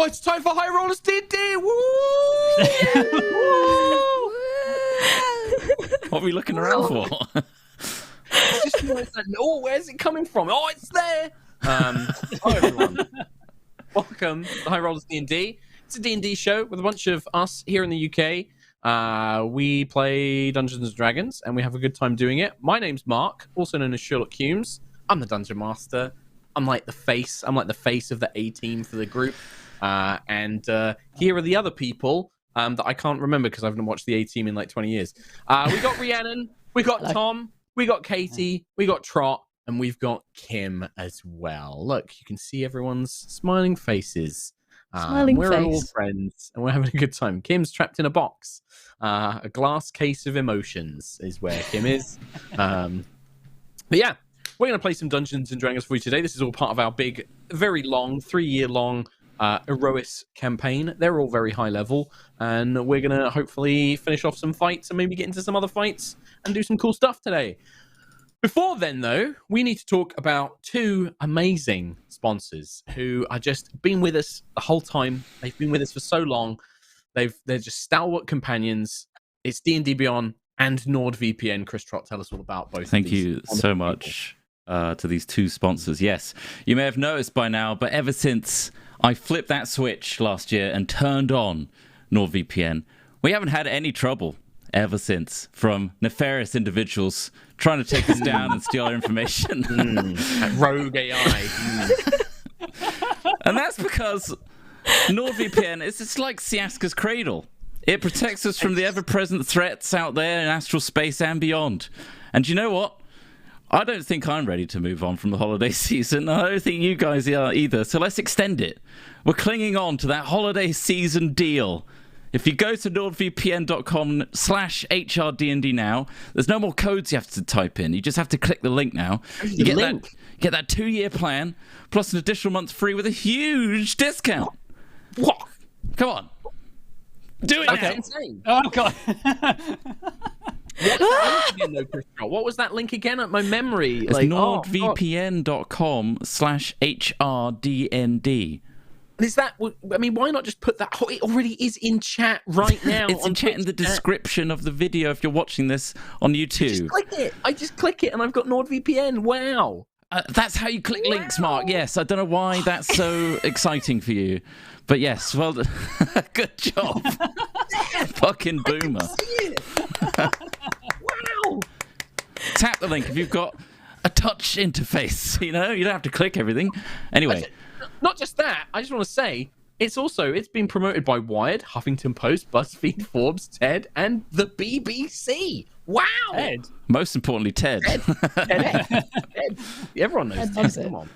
Oh, it's time for High Rollers D&D! Woo! What are we looking around for? It's just, it's like, oh, where's it coming from? Oh, it's there! Hi, everyone. Welcome to High Rollers D&D. It's a D&D show with a bunch of us here in the UK. We play Dungeons & Dragons, and we have a good time doing it. My name's Mark, also known as Sherlock Humes. I'm the Dungeon Master. I'm like the face of the A-team for the group. And here are the other people that I can't remember because I haven't watched the A-team in like 20 years. We got Rhiannon, we got Tom, we got Katie, we got Trot, and we've got Kim as well. Look, you can see everyone's smiling faces. We're all friends, and we're having a good time. Kim's trapped in a box. A glass case of emotions is where Kim is. But yeah, we're going to play some Dungeons & Dragons for you today. This is all part of our big, very long, 3-year-long Aerois campaign. They're all very high level, and we're going to hopefully finish off some fights and maybe get into some other fights and do some cool stuff today. Before then, though, we need to talk about two amazing sponsors who are just been with us the whole time. They've been with us for so long. They're just stalwart companions. It's D&D Beyond and NordVPN. Chris Trott, tell us all about both. Thank you so much to these two sponsors. Yes, you may have noticed by now, but ever since I flipped that switch last year and turned on NordVPN, we haven't had any trouble ever since from nefarious individuals trying to take us down and steal our information. Rogue AI. And that's because NordVPN it's like Siaska's Cradle. It protects us from the ever-present threats out there in astral space and beyond. And you know what? I don't think I'm ready to move on from the holiday season. I don't think you guys are either. So let's extend it. We're clinging on to that holiday season deal. If you go to nordvpn.com/HRDND now, there's no more codes you have to type in. You just have to click the link now. You get that 2-year plan, plus an additional month free with a huge discount. What? Come on. Do it That's now. insane. Oh, God. What was that link again? At my memory. It's nordvpn.com/HRDND. Is that? I mean, why not just put that? It already is in chat right now. It's in chat in the description of the video if you're watching this on YouTube. I just click it, and I've got NordVPN. Wow. That's how you click links, Mark. Yes, I don't know why that's so exciting for you, but yes, well, good job. Fucking boomer. Wow. Tap the link if you've got a touch interface. You know, you don't have to click everything. Anyway. Not just that, I just want to say, it's been promoted by Wired, Huffington Post, BuzzFeed, Forbes, TED, and the BBC. Wow! Ted. Most importantly, Ted. Ted. Everyone knows Ted. Come on.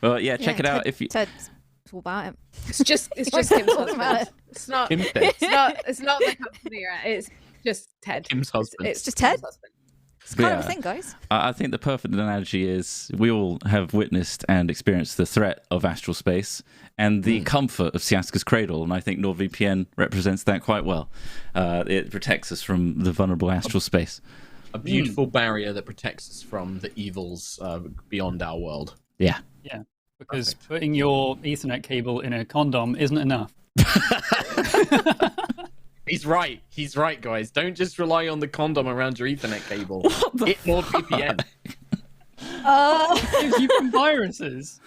Well, yeah, check it out. Ted's all about it. It's just Kim's husband. It's not Kim Ted. it's not the company, right? It's just Ted. Kim's husband. It's just Ted. Kim's husband. It's kind of a thing, guys. I think the perfect analogy is we all have witnessed and experienced the threat of astral space and the comfort of Siaska's Cradle, and I think NordVPN represents that quite well. It protects us from the vulnerable astral space. A beautiful barrier that protects us from the evils beyond our world. Yeah. Yeah, because putting your Ethernet cable in a condom isn't enough. He's right, guys. Don't just rely on the condom around your Ethernet cable. It's NordVPN. It gives you from viruses.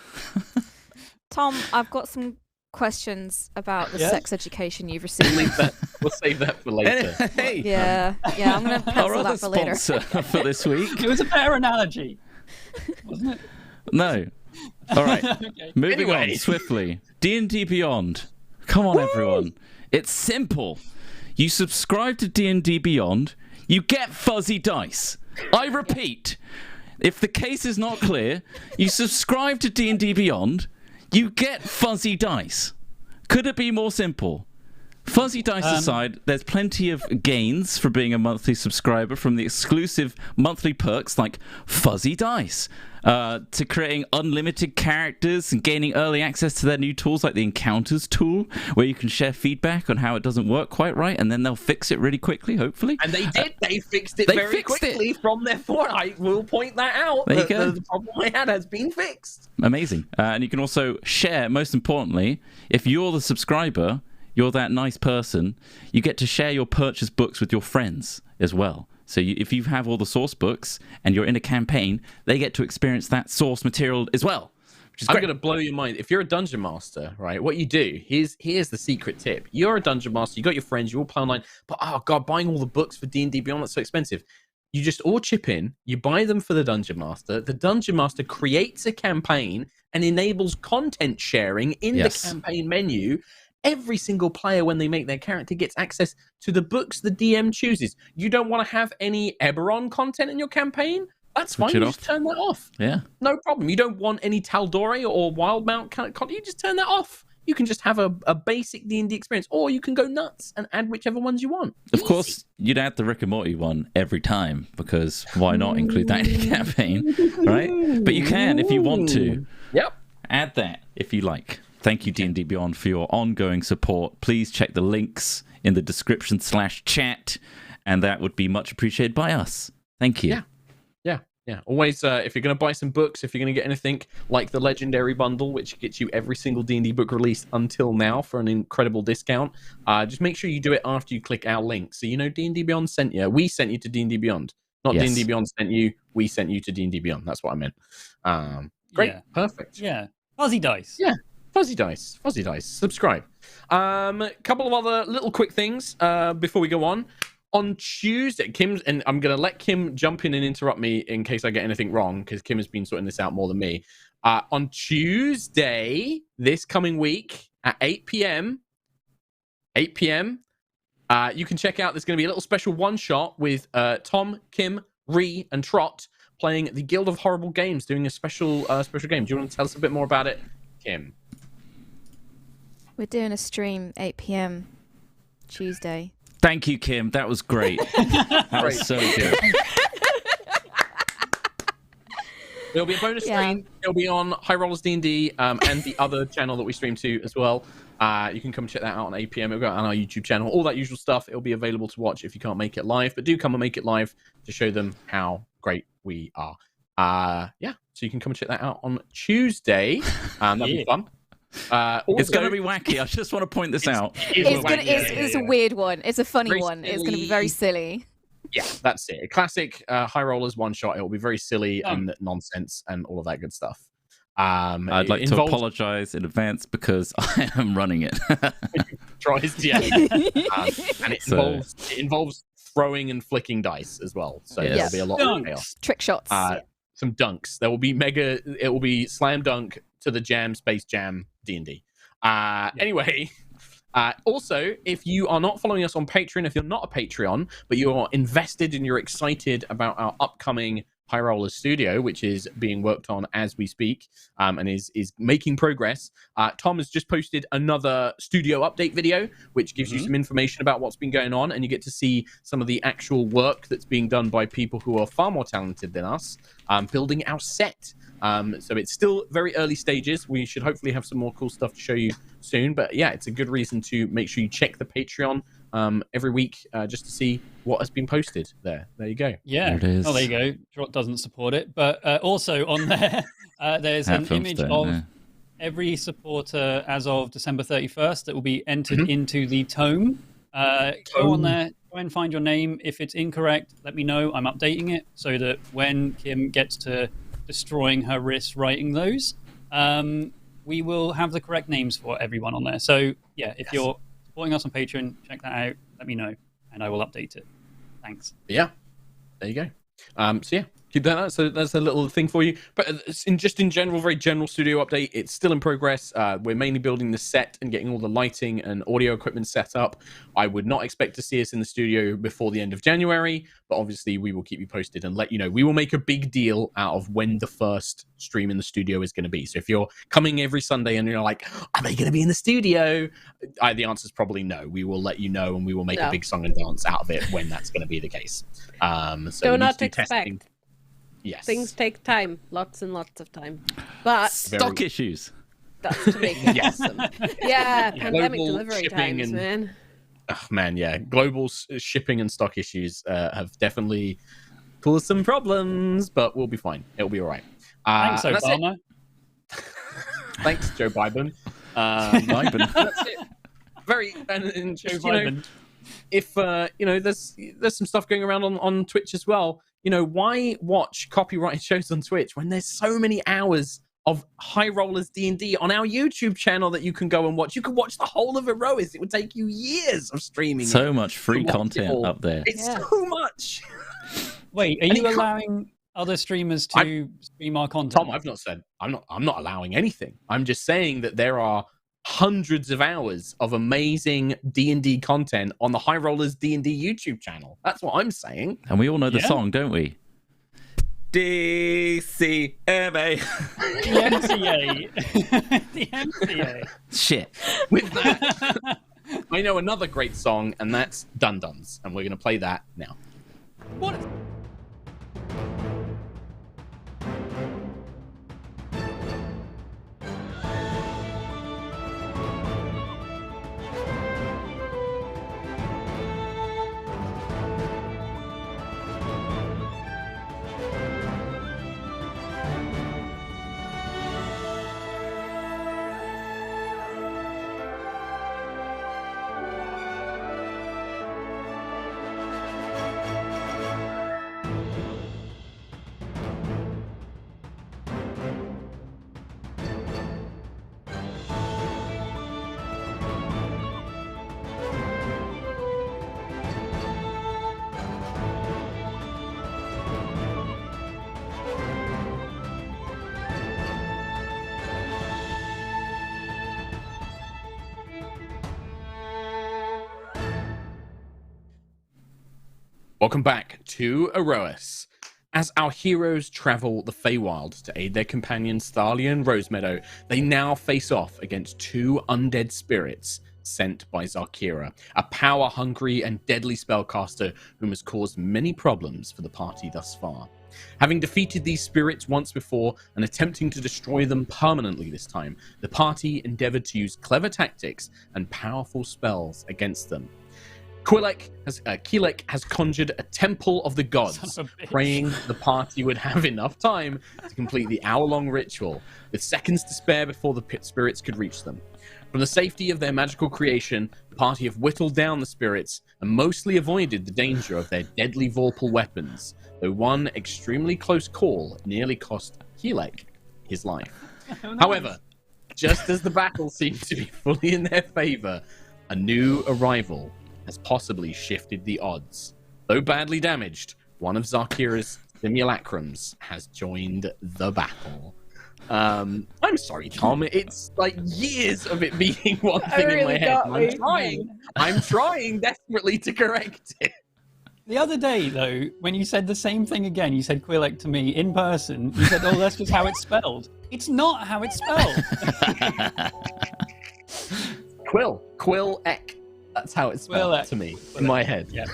Tom, I've got some questions about the sex education you've received. We'll save that for later. Hey, Yeah, I'm going to our pencil other that for later. sponsor for this week. It was a better analogy, wasn't it? No. All right. Okay. Moving Anyway. on swiftly. D&D Beyond. Come on, everyone. It's simple. You subscribe to D&D Beyond, you get fuzzy dice. I repeat, if the case is not clear, you subscribe to D&D Beyond, you get fuzzy dice. Could it be more simple? Fuzzy dice aside, there's plenty of gains for being a monthly subscriber, from the exclusive monthly perks like Fuzzy Dice, to creating unlimited characters and gaining early access to their new tools like the Encounters tool, where you can share feedback on how it doesn't work quite right, and then they'll fix it really quickly, hopefully. And they did. They fixed it very quickly from their forum. I will point that out. There you go. The problem I had has been fixed. Amazing. And you can also share, most importantly, if you're the subscriber, you're that nice person, you get to share your purchased books with your friends as well. So if you have all the source books and you're in a campaign, they get to experience that source material as well, which is great. I'm going to blow your mind. If you're a dungeon master, right, what you do, here's the secret tip. You're a dungeon master, you got your friends, you all play online, but oh god, buying all the books for D&D Beyond, that's so expensive. You just all chip in, you buy them for the dungeon master creates a campaign and enables content sharing in the campaign menu. Every single player, when they make their character, gets access to the books the DM chooses. You don't want to have any Eberron content in your campaign? That's fine. You just turn that off. Yeah. No problem. You don't want any Tal'Dorei or Wildmount content? You just turn that off. You can just have a basic D&D experience, or you can go nuts and add whichever ones you want. Of course, you'd add the Rick and Morty one every time, because why not include that in the campaign, right? But you can if you want to. Yep. Add that if you like. Thank you, D&D Beyond, for your ongoing support. Please check the links in the description/chat, and that would be much appreciated by us. Thank you. Yeah. Always, if you're going to buy some books, if you're going to get anything like the Legendary Bundle, which gets you every single D&D book released until now for an incredible discount, just make sure you do it after you click our link. So you know D&D Beyond sent you. We sent you to D&D Beyond. Not D&D Beyond sent you. We sent you to D&D Beyond. That's what I meant. Great. Yeah. Perfect. Yeah. Fuzzy Dice. Yeah. Fuzzy Dice. Subscribe. Couple of other little quick things before we go on. On Tuesday, and I'm going to let Kim jump in and interrupt me in case I get anything wrong, because Kim has been sorting this out more than me. On Tuesday, this coming week at 8 p.m., you can check out, there's going to be a little special one-shot with Tom, Kim, Ree, and Trot playing the Guild of Horrible Games, doing a special game. Do you want to tell us a bit more about it, Kim? We're doing a stream 8 p.m. Tuesday. Thank you, Kim. That was great. That was so good. There'll be a bonus stream. It'll be on High Rollers D&D and the other channel that we stream to as well. You can come check that out on 8 p.m. It'll go on our YouTube channel. All that usual stuff. It'll be available to watch if you can't make it live. But do come and make it live to show them how great we are. So you can come and check that out on Tuesday. That'll be fun. Also, it's going to be wacky. I just want to point this out. It's a weird one. It's a funny one. It's going to be very silly. Yeah, that's it. A classic High Rollers one-shot. It will be very silly and nonsense and all of that good stuff. I'd like to apologize in advance because I am running it. Tries, and it involves throwing and flicking dice as well. So there'll be a lot of chaos. Trick shots. Some dunks. There will be it will be slam dunk to the jam, space jam, D&D. Anyway, also, if you are not following us on Patreon, if you're not a Patreon, but you're invested and you're excited about our upcoming High Rollers Studio, which is being worked on as we speak, and is making progress. Tom has just posted another studio update video, which gives you some information about what's been going on, and you get to see some of the actual work that's being done by people who are far more talented than us, building our set. So it's still very early stages. We should hopefully have some more cool stuff to show you soon. But yeah, it's a good reason to make sure you check the Patreon every week just to see what has been posted there. There you go. Yeah. There it is. Oh, there you go. Trot doesn't support it. But also on there, there's an image of every supporter as of December 31st that will be entered into the tome. Go on there, try and find your name. If it's incorrect, let me know. I'm updating it so that when Kim gets to destroying her wrist writing those, we will have the correct names for everyone on there. So yeah, if you're supporting us on Patreon, check that out, let me know and I will update it. Thanks. Yeah, there you go. So yeah, keep that. So that's a little thing for you. But in general, very general studio update. It's still in progress. We're mainly building the set and getting all the lighting and audio equipment set up. I would not expect to see us in the studio before the end of January, but obviously we will keep you posted and let you know. We will make a big deal out of when the first stream in the studio is going to be. So if you're coming every Sunday and you're like, are they going to be in the studio? The answer is probably no. We will let you know, and we will make a big song and dance out of it when that's going to be the case. So do not expect. Yes. Things take time, lots and lots of time. But stock issues. That's to make it awesome. Yeah, pandemic Global delivery times, man. Oh man, yeah. Global shipping and stock issues have definitely caused some problems, but we'll be fine. It'll be all right. Thanks, Obama. Thanks, Joe Biden. Biden. That's it. Very and Joe Biden. If there's some stuff going around on Twitch as well. Why watch copyrighted shows on Twitch when there's so many hours of High Rollers D&D on our YouTube channel that you can go and watch? You can watch the whole of Aerois. It would take you years of streaming. So much free content up there. It's so much. Wait, are you allowing other streamers to stream our content? Tom, I've not said I'm not allowing anything. I'm just saying that there are hundreds of hours of amazing D&D content on the High Rollers D&D YouTube channel. That's what I'm saying. And we all know the song, don't we? DCMA. The MCA. The MCA. Shit. With that, I know another great song, and that's Dun Duns, and we're going to play that now. What? Welcome back to Aerois. As our heroes travel the Feywild to aid their companions Thalia and Rosemeadow, they now face off against two undead spirits sent by Zarkira, a power-hungry and deadly spellcaster whom has caused many problems for the party thus far. Having defeated these spirits once before and attempting to destroy them permanently this time, the party endeavored to use clever tactics and powerful spells against them. Keelek has conjured a temple of the gods, praying the party would have enough time to complete the hour-long ritual, with seconds to spare before the pit spirits could reach them. From the safety of their magical creation, the party have whittled down the spirits and mostly avoided the danger of their deadly vorpal weapons, though one extremely close call nearly cost Keelek his life. Oh, nice. However, just as the battle seemed to be fully in their favor, a new arrival has possibly shifted the odds. Though badly damaged, one of Zarkira's simulacrums has joined the battle. I'm sorry, Tom. It's like years of it being one thing in my head. I'm trying desperately to correct it. The other day, though, when you said the same thing again, you said Quillek to me in person. You said, "Oh, that's just how it's spelled." It's not how it's spelled. Quillek. That's how it's spelled to me in my head. Yeah.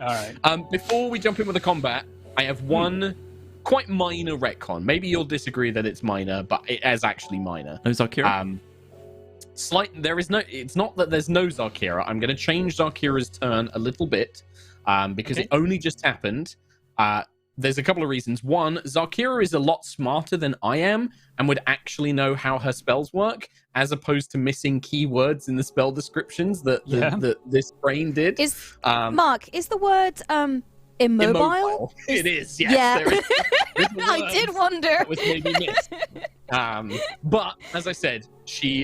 All right. Before we jump in with the combat, I have one quite minor retcon. Maybe you'll disagree that it's minor, but it is actually minor. Oh, Zarkira? It's not that there's no Zarkira. I'm going to change Zarkira's turn a little bit because it only just happened. There's a couple of reasons. One, Zarkira is a lot smarter than I am and would actually know how her spells work, as opposed to missing keywords in the spell descriptions that this brain did. Mark, is the word immobile? It is, yes. Yeah. There is I did wonder. That was maybe missed. But, as I said,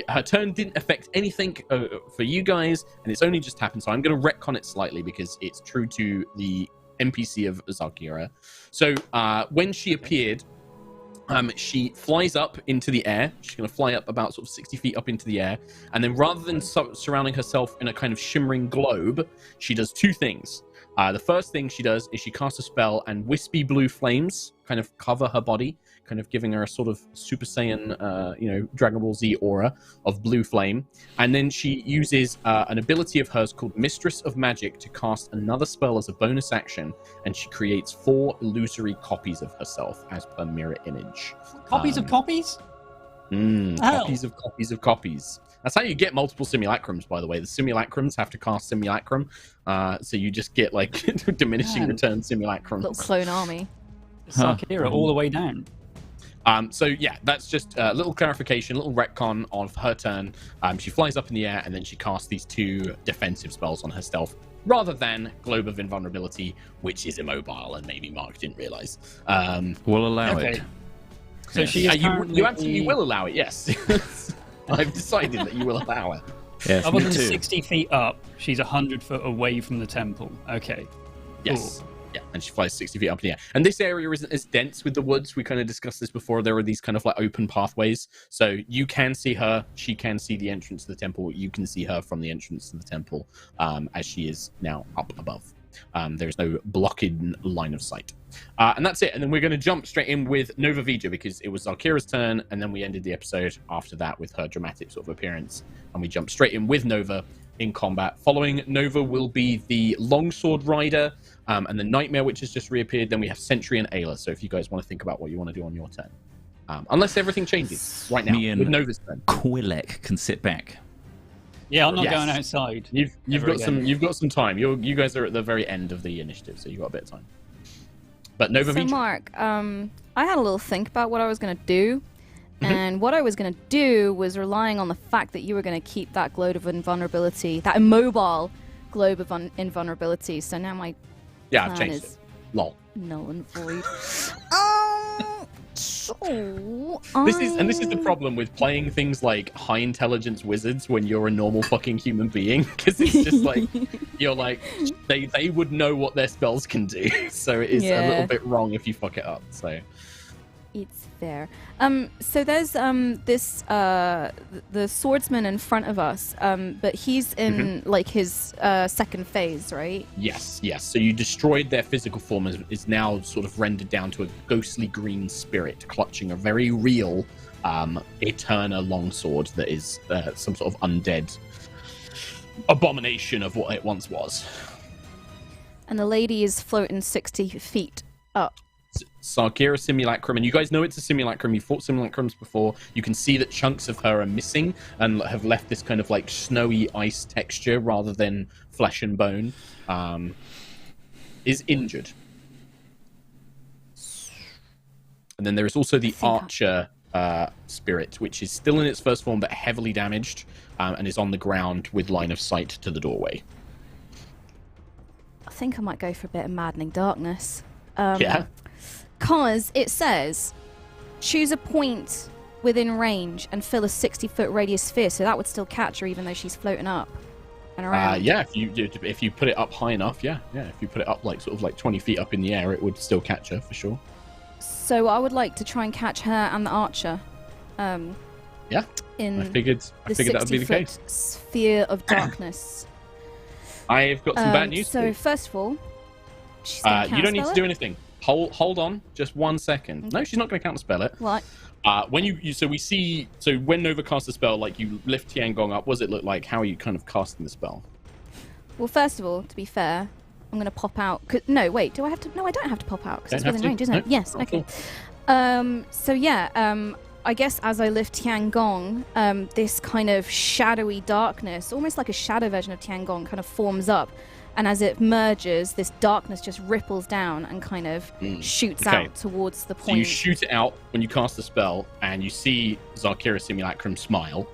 her turn didn't affect anything for you guys, and it's only just happened, so I'm going to retcon it slightly because it's true to the NPC of Zalkira. So when she appeared, she flies up into the air. She's going to fly up about sort of 60 feet up into the air. And then rather than surrounding herself in a kind of shimmering globe, she does two things. The first thing she does is she casts a spell, and wispy blue flames kind of cover her body, kind of giving her a sort of Super Saiyan, Dragon Ball Z aura of blue flame. And then she uses an ability of hers called Mistress of Magic to cast another spell as a bonus action, and she creates 4 illusory copies of herself as per mirror image. Copies of copies? Copies of copies of copies. That's how you get multiple simulacrums, by the way. The simulacrums have to cast simulacrum, so you just get like diminishing return simulacrums. Little clone army. Zalkira all the way down. So yeah, that's just a little clarification, a little retcon of her turn. She flies up in the air, and then she casts these 2 defensive spells on herself, rather than Globe of Invulnerability, which is immobile, and maybe Mark didn't realize. We'll allow it. So she is you absolutely will allow it, yes. I've decided that you will allow it. Yes, other me than too. 60 feet up, she's 100 foot away from the temple. Okay. Yes. Cool. Yeah, and she flies 60 feet up in the air. And this area isn't as dense with the woods. We kind of discussed this before. There are these kind of like open pathways. So you can see her. She can see the entrance to the temple. You can see her from the entrance to the temple as she is now up above. There's no blocking line of sight. And that's it. And then we're going to jump straight in with Nova Vija, because it was Zalkira's turn, and then we ended the episode after that with her dramatic sort of appearance. And we jump straight in with Nova in combat. Following Nova will be the Longsword Rider and the Nightmare, which has just reappeared. Then we have Sentry and Ayla. So if you guys want to think about what you want to do on your turn. Unless everything changes right now with Nova's turn. Quillek can sit back. Yeah, I'm not going outside. You've got some time. You guys are at the very end of the initiative, so you've got a bit of time. But Nova So Vija. Mark, I had a little think about what I was going to do. And what I was going to do was relying on the fact that you were going to keep that globe of invulnerability, that immobile globe of invulnerability. So now my Yeah, I've plan changed is it. Lol. null and void. So This is the problem with playing things like high intelligence wizards when you're a normal fucking human being, because it's just like you're like they would know what their spells can do, so it is a little bit wrong if you fuck it up. So it's fair. So there's this the swordsman in front of us, but he's in like his second phase, right? yes. So you destroyed their physical form, is now sort of rendered down to a ghostly green spirit clutching a very real Eterna longsword that is some sort of undead abomination of what it once was. And the lady is floating 60 feet up. Zalkira simulacrum, and you guys know it's a simulacrum. You fought simulacrums before. You can see that chunks of her are missing and have left this kind of like snowy ice texture rather than flesh and bone. Is injured. And then there is also the archer spirit, which is still in its first form but heavily damaged, and is on the ground with line of sight to the doorway. I think I might go for a bit of maddening darkness. Yeah. Because it says, choose a point within range and fill a 60-foot radius sphere, so that would still catch her even though she's floating up and around. Yeah, if you put it up high enough, yeah. If you put it up like sort of like 20 feet up in the air, it would still catch her for sure. So I would like to try and catch her and the archer. Yeah. In I figured that would be the case. Sphere of darkness. I've got some bad news. So first of all, she's gonna you don't need to counterspell do it? anything. Hold on, just 1 second. No, she's not going to counterspell it. What? When Nova casts a spell, like you lift Tiangong up, what does it look like? How are you kind of casting the spell? Well, first of all, to be fair, I'm going to pop out. No, wait. Do I have to? No, I don't have to pop out because it's within range, isn't it? Yes. Not Okay. cool. I guess as I lift Tiangong, this kind of shadowy darkness, almost like a shadow version of Tiangong, kind of forms up. And as it merges, this darkness just ripples down and kind of shoots out towards the point. So you shoot it out when you cast the spell, and you see Zalkira Simulacrum smile,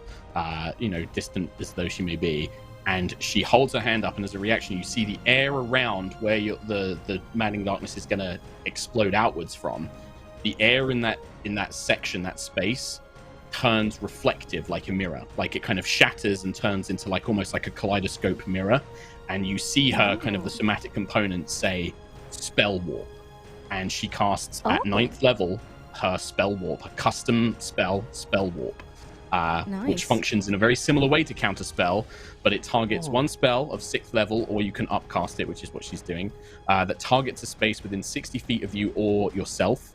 distant as though she may be, and she holds her hand up, and as a reaction, you see the air around where the maddening darkness is going to explode outwards from. The air in that section, that space, turns reflective like a mirror. Like it kind of shatters and turns into like almost like a kaleidoscope mirror. And you see her kind of the somatic components say, spell warp, and she casts at 9th level her spell warp, her custom spell warp, which functions in a very similar way to counter spell, but it targets one spell of 6th level, or you can upcast it, which is what she's doing, that targets a space within 60 feet of you or yourself.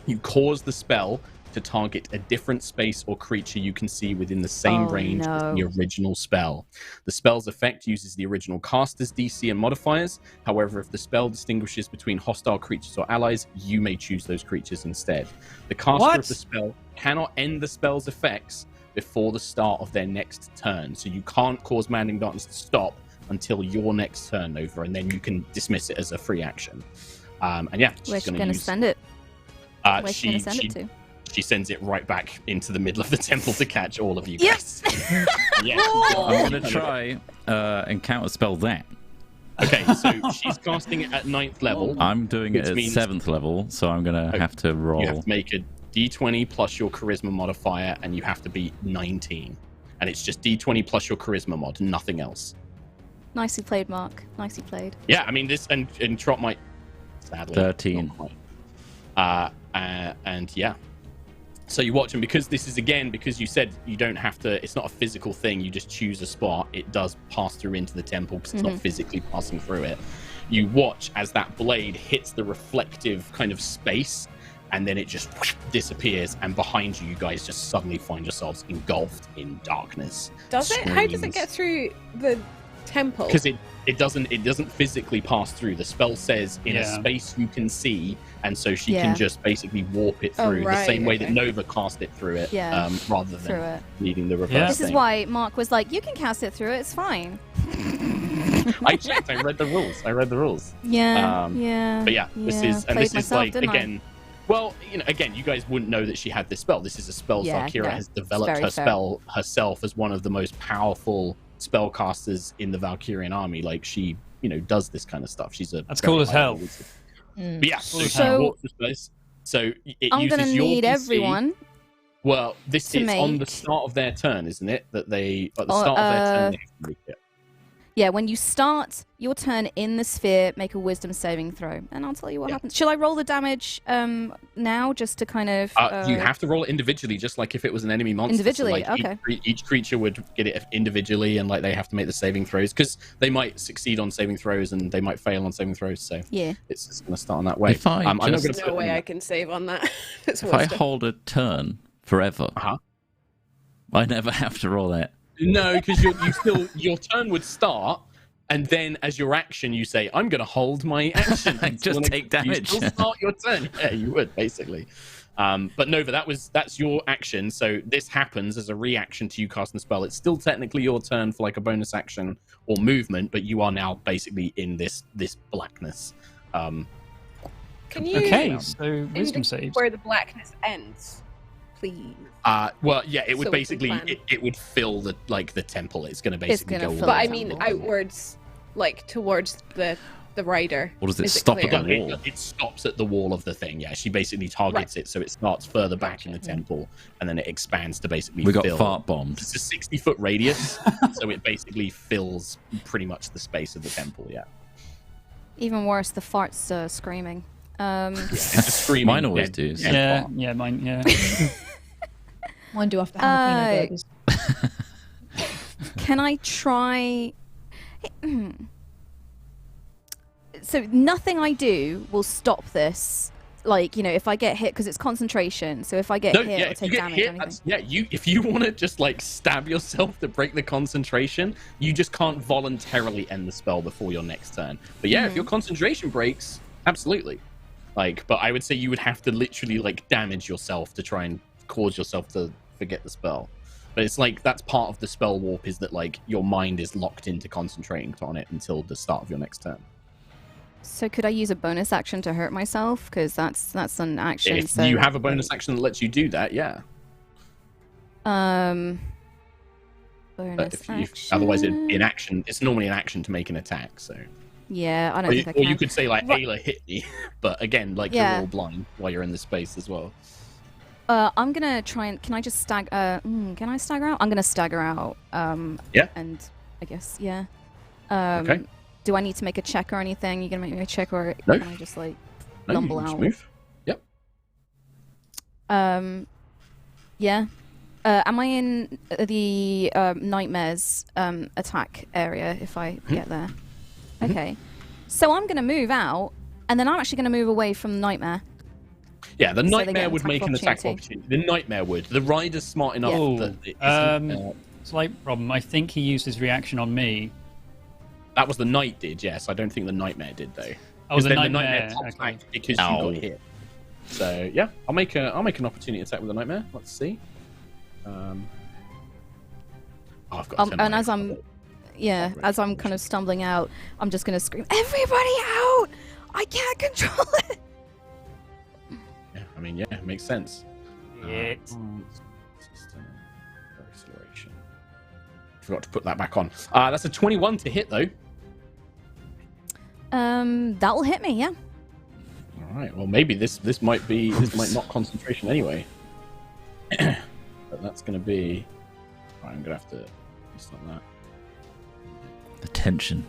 You cause the spell to target a different space or creature you can see within the same range as the original spell. The spell's effect uses the original caster's DC and modifiers. However, if the spell distinguishes between hostile creatures or allies, you may choose those creatures instead. The caster of the spell cannot end the spell's effects before the start of their next turn. So you can't cause Manding Darkness to stop until your next turn, Nova, and then you can dismiss it as a free action. And yeah, where's she going to send it? Where's she going to send it to? She sends it right back into the middle of the temple to catch all of you guys. Yeah. I'm going to try and counterspell that. Okay, so she's casting it at 9th level. I'm doing it at 7th level, so I'm going to have to roll. You have to make a d20 plus your charisma modifier, and you have to beat 19. And it's just d20 plus your charisma mod, nothing else. Nicely played, Mark. Nicely played. Yeah, I mean, this, and Trot might, sadly, 13. Not quite. And yeah. So you watch, and because this is, again, because you said you don't have to, it's not a physical thing, you just choose a spot, it does pass through into the temple because it's not physically passing through it. You watch as that blade hits the reflective kind of space, and then it just disappears, and behind you, you guys just suddenly find yourselves engulfed in darkness. Does it? How does it get through the temple? Because it doesn't physically pass through. The spell says in a space you can see, and so she can just basically warp it through the same way that Nova cast it through it, rather than needing the reverse. This is why Mark was like, "You can cast it through it. It's fine." I checked. I read the rules. Yeah. But yeah, this is, and this is like, again. Well, again, you guys wouldn't know that she had this spell. This is a spell Valkyria has developed her spell herself as one of the most powerful spellcasters in the Valkyrian army. Like, she, does this kind of stuff. She's that's cool as hell. But yeah, so it I'm uses gonna your need DC. Everyone. Well, this is on the start of their turn, isn't it? That they at the start of their turn. They have to make it. Yeah, when you start your turn in the sphere, make a wisdom saving throw. And I'll tell you what happens. Shall I roll the damage now, just to kind of... You have to roll it individually, just like if it was an enemy monster. Individually, so, like, okay. Each creature would get it individually, and like they have to make the saving throws, because they might succeed on saving throws, and they might fail on saving throws, so it's just going to start on that way. There's no way I can save on that. If I hold a turn forever, I never have to roll that. No, because your turn would start, and then as your action, you say, "I'm going to hold my action." Just take damage. You still start your turn. Yeah, you would basically. But Nova, that's your action. So this happens as a reaction to you casting the spell. It's still technically your turn for like a bonus action or movement, but you are now basically in this blackness. Can you? Okay, so wisdom saves. Where the blackness ends, please. Well, yeah, it would basically it would fill the temple. It's going to basically go. But I mean, outwards, like towards the rider. Or does it stop at the wall? It stops at the wall of the thing. Yeah, she basically targets it, so it starts further back in the temple, and then it expands to basically. We got fart bombs. It's a 60-foot radius, so it basically fills pretty much the space of the temple. Yeah. Even worse, the farts screaming. It's a screaming. Mine always do. Yeah, mine. Yeah. Mine do after jalapeno burgers. Can I try? So nothing I do will stop this. Like, if I get hit, because it's concentration. So if I get hit or take damage, if you want to just like stab yourself to break the concentration, you just can't voluntarily end the spell before your next turn. But yeah, if your concentration breaks, absolutely. Like, but I would say you would have to literally like damage yourself to try and cause yourself to forget the spell. But it's like that's part of the spell warp, is that like your mind is locked into concentrating on it until the start of your next turn. So could I use a bonus action to hurt myself? Because that's an action. If you have a bonus action that lets you do that, yeah. Bonus action. Otherwise, in action, it's normally an action to make an attack. So. Yeah, I don't think I can. Or you could say like, Ayla hit me, but again, like you're all blind while you're in this space as well. I'm gonna try and can I just stagger? Can I stagger out? I'm gonna stagger out. Yeah. And I guess okay. do I need to make a check or anything? You gonna make me a check, or No. can I just like No, you lumble can just out? move. Yep. Yeah. Am I in the nightmares attack area if I get there? Okay. So I'm gonna move out, and then I'm actually gonna move away from the nightmare. Yeah, the So they get nightmare an would attack make of an attack of opportunity. opportunity. The nightmare would. The rider's smart enough that it isn't, Slight problem. I think he used his reaction on me. that was the knight did, yes. I don't think the nightmare did though. Oh, 'Cause the then nightmare. pops Okay. back because you got hit. So yeah, I'll make an opportunity attack with the nightmare. Let's see. I've got to turn And my as I'm, head. as I'm kind of stumbling out, I'm just gonna scream, "Everybody out! I can't control it!" Yeah, I mean, yeah, it makes sense. Shit. System acceleration. Forgot to put that back on. That's a 21 to hit though. That will hit me, yeah. All right. Well, maybe this might not concentration anyway. But that's going to be. All right, I'm going to have to do something like that. The tension.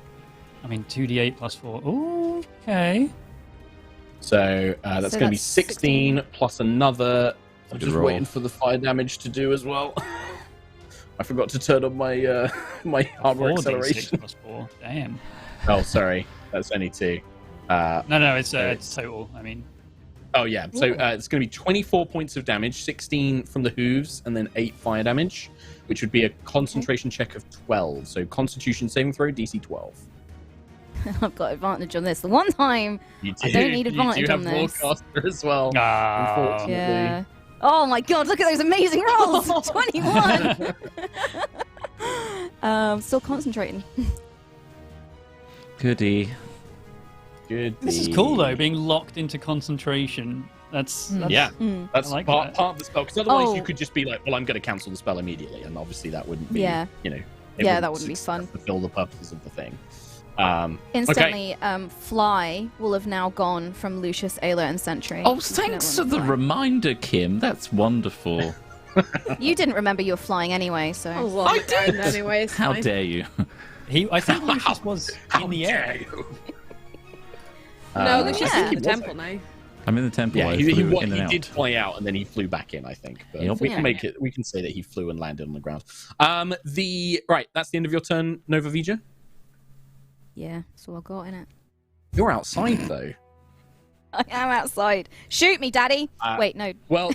I mean, 2d8 plus 4. Ooh, okay. So that's So going to be that's 16 plus another. I'm Good just roll. waiting for the fire damage to do as well. I forgot to turn on my my hardware 4d6 acceleration. plus 4. Damn. Oh, sorry, that's only 2. No, it's total. I mean, Oh yeah, so it's going to be 24 points of damage, 16 from the hooves, and then 8 fire damage, which would be a concentration check of 12. So Constitution saving throw, DC 12. I've got advantage on this. The one time You I don't need advantage you do on have this. Warcaster as well. Unfortunately. Yeah. Oh my god, look at those amazing rolls! 21! Still concentrating. Goody. Good. this is cool though, being locked into concentration. That's Yeah, that's I like part that. of the spell. Because otherwise Oh. you could just be like, well, I'm going to cancel the spell immediately. And obviously that wouldn't be, Yeah. you know. Yeah, that wouldn't be fun. Fulfill the purposes of the thing. Instantly, Fly will have now gone from Lucius, Ayla, and Sentry. Oh, You thanks know for the Fly. reminder, Kim. That's wonderful. You didn't remember you were flying anyway, so. Oh, well, I did. Anyway, it's How fine. dare you? I think Lucius was in the air. No, Lucius yeah. is in the temple now. I'm in the temple. Yeah, I he flew in and out. did fly out and then he flew back in, I think. But Yep. we can Yeah. we can say that he flew and landed on the ground. Right, that's the end of your turn, Nova Vija. Yeah, that's all I got in it. You're outside though. I am outside. Shoot me, Daddy! Wait, no. Well,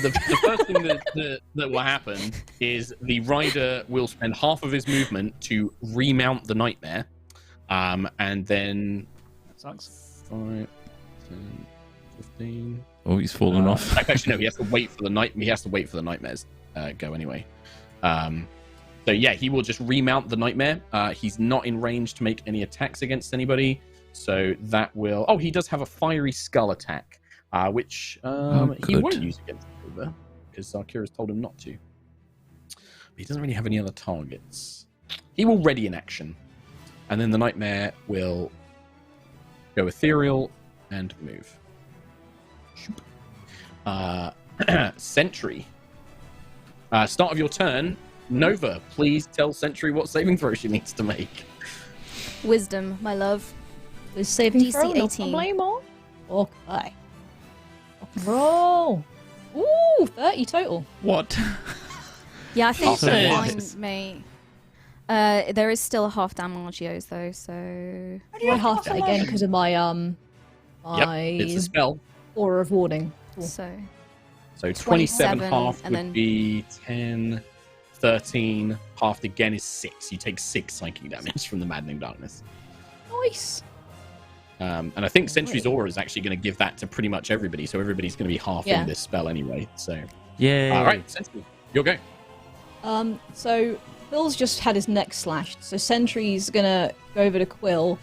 the first thing that will happen is the rider will spend half of his movement to remount the nightmare, and then That sucks. 5, 10, 15. Oh, he's fallen off. Actually, no. He has to wait for the nightmares go anyway. So yeah, he will just remount the nightmare. He's not in range to make any attacks against anybody. So that will. Oh, he does have a fiery skull attack, which he good. won't use against Nova because Sarkira's told him not to. But he doesn't really have any other targets. He will ready in action, and then the nightmare will go ethereal and move. Sentry. Start of your turn. Nova, please tell Sentry what saving throw she needs to make. Wisdom, my love. With saving DC throw, no 18. problemo. Okay. Rock and roll. Ooh, 30 total. What? Yeah, I think Half damage. mine may. There is still a half Damagios though, so. I half that again because of my my It's a spell. aura of warding. Cool. So. So 27 half and would then- be 10, 13. Halved again is 6. You take 6 psychic damage from the Maddening Darkness. Nice. And I think Sentry's aura is actually going to give that to pretty much everybody. So everybody's going to be halving Yeah. this spell anyway. So, Yay. all right, Sentry, you'll go. So Phil's just had his neck slashed, so Sentry's gonna go over to Quill,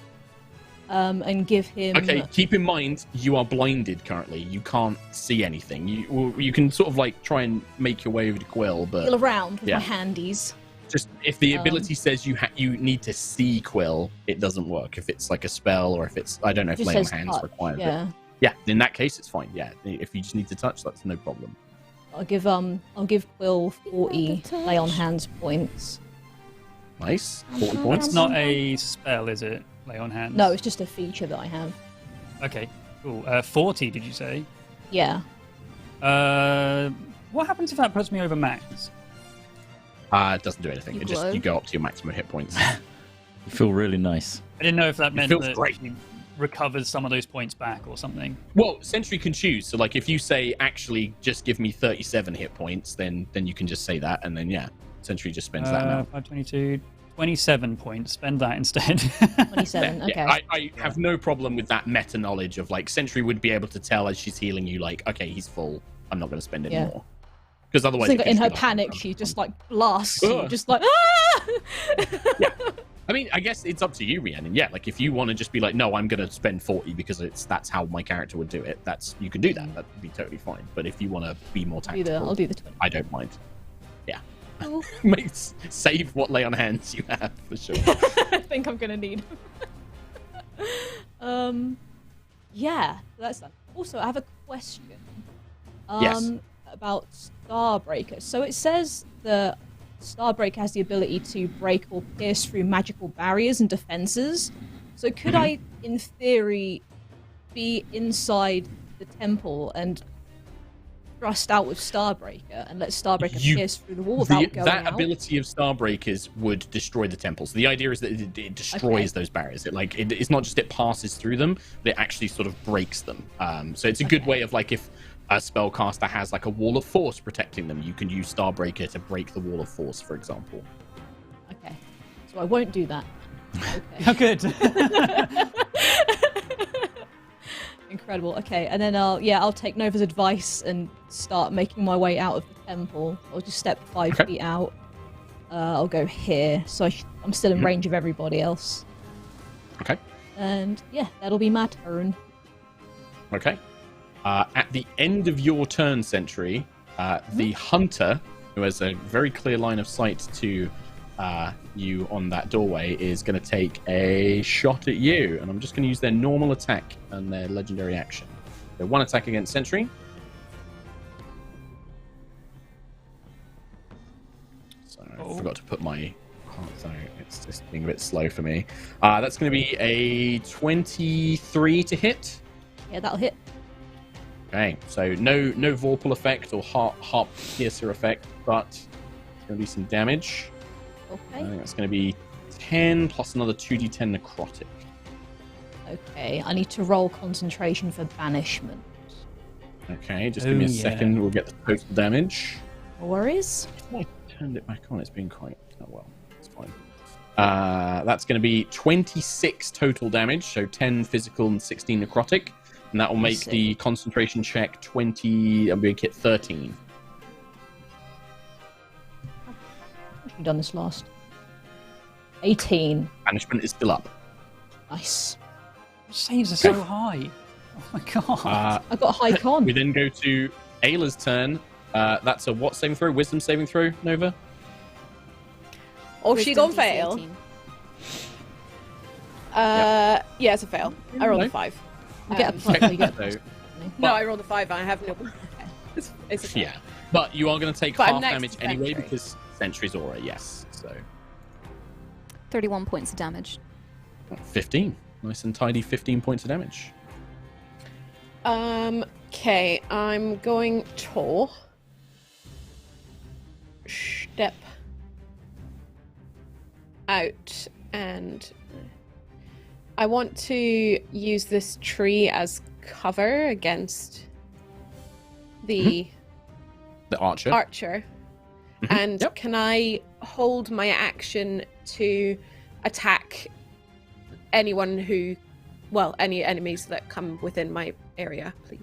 and give him. Okay, keep in mind you are blinded currently. You can't see anything. You can sort of like try and make your way over to Quill, but Quill around with Yeah. my handies. just if the ability says you need to see Quill, it doesn't work. If it's like a spell or if it's I don't know if Just lay on says hands touch, required. Yeah. But yeah, in that case it's fine. Yeah, if you just need to touch, that's no problem. I'll give Quill 40 lay on hands points. Nice. 40 points. That's not a spell, is it? Lay on hands? No, it's just a feature that I have. Okay, cool. 40, did you say? Yeah. What happens if that puts me over max? It doesn't do anything. You glow. You go up to your maximum hit points. You feel really nice. I didn't know if that meant feels that great. she recovers some of those points back or something. Well, Sentry can choose. So, like, if you say, actually, just give me 37 hit points, then you can just say that, and then, yeah, Sentry just spends that amount. 522, 27 points. Spend that instead. 27, okay. Yeah, I have no problem with that meta knowledge of, like, Sentry would be able to tell as she's healing you, like, okay, he's full. I'm not going to spend any more. Because otherwise... I think in her panic, she just, like, blasts you, just like, Yeah. I mean, I guess it's up to you, Rhiannon. Yeah, like if you want to just be like, no, I'm going to spend 40 because that's how my character would do it. You can do that. That would be totally fine. But if you want to be more tactical, I'll do the 20. I don't mind. Yeah. Cool. Save what lay on hands you have for sure. I think I'm gonna need. Yeah, that's done. Also, I have a question. Yes. About Starbreaker. So it says that Starbreaker has the ability to break or pierce through magical barriers and defenses. So could I, in theory, be inside the temple and thrust out with Starbreaker and let Starbreaker pierce through the wall without going that out? ability of Starbreakers would destroy the temples. The idea is that it destroys those barriers. It's not just it passes through them, but it actually sort of breaks them. So it's a good way of, like, if a spellcaster has like a wall of force protecting them, you can use Starbreaker to break the wall of force, for example. Okay, so I won't do that. Okay. Oh, good. Incredible. Okay, and then I'll take Nova's advice and start making my way out of the temple. I'll just step 5 feet out. I'll go here, so I'm still in range of everybody else. Okay. And yeah, that'll be my turn. Okay. At the end of your turn, Sentry, the hunter, who has a very clear line of sight to you on that doorway, is going to take a shot at you. And I'm just going to use their normal attack and their legendary action. So one attack against Sentry. So I forgot to put my... So it's just being a bit slow for me. That's going to be a 23 to hit. Yeah, that'll hit. Okay, so no Vorpal effect or Harp Piercer effect, but it's going to be some damage. Okay. I think that's going to be 10 plus another 2d10 necrotic. Okay, I need to roll concentration for banishment. Okay, just give me a second, we'll get the total damage. No worries. If I turned it back on, it's been quite... Oh, well, it's fine. That's going to be 26 total damage, so 10 physical and 16 necrotic. And that will make the concentration check 20, and we hit 13. I've done this last. 18. Banishment is still up. Nice. Saves are so high. Oh my god. I got a high con. We then go to Ayla's turn. That's a what saving throw? Wisdom saving throw, Nova? Oh, she gonna fail. Yeah, it's a fail. I rolled a 5. You get a plus. You get a plus. No, I rolled a 5 and I have no... It's a fail. Yeah. But you are going to take But I'm half next damage to anyway Sentry. because Sentry's aura, yes. So 31 points of damage. 15. Nice and tidy 15 points of damage. Okay, I'm going to step out and I want to use this tree as cover against the The archer. archer. And can I hold my action to attack anyone any enemies that come within my area, please?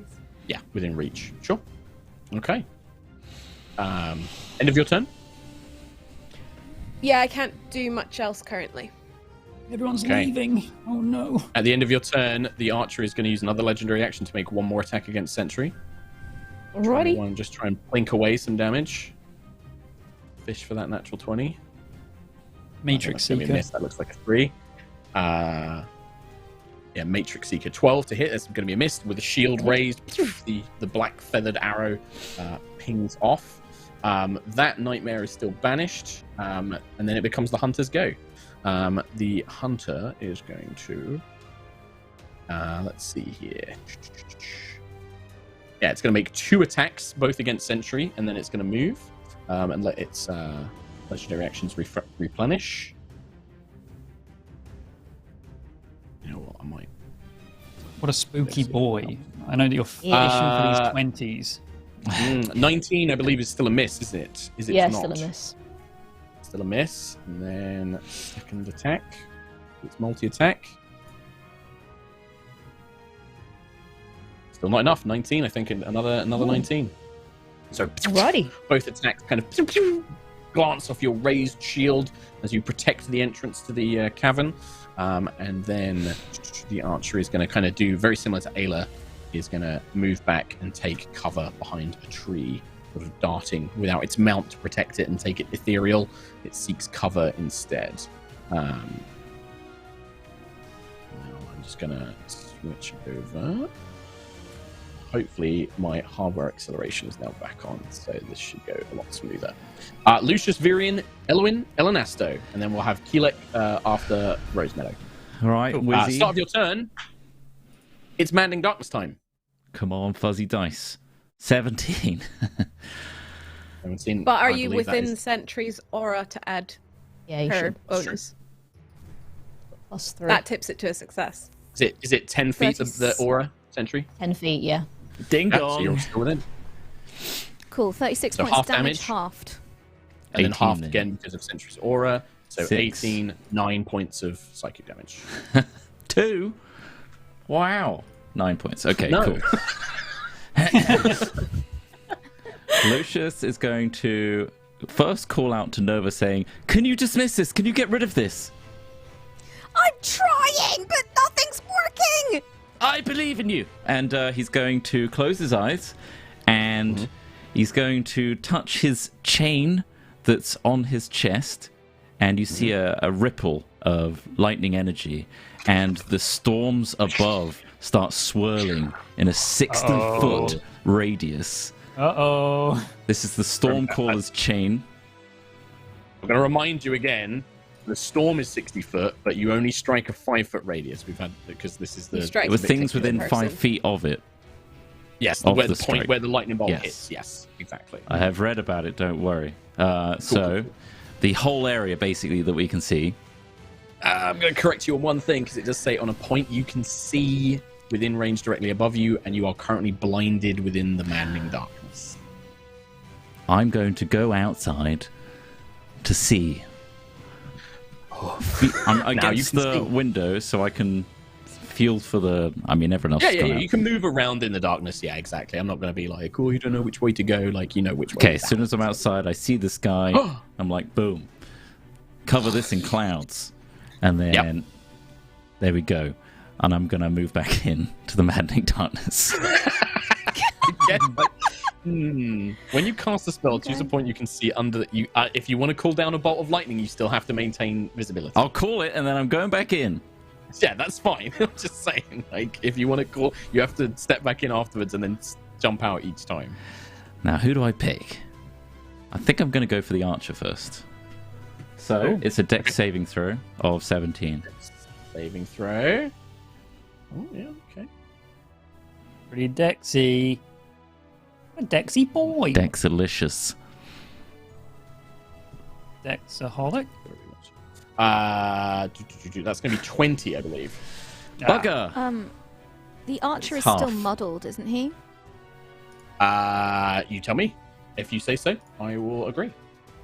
Yeah, within reach. Sure. Okay. End of your turn? Yeah, I can't do much else currently. Everyone's Okay. leaving. Oh no. At the end of your turn, the archer is going to use another legendary action to make one more attack against Sentry. Alrighty. Just try and blink away some damage. Fish for that natural 20. Matrix That's gonna be a Seeker. miss. That looks like a 3. Matrix Seeker 12 to hit. That's going to be a miss with the shield raised. The black feathered arrow pings off. That nightmare is still banished, and then it becomes the hunter's go. The hunter is going to... let's see here. Yeah, it's going to make 2 attacks, both against Sentry, and then it's going to move and let its legendary actions replenish. You know what? I might... What a spooky boy. I know that you're fishing for these 20s. 19, I believe, is still a miss, isn't it? Is it Yeah, not? still a miss. Still a miss. And then second attack. It's multi-attack. Still not enough. 19, I think. Another 19. So Alrighty. both attacks kind of glance off your raised shield as you protect the entrance to the cavern. And then the archer is going to kind of do very similar to Ayla. Is going to move back and take cover behind a tree, sort of darting without its mount to protect it and take it ethereal. It seeks cover instead. Now I'm just going to switch over. Hopefully my hardware acceleration is now back on, so this should go a lot smoother. Lucius, Virian, Elwin, Elenasto, and then we'll have Keelek after Rosemeadow. All right, Wizzy. Start of your turn. It's Manding Darkness time. Come on, fuzzy dice. 17. 17. But are I you believe that within is- Sentry's aura to add Yeah, you her should. bonus? +3. That tips it to a success. Is it 10 feet of the aura sentry? 10 feet, yeah. Ding Yeah, so dong. you're still within. Cool. 36 So points half damage, damage. halved. And then 18 half then. again because of Sentry's aura. So 6. 18, 9 points of psychic damage. 2. Wow. 9 points. Okay, No. cool. Lucius is going to first call out to Nova saying, "Can you dismiss this? Can you get rid of this? I'm trying, but nothing's working. I believe in you." And he's going to close his eyes and he's going to touch his chain that's on his chest. And you see a ripple of lightning energy. And the storms above start swirling in a 60-foot radius. Uh-oh. This is the Stormcaller's chain. I'm going to remind you again, the storm is 60 foot, but you only strike a 5-foot radius. We've had, because this is the... You strike With a things particular within person. 5 feet of it. Yes, of where the the point strike. where the lightning bolt Yes. hits. Yes, exactly. I have read about it, don't worry. So, cool. the whole area, basically, that we can see. I'm going to correct you on one thing, because it does say on a point you can see within range directly above you, and you are currently blinded within the maddening darkness. I'm going to go outside to see. I'm Now you against can the see. window, so I can feel for the... I mean, everyone else Yeah, has yeah, gone yeah. out. You can move around in the darkness. Yeah, exactly. I'm not going to be like, oh, you don't know which way to go. Like, you know which way. Okay, is as soon as I'm outside, I see the sky. I'm like, boom. Cover this in clouds. And then... There we go. And I'm going to move back in to the maddening darkness. Yeah, like, when you cast a spell, choose a point you can see under you. If you want to call down a bolt of lightning, you still have to maintain visibility. I'll call it, and then I'm going back in. Yeah, that's fine. I'm just saying, like, if you want to call, you have to step back in afterwards and then jump out each time. Now, who do I pick? I think I'm going to go for the archer first. So, it's a dex saving throw of 17. Saving throw. Oh yeah, okay. Pretty Dexy. A Dexy boy. Dexalicious. Dexaholic. That's going to be 20, I believe. Bugger! The archer is Half. still muddled, isn't he? You tell me. If you say so, I will agree.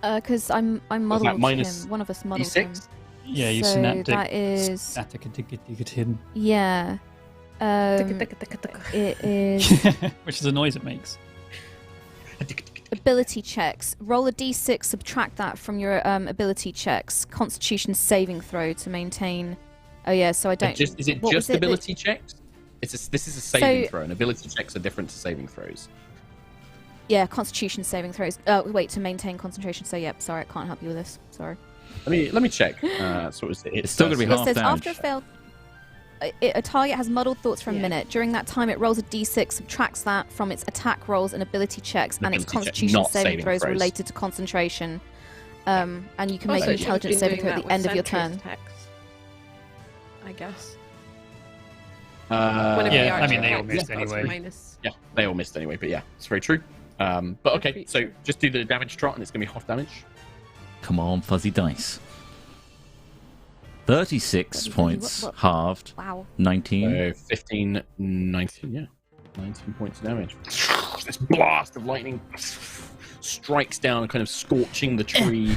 Because I'm muddled minus him. One of us muddled him. D6? Yeah, you So synaptic. that is- Static. Yeah. It is Which is the noise it makes. ability checks. Roll a d6, subtract that from your ability checks. Constitution saving throw to maintain. Oh yeah, so I don't. Is it what just was it that- ability checks? This is a saving So- throw, and ability checks are different to saving throws. Yeah, Constitution saving throws. Wait, to maintain concentration. So yep, sorry, I can't help you with this. Sorry. Let me check. So it's It's still gonna be It half says damage. after a failed. a target has muddled thoughts for a Yeah. minute. During that time, it rolls a d6, subtracts that from its attack rolls and ability checks, and its Ability check, constitution not saving saving throws throws. related to concentration. And you can make Also, an should have intelligence been saving doing throw at that the with end of your sentry turn. attacks, I guess. Uh, Whenever Yeah, the I archer mean, they all attacks, missed it's anyway. minus- Yeah, they all missed anyway, but yeah, it's very true. But okay, so just do the damage trot, and it's going to be half damage. Come on, fuzzy dice. 36 points, what? halved. Wow. 19. So 15, 19, yeah. 19 points of damage. This blast of lightning strikes down, kind of scorching the tree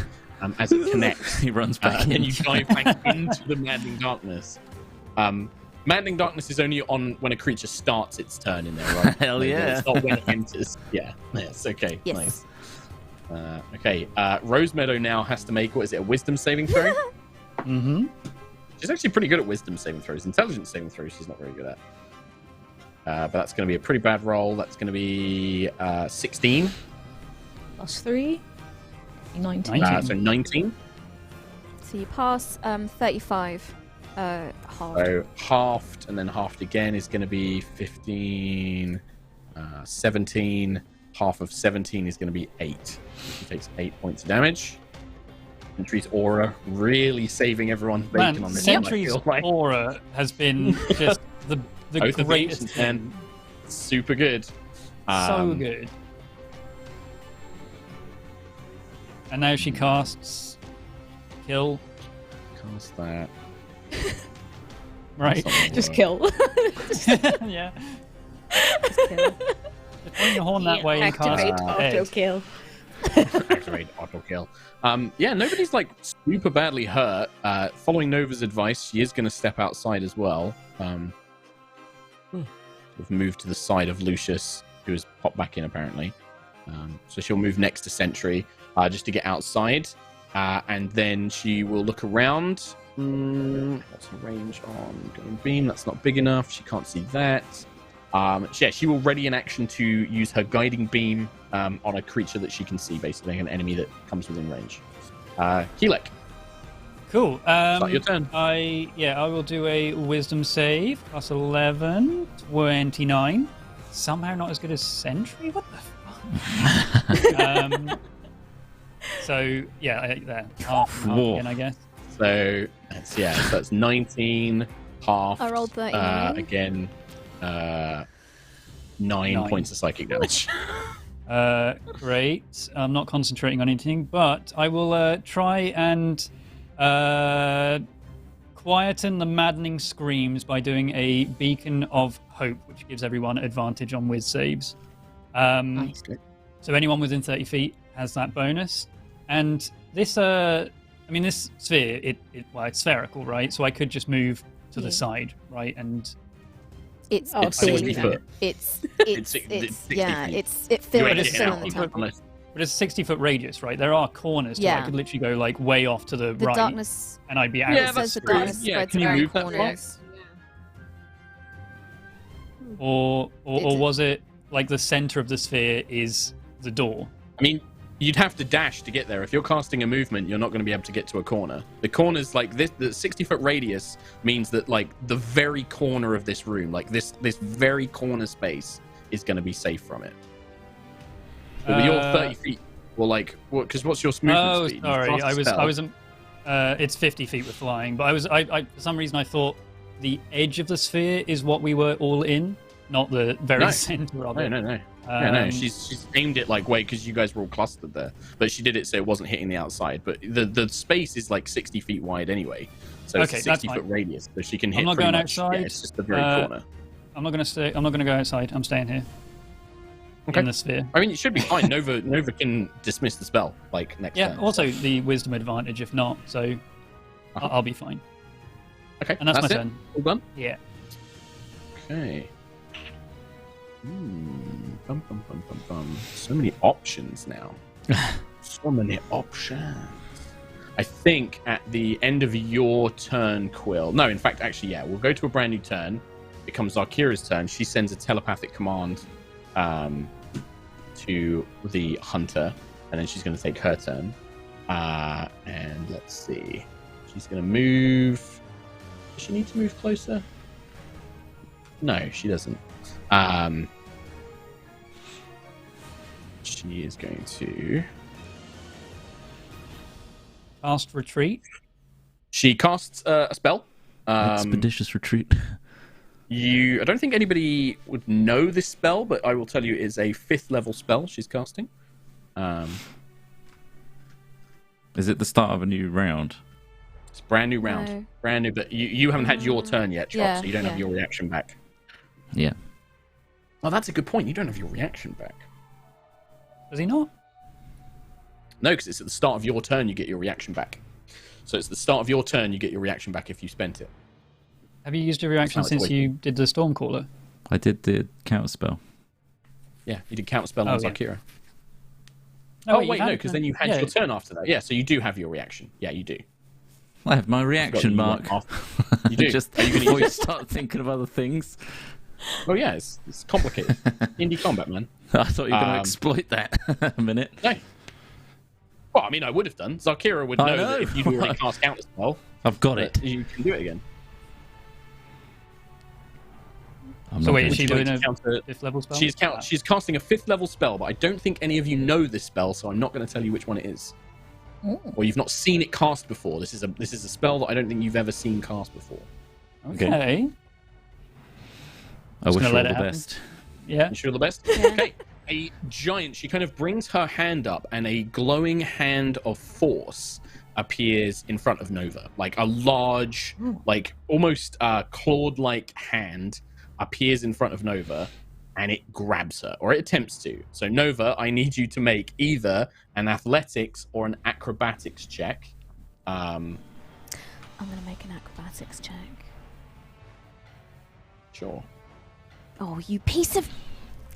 as it connects. He runs back in. And you dive back into the Maddening Darkness. Maddening Darkness is only on when a creature starts its turn in there, right? Hell yeah. It's not when it enters. Yeah, yes, okay, Yes. nice. Okay, Rose Meadow now has to make, what is it, a wisdom saving throw? Mm-hmm. She's actually pretty good at wisdom saving throws. Intelligence saving throws, she's not very good at. But that's going to be a pretty bad roll. That's going to be 16. +3. 19. 19. So 19. So you pass 35 halved. So halved, and then halved again is going to be 15, 17. Half of 17 is going to be 8. She takes 8 points of damage. Sentry's aura really saving everyone's bacon Man, on this one, I Sentry's feel like. aura has been just the Both of greatest these, thing. and super good. So good. And now she casts kill. Cast that. Right. That's not Just gonna kill. Yeah. Just kill. Just point your horn that way and Activate cast auto head. kill. work. Activate auto kill. Yeah, nobody's like super badly hurt. Following Nova's advice, she is going to step outside as well. We've moved to the side of Lucius, who has popped back in apparently. So she'll move next to Sentry just to get outside, and then she will look around. What's her range on Going Beam? That's not big enough. She can't see that. Yeah, she will ready an action to use her Guiding Beam on a creature that she can see, basically an enemy that comes within range. Keelek, Cool. start your turn. I will do a wisdom save plus 11, 29. Somehow not as good as Sentry. What the fuck? So yeah, there half and half Whoa. again, I guess. So that's 19 half. I rolled 39. Again, 9 9. points of psychic damage. Great. I'm not concentrating on anything, but I will try and quieten the maddening screams by doing a beacon of hope, which gives everyone advantage on whiz saves. So anyone within 30 feet has that bonus. And this, this sphere, it's spherical, right? So I could just move to the side, right? And It's Oh, It's big. 60 foot. It's It's 60 yeah, feet. it You fills ain't the getting fill out in the of top. it unless- but it's a 60-foot radius, right? There are corners to it. I Yeah. could literally go like way off to the, The right, darkness. and I'd be out. Yeah, It that's says the true. darkness Yeah, spreads can you around move that far? corners. Or It's- was it like the center of the sphere is the door? I mean, you'd have to dash to get there. If you're casting a movement, you're not going to be able to get to a corner. The corner's like this. The 60-foot radius means that like the very corner of this room, like this very corner space, is going to be safe from it. But with your 30 feet, well, like, because what's your movement Oh, speed? You sorry. cast a I spell. wasn't. It's 50 feet with flying, but I for some reason I thought the edge of the sphere is what we were all in, not the very No. center of it. No. Yeah, no. Um, She's aimed it like way because you guys were all clustered there, but she did it so it wasn't hitting the outside. But the space is like 60 feet wide anyway, so Okay, it's a that's 60-foot fine. radius, so she can hit. I'm not pretty going much, outside. Yeah, it's just the very corner. I'm not gonna stay. I'm not gonna go outside. I'm staying here Okay. in the sphere. I mean, it should be fine. Nova can dismiss the spell like next Yeah. turn. Also, the wisdom advantage if not, so I'll be fine. Okay, And that's my it. turn. All done. Yeah. Okay. So many options now. So many options. I think at the end of your turn, Quill. No, in fact, actually, yeah, we'll go to a brand new turn. It becomes Arkira's turn. She sends a telepathic command to the hunter, and then she's going to take her turn. And let's see. She's going to move. Does she need to move closer? No, she doesn't. She is going to Cast retreat. She casts a spell. Expeditious retreat. I don't think anybody would know this spell, but I will tell you it is a 5th level spell she's casting. Is it the start of a new round? It's a brand new round. No. Brand new, but you haven't had your turn yet, Chop, Yeah, so you don't have yeah. your reaction back. Yeah. Oh, that's a good point. You don't have your reaction back. Does he not? No, because it's at the start of your turn you get your reaction back. So it's the start of your turn you get your reaction back if you spent it. Have you used your reaction That's how it's since you did the Stormcaller? I did the counter spell. Yeah, you did counter spell on yeah. Zakira. No, Oh, you wait, no, had because to- then you had yeah. your turn after that. Yeah, so you do have your reaction. Yeah, you do. I have my reaction mark. You do. Just Are you gonna before you use it? start thinking of other things. Oh, yeah, it's complicated. Indie combat, man. I thought you were going to exploit that a minute. No. Well, I mean, I would have done. Zakira would I know know. that if you do already cast counter spell, I've got it. you can do it again. I'm So not wait, gonna is she do it. doing a Counter- 5th level spell? She's casting a 5th level spell, but I don't think any of you know this spell, so I'm not going to tell you which one it is. Or you've not seen it cast before. This is a spell that I don't think you've ever seen cast before. Okay. I wish gonna her let all it the happen. best. Yeah. You sure the best? Yeah. Okay. A giant, she kind of brings her hand up, and a glowing hand of force appears in front of Nova. Like a large, like almost clawed-like hand appears in front of Nova, and it grabs her, or it attempts to. So Nova, I need you to make either an athletics or an acrobatics check. I'm gonna make an acrobatics check. Sure. Oh, you piece of...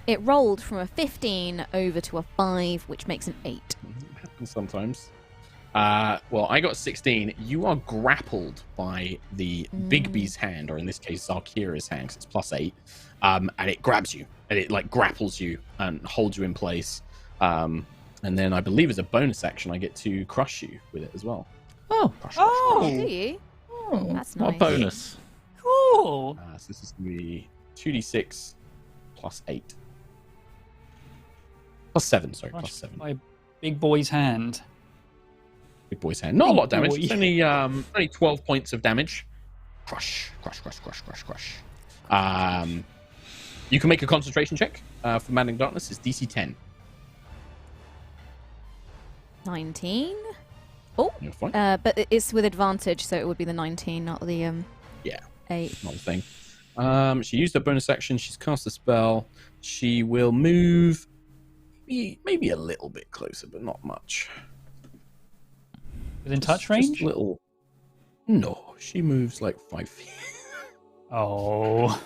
It rolled from a 15 over to a 5, which makes an 8. Happens sometimes. Well, I got 16. You are grappled by the Bigby's hand, or in this case, Zakira's hand, 'cause it's +8. And it grabs you, and it like grapples you and holds you in place. And then I believe as a bonus action, I get to crush you with it as well. Oh, Crush. Oh, do you? Oh. That's what a nice. bonus. Cool. So this is going to be 2d6 +8. +7, sorry, +7. My big boy's hand. Big boy's hand. Not a lot of damage. Boy. It's only 12 points of damage. Crush, crush, crush, crush, crush, crush. You can make a concentration check for Maddening Darkness. It's DC 10. 19. Oh, You're fine. but it's with advantage, so it would be the 19, not the Yeah. 8. Not a thing. She used her bonus action. She's cast a spell. She will move maybe a little bit closer, but not much. Within touch Just range? a little. No, she moves like 5 feet. Oh.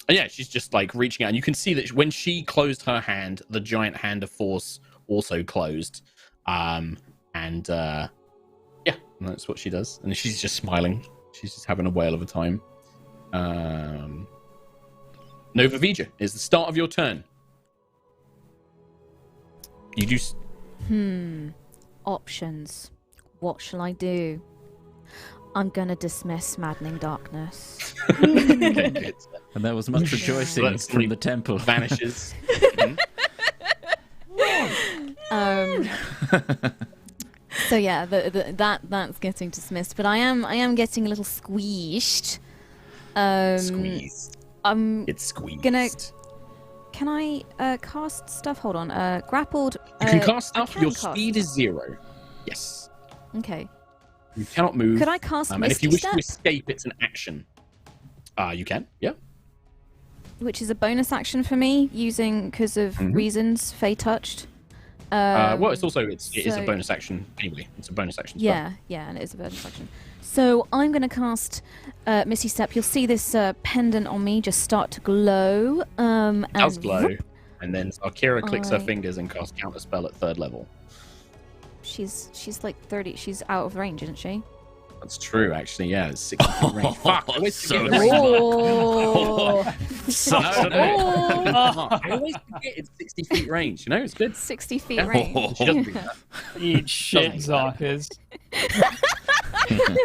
Yeah, she's just like reaching out, and you can see that when she closed her hand, the giant hand of force also closed. Yeah, that's what she does, and she's just smiling. She's just having a whale of a time. Nova Vija, is the start of your turn. You do. Options. What shall I do? I'm gonna dismiss Maddening Darkness. Okay, good. And there was much rejoicing Let's from leave- the temple. Vanishes. So yeah, that's getting dismissed, but I am getting a little squeezed. Squeezed. I'm It's squeezed. Can I cast stuff? Hold on. Grappled. You can cast I stuff. can Your cast speed is 0. Yes. Okay. You cannot move. Could I cast and if Misty you wish Step, to escape, it's an action. You can. Yeah. which is a bonus action for me, using because of reasons. Fey touched. Well, it is a so- bonus action anyway. It's a bonus action. spell. Yeah, and it is a bonus action. So I'm going to cast Misty Step. You'll see this pendant on me just start to glow. It does and glow, whoop, and then Akira clicks her I- fingers and casts counter spell at 3rd level. she's like 30. She's out of range, isn't she? That's true, actually. Yeah, it's 60 feet range. Fuck, I always so forget the range. Oh, Sucks, doesn't it? I always forget it's 60 feet range. You know, it's good. 60 feet Yeah. range. She doesn't do that. Eat shit, Doesn't Zarkers.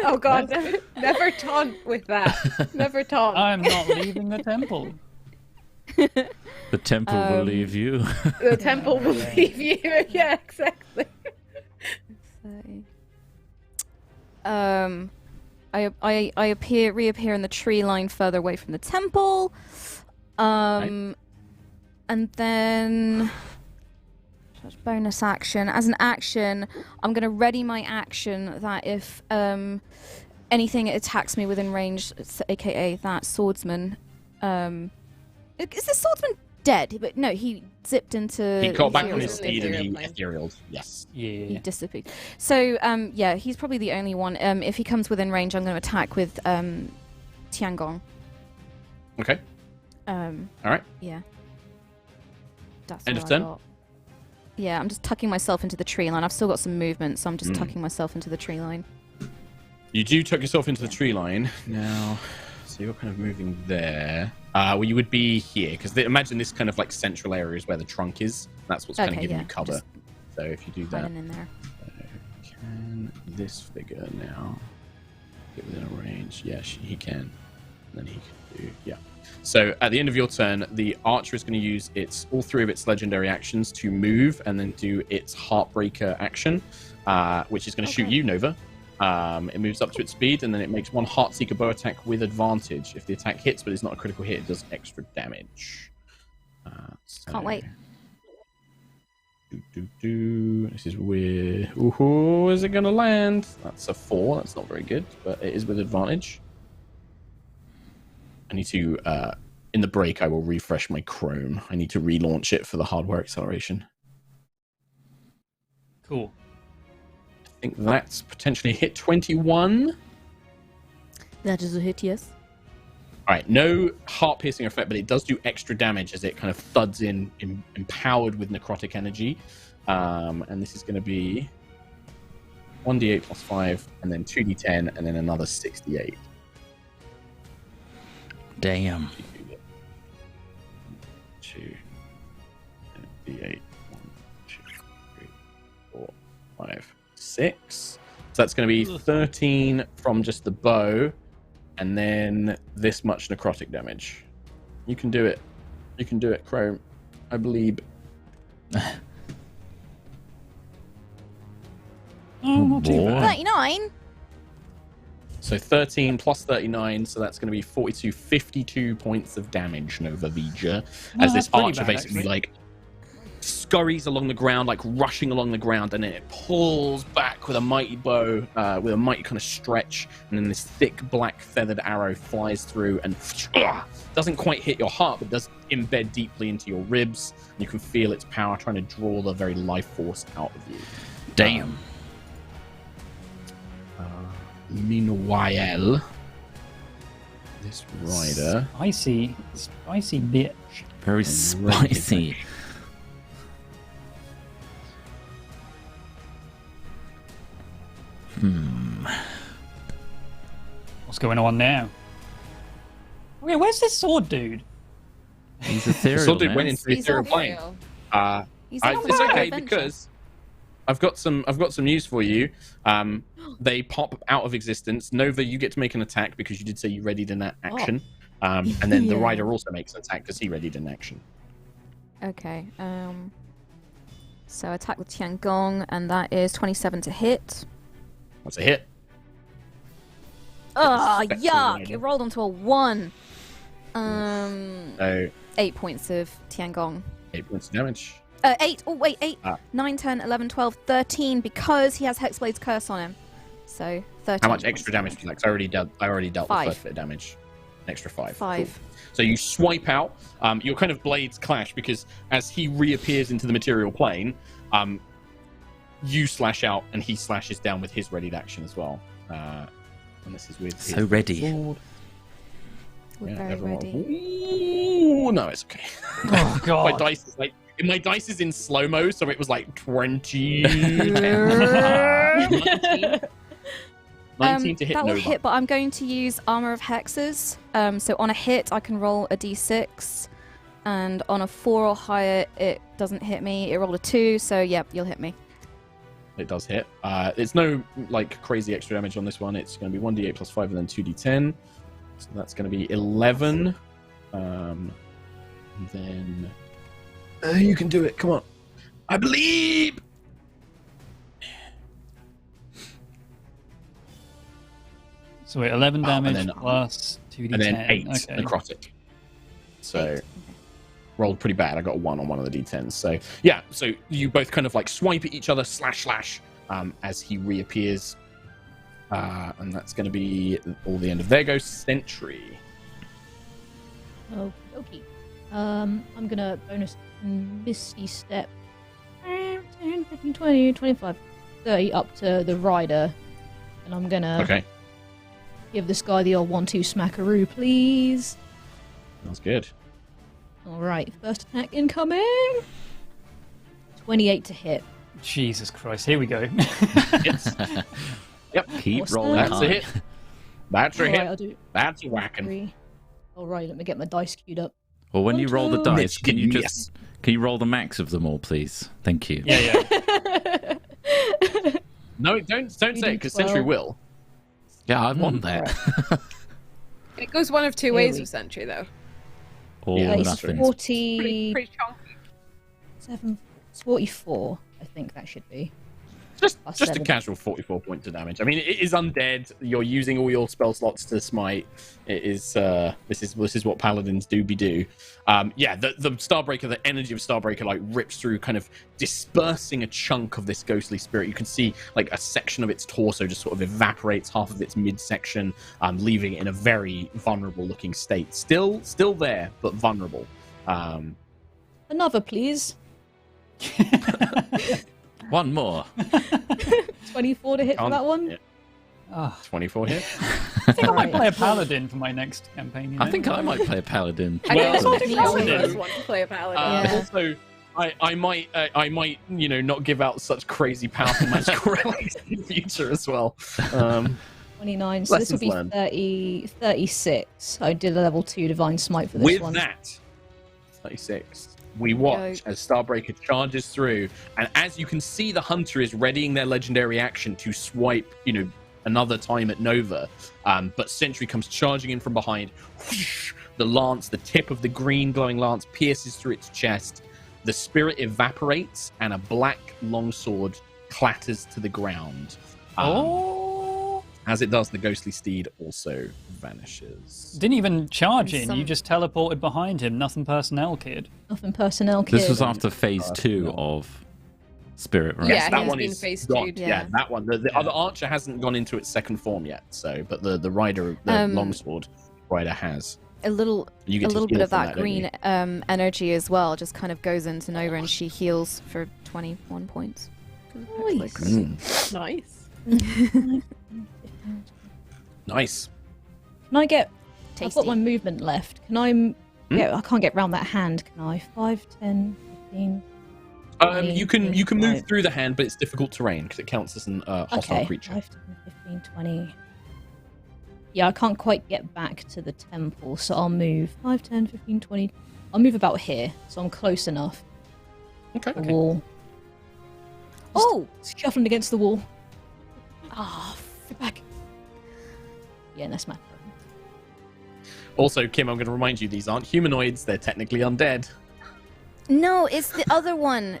Oh god, never taunt with that. Never taunt. I'm not leaving the temple. The temple will leave you. The temple will leave you. Yeah, exactly. I reappear in the tree line further away from the temple. And then bonus action. As an action, I'm going to ready my action that if anything attacks me within range, aka that swordsman. Is this swordsman dead? But no, he zipped into. He got back on his Ethereal. steed and he Ethereal. etherealed. Yes. Yeah. He disappeared. So yeah, he's probably the only one. If he comes within range, I'm going to attack with Tiangong. Okay. All right. Yeah. That's End all of I turn? got. Yeah, I'm just tucking myself into the tree line. I've still got some movement, so I'm just tucking myself into the tree line. You do tuck yourself into the tree line now. So you're kind of moving there. Well, you would be here because imagine this kind of like central area is where the trunk is. That's what's kind of giving you cover. Just So if you do that, hiding in there. can this figure now get within a range? Yeah, he can. And then he can do So at the end of your turn, the archer is going to use all three of its legendary actions to move and then do its Heartbreaker action, which is going to shoot you, Nova. It moves up to its speed and then it makes one Heartseeker bow attack with advantage. If the attack hits but it's not a critical hit, it does extra damage. Can't wait. This is weird. Ooh, is it going to land? That's a 4. That's not very good, but it is with advantage. I need to, in the break, I will refresh my Chrome. I need to relaunch it for the hardware acceleration. Cool. I think that's potentially hit 21. That is a hit, yes. All right, no heart-piercing effect, but it does do extra damage as it kind of thuds in empowered with necrotic energy. And this is going to be 1d8 plus 5, and then 2d10, and then another 68. Damn. 2, d8, 1, 2, 3, 4, 5, 6. So that's going to be 13 from just the bow, and then this much necrotic damage. You can do it. You can do it, Chrome. I believe. Oh, not too boy. bad. 39? So 13 plus 39, so that's going to be 42, 52 points of damage, Nova Vija, as this that's pretty archer bad, basically actually. like scurries along the ground, like rushing along the ground, and then it pulls back with a mighty bow, with a mighty kind of stretch, and then this thick black feathered arrow flies through and doesn't quite hit your heart, but does embed deeply into your ribs. And you can feel its power trying to draw the very life force out of you. Damn. Meanwhile, this rider. Spicy bitch. Very spicy. What's going on now? Okay, where's this sword dude? He's The ethereal. sword dude man. went into the He's ethereal plane. He's on It's a okay adventure. because I've got some news for you. They pop out of existence. Nova, you get to make an attack because you did say you readied an action. And then the Yeah. rider also makes an attack because he readied an action. Okay. So attack with Tiangong, and that is 27 to hit. That's a hit. Oh, Spectral yuck! rider. It rolled onto a 1. So 8 points of Tiangong. 8 points of damage. 8. Oh, wait, 8. 9, 10, 11, 12, 13, because he has Hexblade's Curse on him. So 13. How much extra damage do you like? 'Cause I already dealt the 5. first bit of damage. An extra 5. 5. Cool. So you swipe out. Your kind of blades clash because as he reappears into the material plane, you slash out and he slashes down with his readied action as well. And this is with his So ready. sword. We're very everyone- ready. Ooh, no, it's okay. Oh my god. dice is like my dice is in slow mo, so it was like 20. 19 to hit That will Nova. hit, but I'm going to use Armor of Hexes. So on a hit, I can roll a d6. And on a 4 or higher, it doesn't hit me. It rolled a 2, so yep, you'll hit me. It does hit. It's no like crazy extra damage on this one. It's going to be 1d8 plus 5 and then 2d10. So that's going to be 11. And then you can do it. Come on. I believe. So wait, 11 damage plus 2d10. And then 8 okay. necrotic. So rolled pretty bad. I got a 1 on one of the d10s. So yeah, so you both kind of like swipe at each other, slash, as he reappears. And that's going to be all the end of there goes Sentry. Okay. I'm gonna bonus Misty Step 10, 15, 20, 25, 30 up to the rider. And I'm gonna give this guy the old 1-2 smackaroo, please. That's good. Alright, first attack incoming. 28 to hit. Jesus Christ, here we go. Yep. Keep rolling. That's a hit. That's a hit. I'll do That's a whacking. Alright, let me get my dice queued up. Well, when you roll the dice, can you Yes. can you roll the max of them all, please? Thank you. Yeah. No, don't say it because Sentry will. Yeah, I want that. It goes one of two ways with Sentry, though. Or Yeah, It's nothing. 47, Pretty chunky. it's 44, I think that should be. Just a 7. casual 44 points of damage. I mean, it is undead. You're using all your spell slots to smite. It is this is what paladins do. The Starbreaker, the energy of Starbreaker like rips through, kind of dispersing a chunk of this ghostly spirit. You can see like a section of its torso just sort of evaporates, half of its midsection, leaving it in a very vulnerable looking state. Still there, but vulnerable. Another, please. One more. 24 to hit for that one. Yeah. 24 hit. I think I might play a paladin for my next campaign. You know? I think I might play a paladin. I think Well, it's one to play a paladin. Also, I might, not give out such crazy powerful magical relics in the future as well. 29, so this will be Lessons 36. I did a level 2 Divine Smite for this With one. that, 36. We watch as Starbreaker charges through, and as you can see, the Hunter is readying their legendary action to swipe, another time at Nova. But Sentry comes charging in from behind. Whoosh, the lance, the tip of the green glowing lance pierces through its chest. The spirit evaporates, and a black longsword clatters to the ground. As it does, the ghostly steed also vanishes. Didn't even charge in. You just teleported behind him. Nothing personnel, kid. Nothing personnel, kid. This was after phase 2 of Spirit, right? Yeah, that one been is phase gone. 2. Yeah, that one. The other archer hasn't gone into its second form yet. So, but the rider, the longsword rider has. A little bit of that green energy as well just kind of goes into Nova, and she heals for 21 points. Nice. Nice. Nice. Can I get... I've Tasty. got my movement left. Can I... Yeah, I can't get round that hand, can I? 5, 10, 15... You can move through the hand, but it's difficult terrain because it counts as an hostile creature. 5, 10, 15, 20... Yeah, I can't quite get back to the temple, so I'll move 5, 10, 15, 20... I'll move about here, so I'm close enough. Okay. The wall. Oh! Shuffling against the wall. Ah, get back. Yeah, that's my problem. Also, Kim, I'm going to remind you, these aren't humanoids. They're technically undead. No, it's the other one.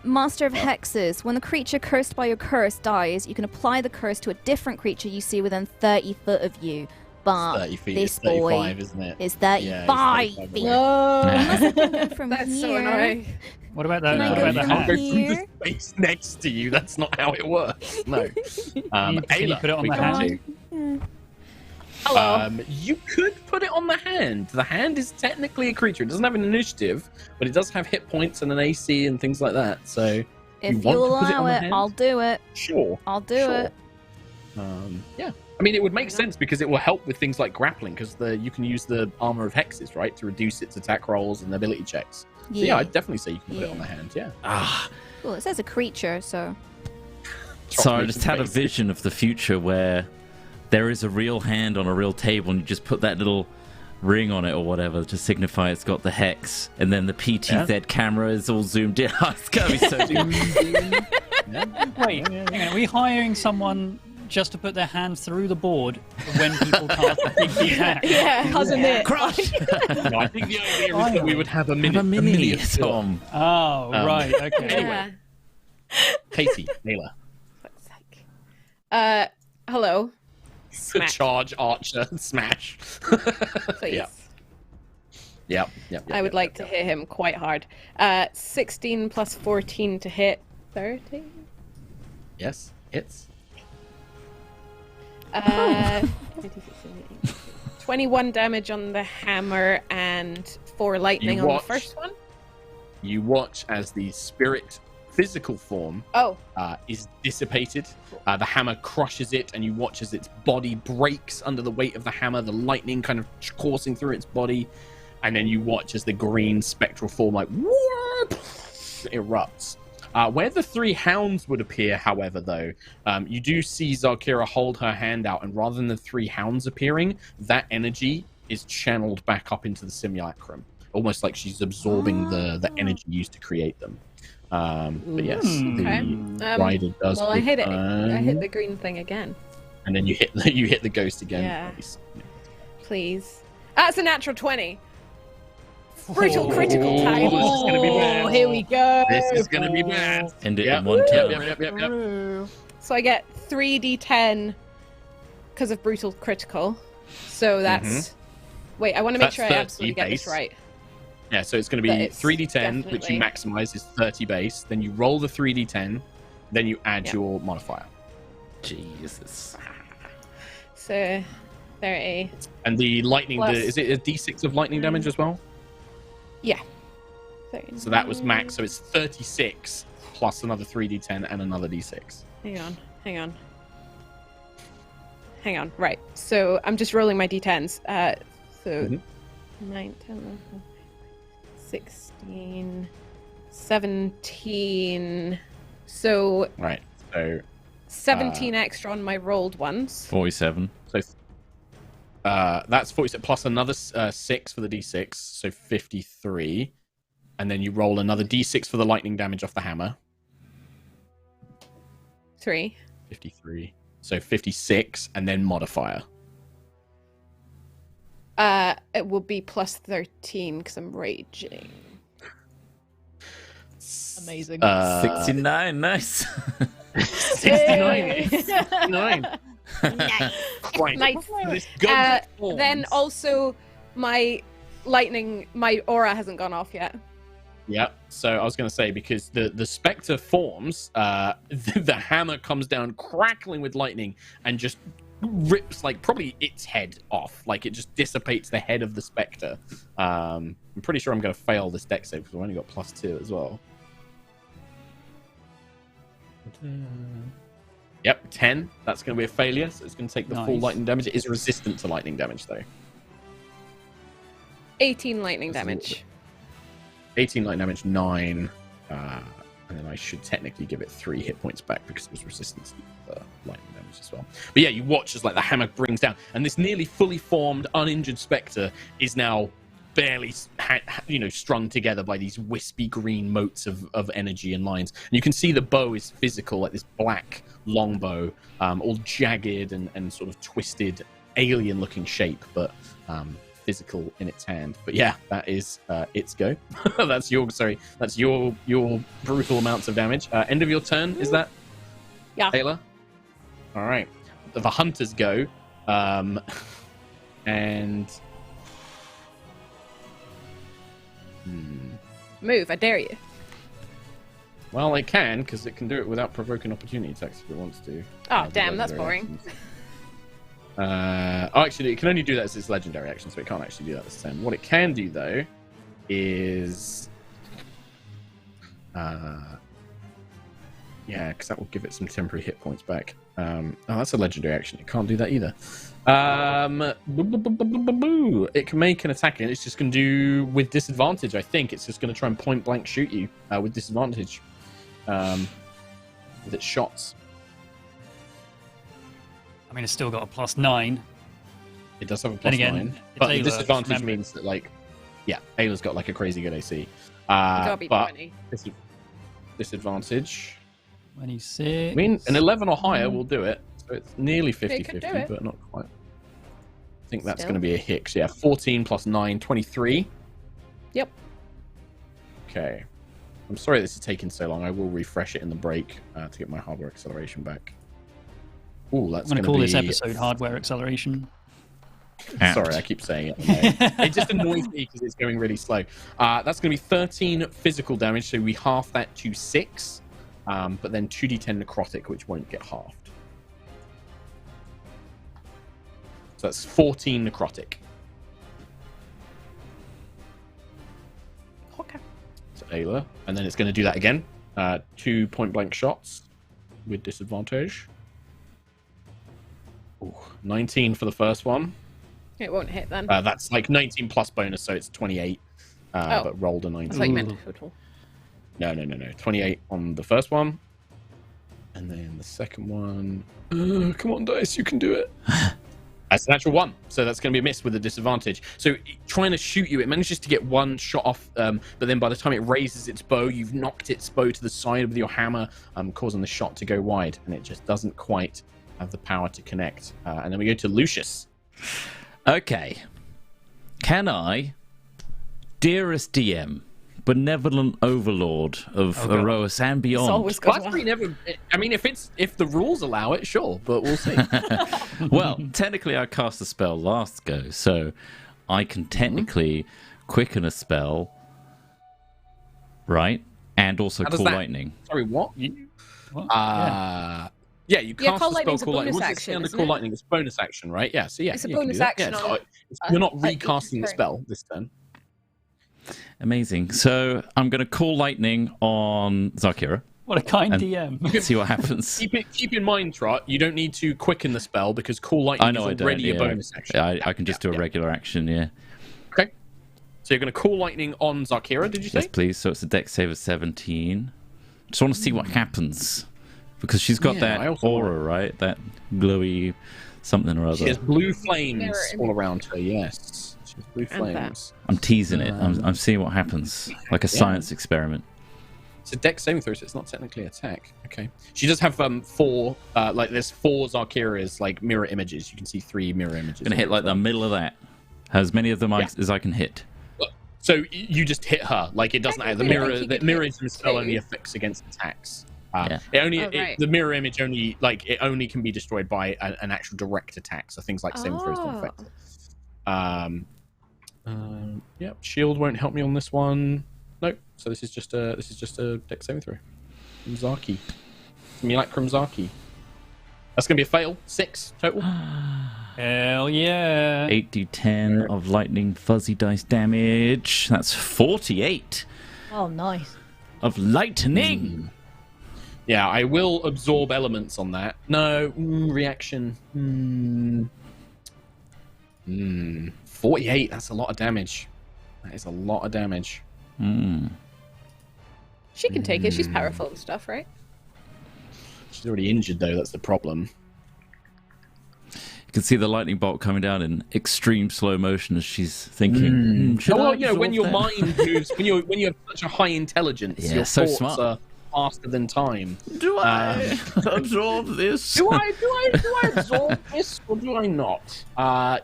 Master of Hexes. When the creature cursed by your curse dies, you can apply the curse to a different creature you see within 30 foot of you. But 30 feet this is 35, boy isn't it? is 35 Yeah, he's 35 feet. No! From That's here. so annoying. What about that? Can I What go about the from Can't hat? go here? through the space next to you. That's not how it works. No. Can you Ayla, put it on we the come hand? to. Hello. You could put it on the hand. The hand is technically a creature. It doesn't have an initiative, but it does have hit points and an AC and things like that. So If want you to put it on allow the it, hand? I'll do it. Sure. I'll do Sure. it. Yeah. I mean, it would make sense because it will help with things like grappling, because you can use the armor of hexes, right, to reduce its attack rolls and ability checks. So yeah, I'd definitely say you can put it on the hand. Yeah. Cool. It says a creature, so. So I just had a vision of the future where there is a real hand on a real table, and you just put that little ring on it or whatever to signify it's got the hex, and then the PTZ camera is all zoomed in. It's gonna be so Wait, hang on. Are we hiring someone just to put their hand through the board when people cast a big attack? Yeah, cousin it. Crush. No, I think the idea is that we would have a mini Tom. Oh, right. Okay. Anyway. Katie, Naylor. Fuck's sake. Hello. Smack, Charge, Archer, smash. please. Yep. I would like to hit him quite hard. 16 plus 14 to hit. 30? Yes, hits. 21 damage on the hammer and 4 lightning on the first one. You watch as the spirit physical form is dissipated. The hammer crushes it, and you watch as its body breaks under the weight of the hammer, the lightning kind of coursing through its body, and then you watch as the green spectral form whoop, erupts. Where the 3 hounds would appear, however, though, you do see Zarkira hold her hand out, and rather than the 3 hounds appearing, that energy is channeled back up into the simulacrum, almost like she's absorbing the energy used to create them. But yes, the rider does. Well, I hit it. I hit the green thing again. And then you hit the ghost again. Yeah. Please. That's a natural 20. Brutal critical time. This is gonna be bad. Here we go. This is gonna be bad. End it in one turn. Yep. So I get 3d10 because of brutal critical. So that's. Wait, I want to make sure I absolutely get this right. Yeah, so it's going to be 3d10, which you maximize is 30 base. Then you roll the 3d10, then you add your modifier. Jesus. So 30. And the lightning, Plus- is it a d6 of lightning damage as well? Yeah. 30. So that was max, so it's 36 plus another 3d10 and another d6. Hang on. Right. So I'm just rolling my d10s. 9, 10, 11, 16, 17. So Right. So 17 extra on my rolled ones. 47. So that's 47 plus another 6 for the d6, so 53. And then you roll another d6 for the lightning damage off the hammer. 3. 53. So 56, and then modifier. It will be plus 13 because I'm raging. Amazing. 69, nice. 69. 69. Right. Nice. This gun forms. Then also my aura hasn't gone off yet. Yeah, so I was going to say, because the spectre forms, the hammer comes down crackling with lightning and just rips probably its head off. It just dissipates the head of the spectre. I'm pretty sure I'm going to fail this dex save because I've only got +2 as well. Yep, 10. That's going to be a failure, so it's going to take the full lightning damage. It is resistant to lightning damage, though. 18 lightning damage. 18 lightning damage, 9. And then I should technically give it 3 hit points back because it was resistant to lightning damage as well. But yeah, you watch as the hammer brings down, and this nearly fully formed, uninjured spectre is now barely strung together by these wispy green motes of energy and lines. And you can see the bow is physical, this black long bow, all jagged and sort of twisted, alien looking shape, but physical in its hand. But yeah, that is its go. That's your brutal amounts of damage. End of your turn, is that? Yeah. Taylor? All right. The hunters go. And Move, I dare you. well, it can, because it can do it without provoking opportunity attacks if it wants to. Oh, damn, that's boring. Actually, it can only do that as its legendary action, so it can't actually do that this turn. What it can do, though, is yeah, because that will give it some temporary hit points back. That's a legendary action. It can't do that either. It can make an attack, and it's just going to do with disadvantage. I think it's just going to try and point blank shoot you with disadvantage with its shots. I mean, it's still got a +9. It does have a +9, but the disadvantage means that Ayla's got a crazy good AC. Gotta be But 20. disadvantage 26. I mean, an 11 or higher will do it. So it's nearly 50-50, but not quite. I think that's going to be a hit. Yeah, 14 plus 9, 23. Yep. Okay. I'm sorry this is taking so long. I will refresh it in the break to get my hardware acceleration back. Ooh, that's I'm going to call be... this episode hardware acceleration. Sorry, I keep saying it. It just annoys me because it's going really slow. That's going to be 13 physical damage, so we half that to 6. But then 2d10 necrotic, which won't get halved. So that's 14 necrotic. Okay. So Ayla. And then it's going to do that again. 2 point-blank shots with disadvantage. Ooh, 19 for the first one. It won't hit then. That's like 19 plus bonus, so it's 28. But rolled a 19. I thought you meant total. No. 28 on the first one. And then the second one... come on, dice, you can do it. That's a natural 1, so that's going to be a miss with a disadvantage. So trying to shoot you, it manages to get one shot off, but then by the time it raises its bow, you've knocked its bow to the side with your hammer, causing the shot to go wide, and it just doesn't quite have the power to connect. And then we go to Lucius. Okay. Can I, dearest DM, benevolent overlord of Aerois and beyond? I mean, if the rules allow it, sure, but we'll see. Well, technically, I cast a spell last go, so I can technically quicken a spell, right? And also call lightning. Sorry, what? Yeah, you cast call the spell lightning's a call lightning. bonus What's action, under call lightning? It's bonus action, right? Yeah, so yeah. It's a you can bonus do that. action Yeah, on- you're not each recasting the turn. spell this turn. Amazing. So I'm going to call lightning on Zakira. What a kind DM. See what happens. Keep in mind, Trot, you don't need to quicken the spell because call lightning is already a bonus action. I can just do a regular action, yeah. Okay. So you're going to call lightning on Zakira, did you say? Yes, please. So it's a dex save of 17. Just want to see what happens. Because she's got that aura, right? That glowy something or other. She has blue flames all around her, yes. She has blue flames. I'm teasing it. I'm seeing what happens. Like a science experiment. It's a dex saving throw, so it's not technically attack. Okay. She does have 4, there's 4 Zarkira's, like, mirror images. You can see 3 mirror images. I'm going to hit, like, the middle of that. As many of them as I can hit. So you just hit her. Like, it doesn't matter. The mirror image spell only affects against attacks. The mirror image only can be destroyed by an actual direct attack. So things like saving throws don't affect it. Shield won't help me on this one. Nope. So this is just a dex saving throw. From Zaki. Simulacrum Zaki. That's gonna be a fail. 6 total. Hell yeah. 8d10 of lightning fuzzy dice damage. That's 48. Oh, nice. Of lightning. Yeah, I will absorb elements on that. No, reaction. 48, that's a lot of damage. That is a lot of damage. She can take it. She's powerful and stuff, right? She's already injured, though. That's the problem. You can see the lightning bolt coming down in extreme slow motion as she's thinking. When your mind moves, when you have such a high intelligence, your so thoughts smart. are faster than time. Do I absorb this? Do I absorb this or do I not?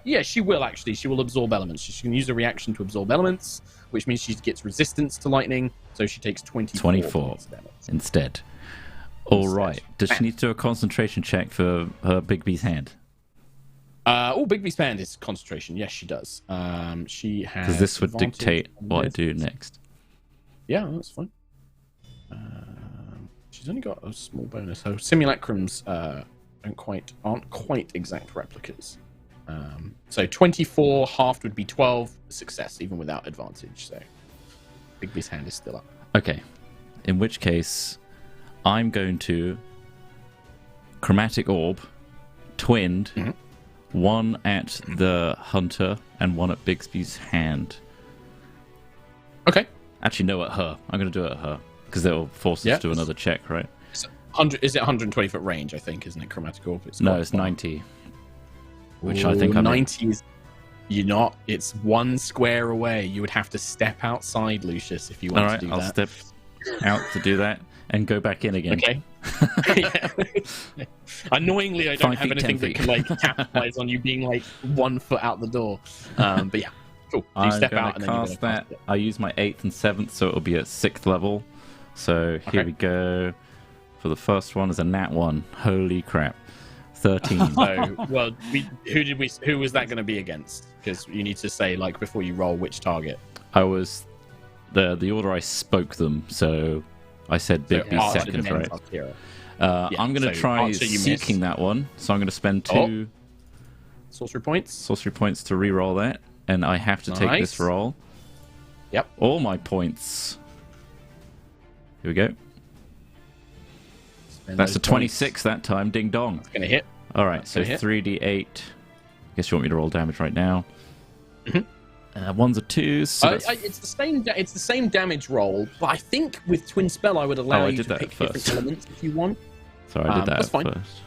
Yeah, she will actually. She will absorb elements. She can use a reaction to absorb elements, which means she gets resistance to lightning. So she takes 24 instead. All right. Does she need to do a concentration check for her Bigby's hand? Bigby's hand is concentration. Yes, she does. She has. Because this would dictate what I do next. Yeah, that's fine. She's only got a small bonus. So simulacrums aren't quite exact replicas. So 24 halved would be 12 success, even without advantage. So Bigby's hand is still up. Okay. In which case, I'm going to chromatic orb, twinned, one at the hunter and one at Bixby's hand. Okay. Actually, no, at her. I'm going to do it at her because they'll force us to do another check, right? Is it 120 foot range? I think, isn't it? Chromatic orb. It's 90. Which I think 90 is. You're not. It's 1 square away. You would have to step outside, Lucius, if you want to do that. All right, I'll step out to do that and go back in again. Okay. Yeah. Annoyingly, I don't 5 have feet, anything 10 that feet. can like capitalize on you being like 1 foot out the door. But yeah, cool. So you I'm step gonna out and then you're cast gonna that. cast it. I use my 8th and 7th, so it'll be at 6th level. So here Okay. we go. For the first one is a nat 1. Holy crap. 13. So, well, who was that going to be against? Because you need to say like before you roll which target. I was the order I spoke them, so I said Bigby Archer, second, then right? Artillery. I'm going to so try Archer, you seeking miss. that one, so I'm going to spend 2 Sorcery points. sorcery points to re-roll that, and I have to take this Nice. roll. Yep. All my points. Here we go. Spend That's those a 26 that time. Ding dong. points. Gonna hit. All right, so gonna hit. 3d8. Guess you want me to roll damage right now. Ones or twos. So that's- It's the same. It's the same damage roll, but I think with Twin Spell I would allow I you did to that pick different first. elements if you want. Sorry, I did that that's fine. first.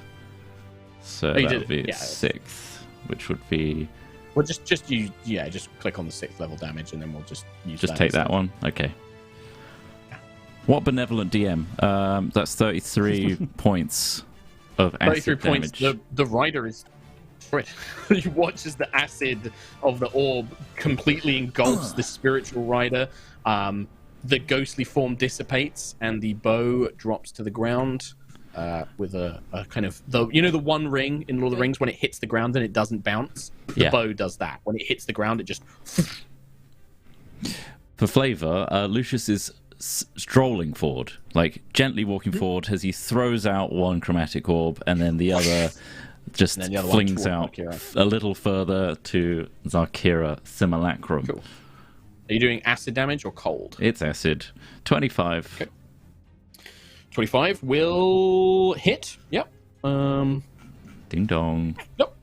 So Oh, you that did would be it, yeah. 6th, which would be... Well, just you. Yeah, just click on the 6th level damage, and then we'll just use. Just take that one? Okay. What benevolent DM? That's 33 points of acid 33 points. damage. The rider is. You watch as the acid of the orb completely engulfs the spiritual rider. The ghostly form dissipates, and the bow drops to the ground with a kind of the one ring in Lord of the Rings when it hits the ground and it doesn't bounce. The Yeah. bow does that. When it hits the ground, it just. For flavour, Lucius is strolling forward, like gently walking forward as he throws out one chromatic orb, and then the other just And then the other one flings towards out Zarkira. a little further to Zarkira Simulacrum. Cool. Are you doing acid damage or cold? It's acid. 25. Okay. 25 will hit. Yep. Ding dong. Nope.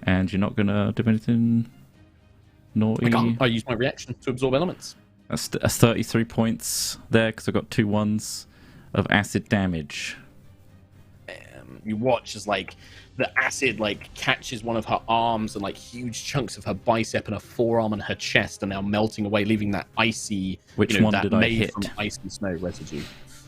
And you're not gonna do anything naughty? I can't. I use my reaction to absorb elements. That's 33 points there because I've got 2 1s of acid damage. You watch as like the acid like catches one of her arms, and like huge chunks of her bicep and her forearm and her chest are now melting away, leaving that icy. Which one that did I made hit? From icy snow residue.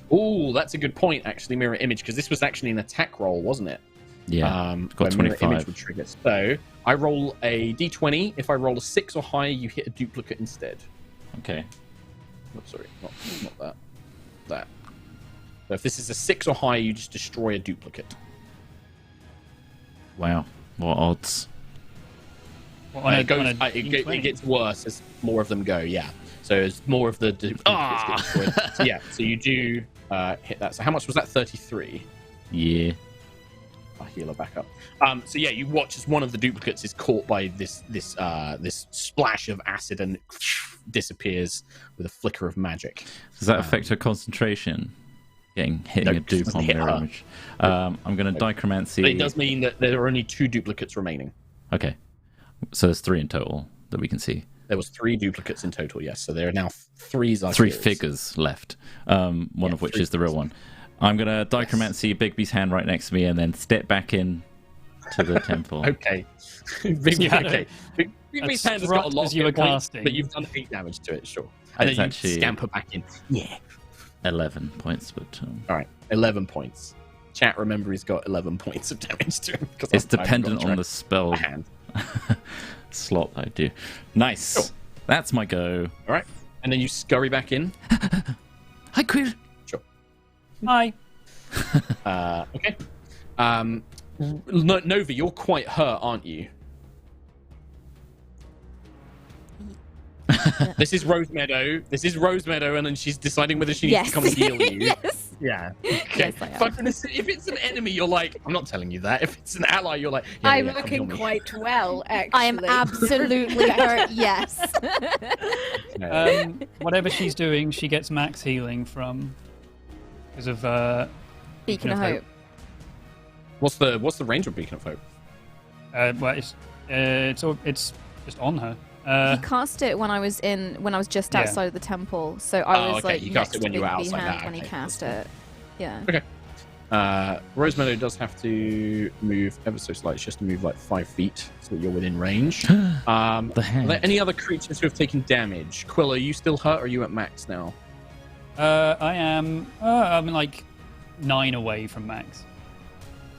Oh, that's a good point. Actually, mirror image, because this was actually an attack roll, wasn't it? Yeah, got where mirror 25. image would trigger. So I roll a d20. If I roll a 6 or higher, you hit a duplicate instead. Okay. Oh, sorry, not that. That. So if this is a 6 or higher, you just destroy a duplicate. Wow. What odds? On a- on a It D20. gets worse as more of them go. Yeah. So as more of the duplicates get destroyed. So yeah. So you do hit that. So how much was that? 33. Yeah. I'll heal her back up. So yeah, you watch as one of the duplicates is caught by this splash of acid and disappears with a flicker of magic. Does that affect her concentration? Hitting No, a dupe doesn't on hit mirror her. image. I'm going to dichromancy. But it does mean that there are only 2 duplicates remaining. Okay. So there's 3 in total that we can see. There was 3 duplicates in total. Yes. So there are now 3 Zarkiras. 3 figures left. One of which 3 is the real one. I'm going to dichromancy Bigby's hand right next to me and then step back in to the temple. Okay. Big, Yeah, okay. Bigby's hand has rough got a lot as of you were hit points, casting. but you've done 8 damage to it, sure. And It's then you actually- scamper back in. Yeah. 11 points, but All right. 11 points. Chat, remember he's got 11 points of damage to him. 'cause it's I haven't got dependent track on the of spell my hand. slot I do. Nice. Cool. That's my go. All right. And then you scurry back in. Hi, Quill. Hi. Okay. Nova, you're quite hurt, aren't you? This is Rose Meadow. And then she's deciding whether she needs Yes. to come and heal you. Yes. Yeah. Okay. Yes, I am. If it's an enemy, you're like, I'm not telling you that. If it's an ally, you're like, yeah, I'm yeah, come heal looking me. quite well, actually. I am absolutely hurt. Yes. Whatever she's doing, she gets max healing from because of Beacon of Hope. What's the range of Beacon of Hope? well, it's just on her. He cast it when I was just Yeah. outside of the temple, so I was okay, like you cast next it when to you were Bigby outside hand that, when he okay. cast it. Yeah. Okay. Rose Meadow does have to move ever so slightly. She has to move like 5 feet so that you're within range. The Are hand. there any other creatures who have taken damage? Quill, are you still hurt or are you at max now? I am. I'm like 9 away from max.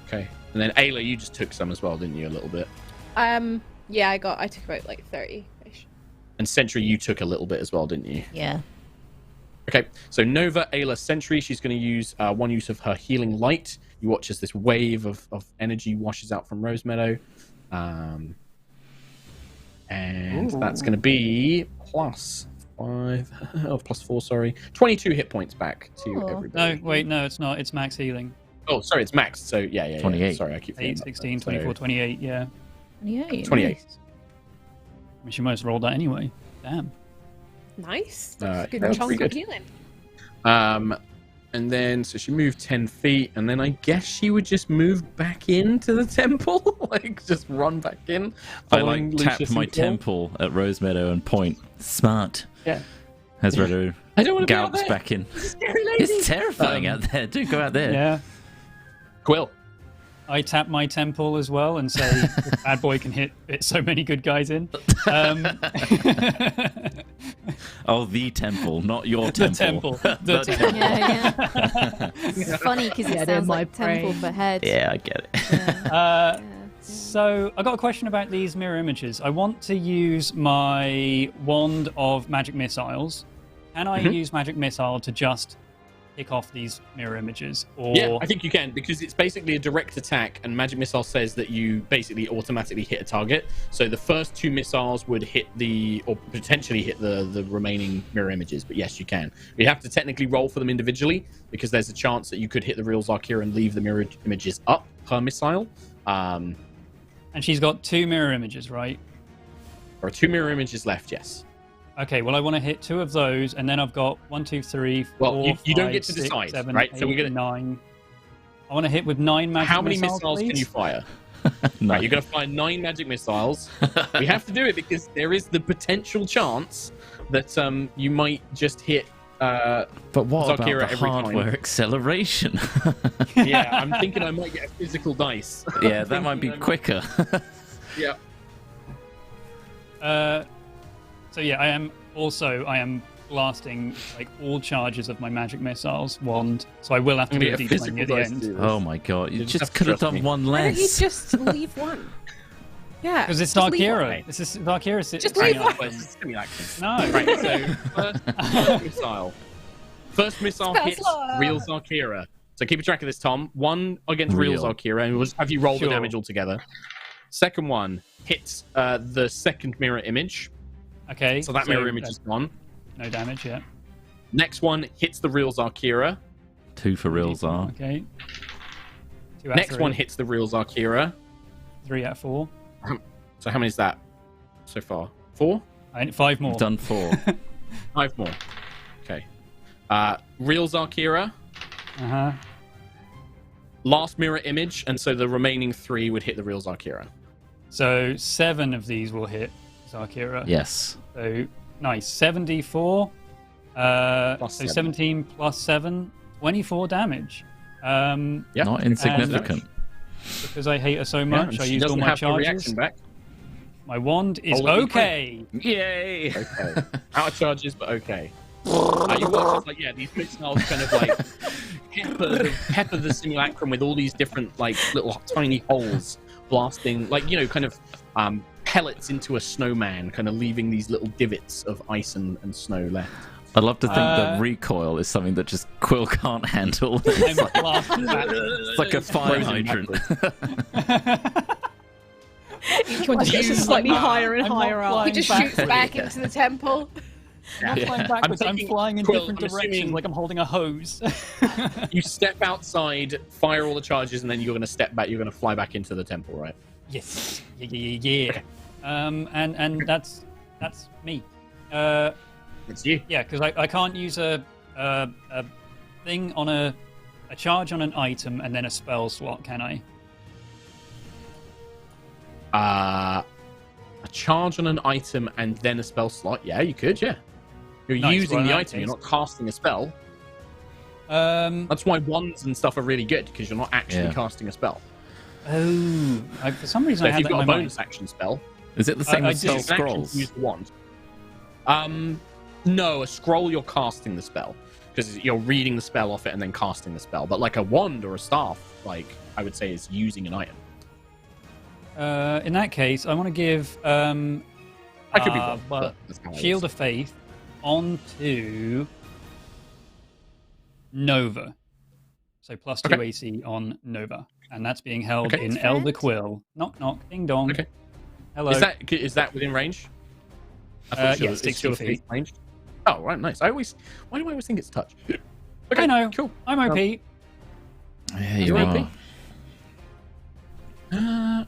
Okay. And then Ayla, you just took some as well, didn't you? A little bit. Yeah, I took about like 30-ish. And Sentry, you took a little bit as well, didn't you? Yeah. Okay, so Nova, Ayla, Sentry, she's going to use one use of her healing light. You watch as this wave of energy washes out from Rosemeadow. And that's going to be +5, +4, sorry. 22 hit points back to everybody. No, wait, no, it's not. It's max healing. Oh, sorry, it's max. So, yeah. 28. Sorry, I keep forgetting 8, about 16, that. 24, So, 28, yeah. 28. 28. Nice. I mean, she might have rolled that anyway. Damn. Nice. That's a good that's chunk pretty of good. healing. And then, so she moved 10 feet, and then I guess she would just move back into the temple, like just run back in. I following tap Lucius my and Phil. temple at Rosemeadow and point. Smart. Yeah. As Meadow I don't want to be out gallops there. back in. Scary lady. It's terrifying out there. Do go out there. Yeah. Quill. I tap my temple as well and say, "This bad boy can hit so many good guys in." Oh, the temple, not your The temple. temple. The temple. Yeah. It's funny because Yeah, it they're sounds my like temple brain. for head. Yeah, I get it. Yeah. So I got a question about these mirror images. I want to use my wand of magic missiles. Can I use magic missile to just pick off these mirror images? Or Yeah, I think you can, because it's basically a direct attack, and Magic Missile says that you basically automatically hit a target. So the first 2 missiles would hit or potentially hit the remaining mirror images. But yes, you can. You have to technically roll for them individually, because there's a chance that you could hit the real Zarkira and leave the mirror images up per missile. and she's got 2 mirror images, right? There are 2 mirror images left, yes. Okay, well, I want to hit 2 of those, and then I've got 1, 2, 3, 4, Well, you don't 5, get to 6, decide, 7, right? 8, So we're gonna- 9. I want to hit with 9 magic How many missiles, missiles can please. you fire? No. Right, you're going to fire 9 magic missiles. We have to do it because there is the potential chance that you might just hit. But what Zarkira about the every time. hardware acceleration? Yeah, I'm thinking I might get a physical dice. Yeah, that might be quicker. Yeah. So yeah, I am blasting like all charges of my magic missiles wand. So I will have to I'm do gonna a get a D20 physical at the dice to end do this. Oh my god, you You just just have to could have trust done me. one Why don't you less. just leave one? Yeah. Because it's just leave Darkira. one. This is Darkira. Just Right, leave one. well, it's a simulacrum. No. Right, so first missile Spell hits slot. real Zarkira. So keep a track of this, Tom. 1 against real Real. Zarkira, and we'll just have you roll Sure. the damage altogether. Second one hits the second mirror image. Okay. So that mirror image is gone. No damage yet. Next one hits the real Zarkira. 2 for real Zar. Okay. 2 out of Next 3. one hits the real Zarkira. 3 out of 4. So how many is that so far? 4? I need 5 more. I've done 4. 5 more. Okay. Real Zarkira. Uh-huh. Last mirror image, and so the remaining 3 would hit the real Zarkira. So 7 of these will hit Zarkira. Yes. So nice. 7d4. Plus So 7. 17 plus 7, 24 damage. Yeah. Not insignificant. Because I hate her so Yeah, much, and I she used all doesn't my have her charges. reaction back. My wand is Oh, look, okay. Yay! Okay. Out of charges, but okay. You watch, like, yeah, these missiles kind of like pepper the simulacrum with all these different like little tiny holes, blasting like kind of pellets into a snowman, kind of leaving these little divots of ice and snow left. I'd love to think that recoil is something that just Quill can't handle. I'm blasting back. It's like a fire Frozen hydrant. Each one just gets slightly higher and I'm not higher up. flying He just back. shoots back into the temple. I'm not flying backwards, I'm thinking, flying in Quill, different I'm directions assuming- like I'm holding a hose. You step outside, fire all the charges, and then you're going to step back. You're going to fly back into the temple, right? Yes. Yeah. Okay. And that's me. It's you. Yeah, because I can't use a thing on a charge on an item and then a spell slot, can I? A charge on an item and then a spell slot. Yeah, you could. Yeah, you're Nice, using well, the in that item. You're case- not casting a spell. That's why wands and stuff are really good, because you're not actually Yeah. casting a spell. Oh, for some reason So I if had you've that in got a my bonus mind. action spell, Is it the same I as did- spell it's an action scrolls? to use the wand. No, a scroll you're casting the spell, because you're reading the spell off it and then casting the spell. But like a wand or a staff, like I would say, is using an item. In that case, I want to give I could be wrong, but that's how it Shield is. of Faith onto Nova. So plus 2 Okay. AC on Nova. And that's being held Okay. in Friend. Elder Quill. Knock, knock, ding dong. Okay. Hello. Is that within range? I thought Yeah, is 60 Shield of feet. Faith range. Oh, right, nice. Why do I always think it's touch? Okay, I know. Cool. I'm OP. Yeah, you You're are. OP.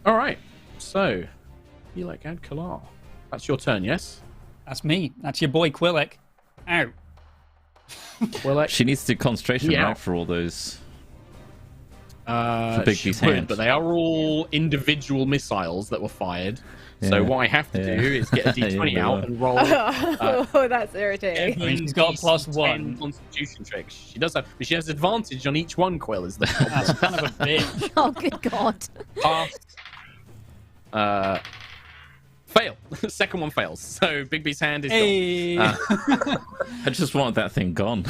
All right. So, you like Ad Kalar. That's your turn, yes? That's me. That's your boy Quillick. Ow. Well, like, She needs to do concentration, Yeah. right, for all those. Bigby's Bigby's hand. but they are all individual missiles that were fired. So Yeah. what I have to Yeah. do is get a d20 Yeah, out and roll. Oh, that's irritating. I mean, she's got a plus DC 1. 10 Constitution tricks. She does have, but she has advantage on each one. Quill is the That's kind of a bitch. Oh, good God. pass. Fail. Second one fails. So Bigby's hand is Hey. I just want that thing gone.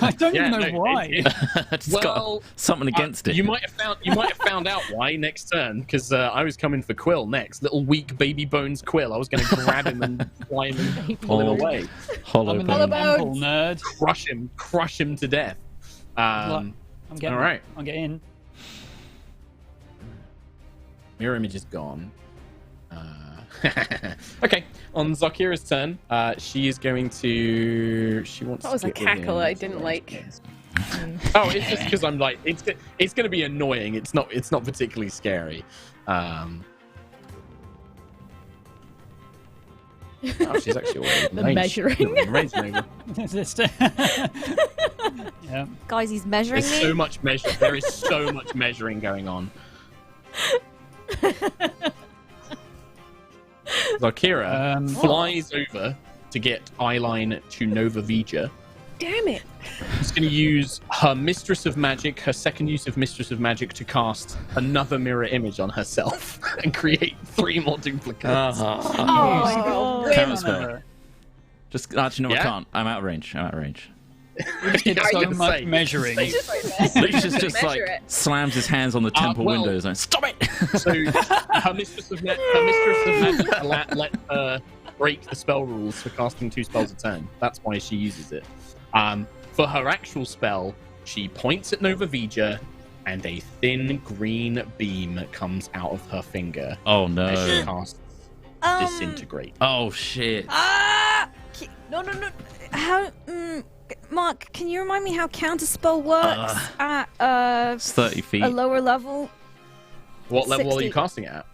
I don't Yeah, even know no, why. I just Well, got something against it. You might have found out why next turn, because I was coming for Quill next. Little weak baby bones Quill. I was going to grab him and fly him and pull him Oh. away, Hollow I'm in the bone. temple, nerd. crush him to death. I'm getting. all right. I'll get in. Mirror image is gone. Okay, on Zakira's turn, she is going to. She wants. That was to a get within cackle I didn't range. like. Oh, it's just because I'm like it's going to be annoying. It's not particularly scary. Oh, she's actually already in The range. measuring. In range, Nova. Yeah. Guys, he's measuring There's me. so much measure. There is so much measuring going on. Zakira flies over to get eyeline to Nova Vija. Damn it! She's going to use her Mistress of Magic, her second use of Mistress of Magic, to cast another mirror image on herself and create 3 more duplicates. Oh, Counter spell. Just actually, no, Yeah? I can't. I'm out of range. We just did I was so gonna much say, measuring. Lucius just like Measure it. slams his hands on the temple well- windows and stop it. So her Mistress of Magic let her break the spell rules for casting 2 spells a turn. That's why she uses it. For her actual spell, she points at Nova Vija, and a thin green beam comes out of her finger Oh as she no. casts Disintegrate. Oh shit. No. How, Mark, can you remind me how counterspell works at It's 30 feet. a lower level? What level are 60. you casting it at?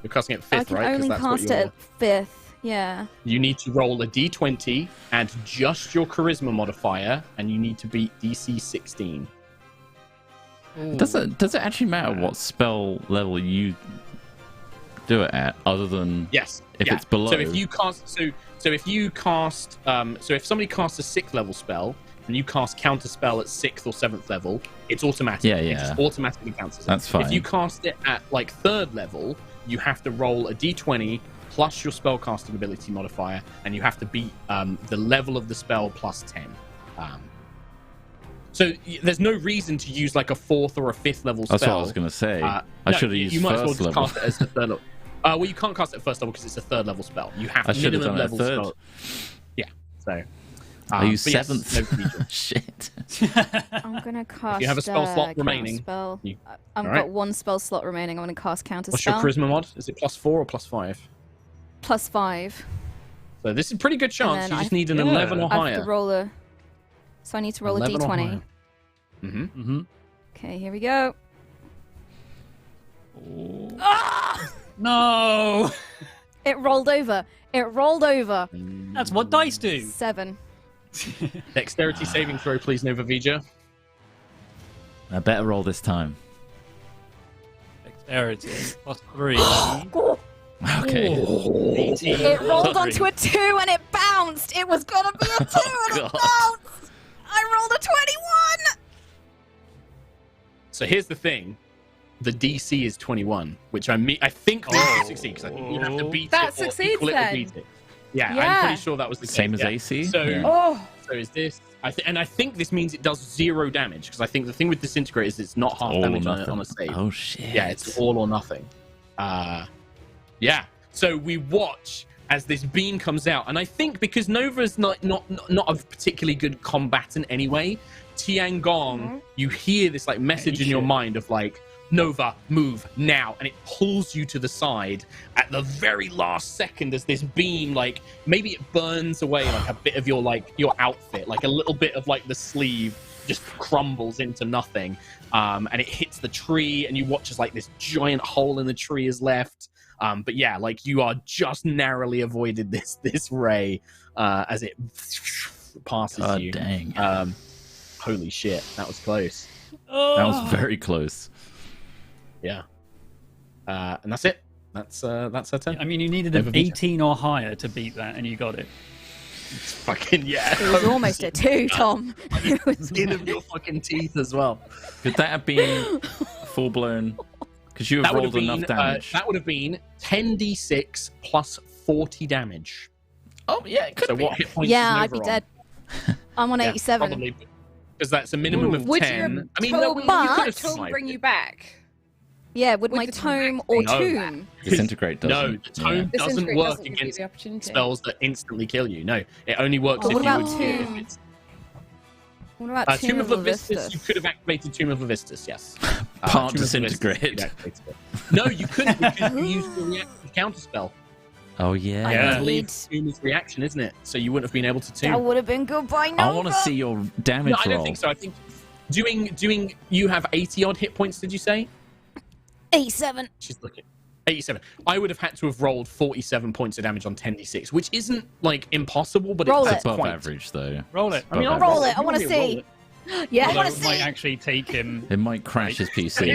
You're casting it at I 5th, can right? 'Cause only that's what cast it at 5th. Yeah. You need to roll a d20, add just your charisma modifier, and you need to beat DC 16. Does it actually matter what spell level you do it at, other than Yes. if yeah. it's below? So if you cast, so if somebody casts a 6th level spell and you cast counter spell at 6th or 7th level, it's automatic. Yeah, It yeah. just automatically cancels it. That's fine. If you cast it at like 3rd level, you have to roll a d20 plus your spellcasting ability modifier, and you have to beat the level of the spell plus 10. So there's no reason to use like a 4th or a 5th level spell. That's what I was going to say. I No, should have used you might as well first just level. cast it as a 3rd level. Well, you can't cast it at 1st level because it's a 3rd level spell. You have I should have minimum done it at level 3rd. spell. Yeah, so. I used but yes, 7th. no feature. Shit. I'm gonna cast. have a spell slot counter remaining. Spell. You- I've alright. got 1 spell slot remaining. I'm gonna cast counter What's your spell. charisma mod? Is it plus 4 or plus 5? Plus 5. So this is a pretty good chance. then You I- just need an Yeah. 11 or I have higher. to roll a. So I need to roll a 11 or d20. higher. Mm-hmm. Mm-hmm. Okay, here we go. No, It rolled over. It rolled over. that's what dice do. 7. Dexterity saving throw, please, Nova Vija. I better roll this time. Dexterity plus 3. Okay. 18. It rolled plus onto 3. a 2 and it bounced. It was gonna be a 2 and it God. bounced. I rolled a 21. So here's the thing. The DC is 21, which I think means you succeed, because I think you have to beat That it or succeeds equal it or then. beat it. Yeah, I'm Yeah. pretty sure that was the case. Same as yeah. AC? So, Yeah. Oh, So is this? I think this means it does 0 damage because I think the thing with disintegrate is it's not half damage on a save. Oh shit! Yeah, it's all or nothing. Yeah. So we watch as this beam comes out, and I think because Nova's not a particularly good combatant anyway, Tiangong, you hear this like message in your mind of like, Nova, move now, and it pulls you to the side at the very last second as this beam, like maybe it burns away like a bit of your outfit, like a little bit of like the sleeve just crumbles into nothing, and it hits the tree, and you watch as like this giant hole in the tree is left. But yeah, like you are just narrowly avoided this ray as it passes you. Dang. Holy shit, that was close. That was very close. Yeah. And that's it. That's her turn. I mean, you needed an 18 or higher to beat that, and you got it. It's fucking yeah. It was almost a 2, Tom. It was Skin of your fucking teeth as well. Could that have been full blown? Because you have rolled enough damage. That would have been 10d6 plus 40 damage. Oh yeah, it could so be. what hit points? Yeah, is I'd be Nova on? dead. I'm on 87. Probably, because that's a minimum of Would 10. your I mean, tome, no, you could have tome survived bring it. you back? Yeah, would my the tome tome or No. tomb? Disintegrate doesn't. No, the tome doesn't Disintegrate work doesn't give you against the opportunity. spells that instantly kill you. No, it only works Oh, if what you about would. tomb? If it's, What about Tomb of Levistus, Levistus? you could have activated Tomb of Levistus, yes. Part Tomb of Levistus, disintegrate. you'd activate it. No, you couldn't because you used your reactive counterspell. Oh yeah. I Yeah. believe Tomb is reaction, isn't it? So you wouldn't have been able to tomb. That would have been good by now. I want to see your damage No, I don't roll. think so. I think doing. You have 80 odd hit points. Did you say? 87. She's looking. 87. I would have had to have rolled 47 points of damage on 10d6, which isn't like impossible, but Roll it's it. Above quite average though. Roll it. I mean, I'll Roll it. I You want to want me roll see. it? Yeah, I Although want to it might see. actually take him. It might crash his PC.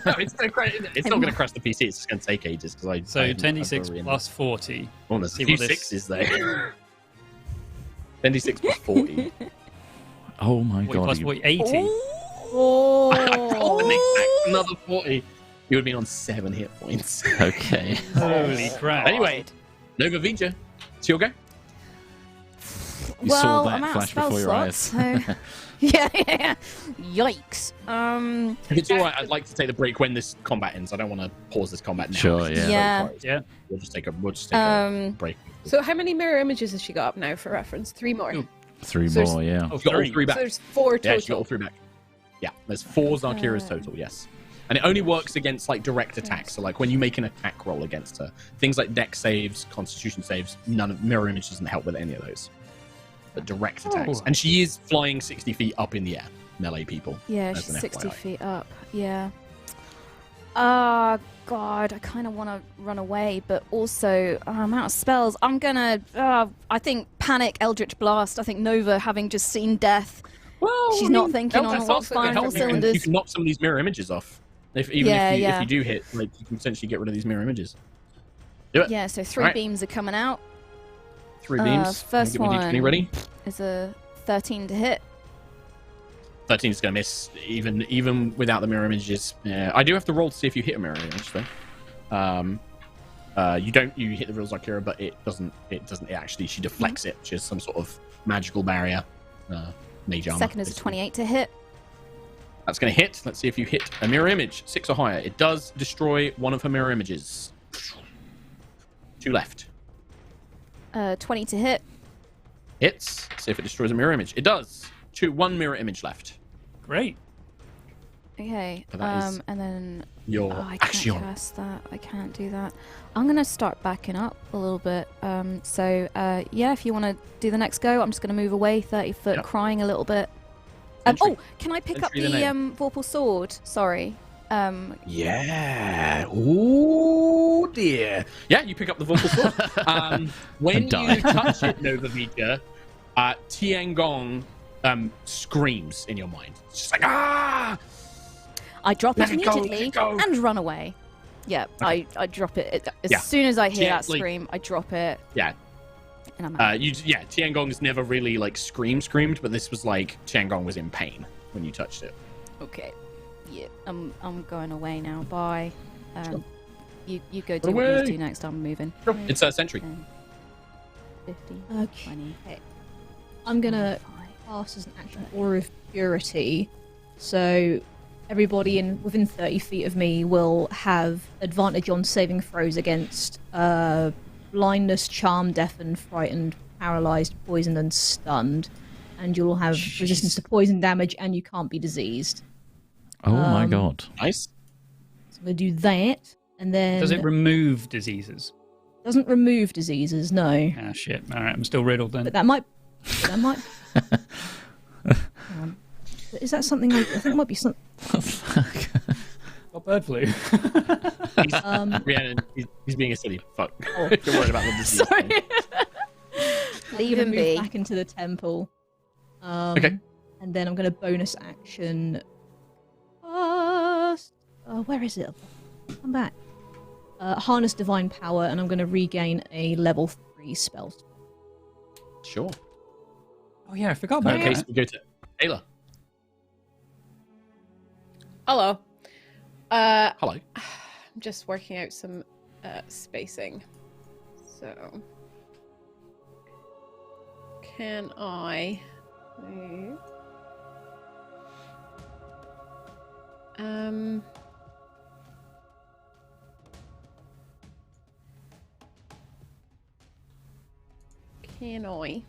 No, it's not going to crash the PC. It's just going to take ages because I. So I haven't- 10d6 I've plus 40. Oh, there's see a few what this- sixes there. 10d6 plus 40. Oh my 40 god. plus you- 40, 80. Oh, Oh. an exact another 40. You would have been on 7 hit points. Okay. Holy crap. Anyway, Nova Vija, it's your go. You saw Well, that I'm out of flash spell before your slots, eyes. so... yeah. Yikes. If it's all right, I'd like to take the break when this combat ends. I don't want to pause this combat now. Sure, It's yeah. so Yeah. close. Yeah. We'll just take a break. So how many mirror images has she got up now for reference? 3 more. Ooh. 3 So more, yeah. Oh, She's got all 3 So back. there's 4 Yeah, she got all total. 3 back. Yeah, there's 4 Zarkiras total, yes. And it only works against like direct attacks. So like when you make an attack roll against her, things like dex saves, constitution saves, none of mirror image doesn't help with any of those. But direct attacks. Oh. And she is flying 60 feet up in the air, melee people. Yeah, as she's an 60 FYI. feet up. Yeah. God, I kind of want to run away, but also I'm out of spells. I'm gonna, I think Panic, Eldritch Blast. I think Nova, having just seen death, Well, she's not thinking on what's firing all You cylinders. can knock some of these mirror images off. If you do hit, like you can potentially get rid of these mirror images. Do it. Yeah, so 3 Alright. beams are coming out. 3 beams. First Get my D20 one ready. is a 13 to hit. 13 is going to miss, even without the mirror images. Yeah, I do have to roll to see if you hit a mirror image, though. You hit the real Zarkira, but it doesn't. It actually, she deflects it, which is some sort of magical barrier. Mage armor. Second is a basically. 28 to hit. That's going to hit. Let's see if you hit a mirror image. 6 or higher. It does destroy one of her mirror images. 2 left. 20 to hit. Hits. See if it destroys a mirror image. It does. 1 mirror image left. Great. Okay. But that is And then Your I can't action. cast that. I can't do that. I'm gonna start backing up a little bit. Yeah, if you want to do the next go, I'm just gonna move away 30 foot, Yep. crying a little bit. Entry. Can I pick up Entry the the Vorpal sword? Sorry. Yeah. Oh dear. Yeah, you pick up the vocal sword. When And die. you touch it, Nova Vija, Tiangong screams in your mind. It's just like ah. I drop it Let it go, immediately let it go. and run away. Yeah, I drop it as Yeah. soon as I hear that Gently. scream. I drop it Yeah. and I'm out. Tiangong's never really like screamed, but this was like Tiangong was in pain when you touched it. Okay. Yeah, I'm going away now. Bye. Sure. You go do what Away. you do next. I'm moving. It's a sentry. 10, 15, Okay. 20, I'm gonna 25. cast as an action Aura of Purity. So everybody within 30 feet of me will have advantage on saving throws against blindness, charmed, deafened, frightened, paralyzed, poisoned, and stunned. And you'll have resistance to poison damage, and you can't be diseased. Oh my god. Nice. So I'm going to do that, and then... Does it remove diseases? Doesn't remove diseases, no. Ah, shit. All right, I'm still riddled then. But that might... Hang on. Is that something I think might be something... What bird flu? Rhiannon, he's being a silly fuck. Oh. You're worried about the disease. Sorry. Leave I'm him gonna move be. back into the temple. Okay. And then I'm going to bonus action... where is it? Come back. Harness Divine Power, and I'm going to regain a level 3 spell. Sure. Oh yeah, I forgot In about that case, that. we go to Ayla. Hello. Hello. I'm just working out some spacing. So, can I move? Can I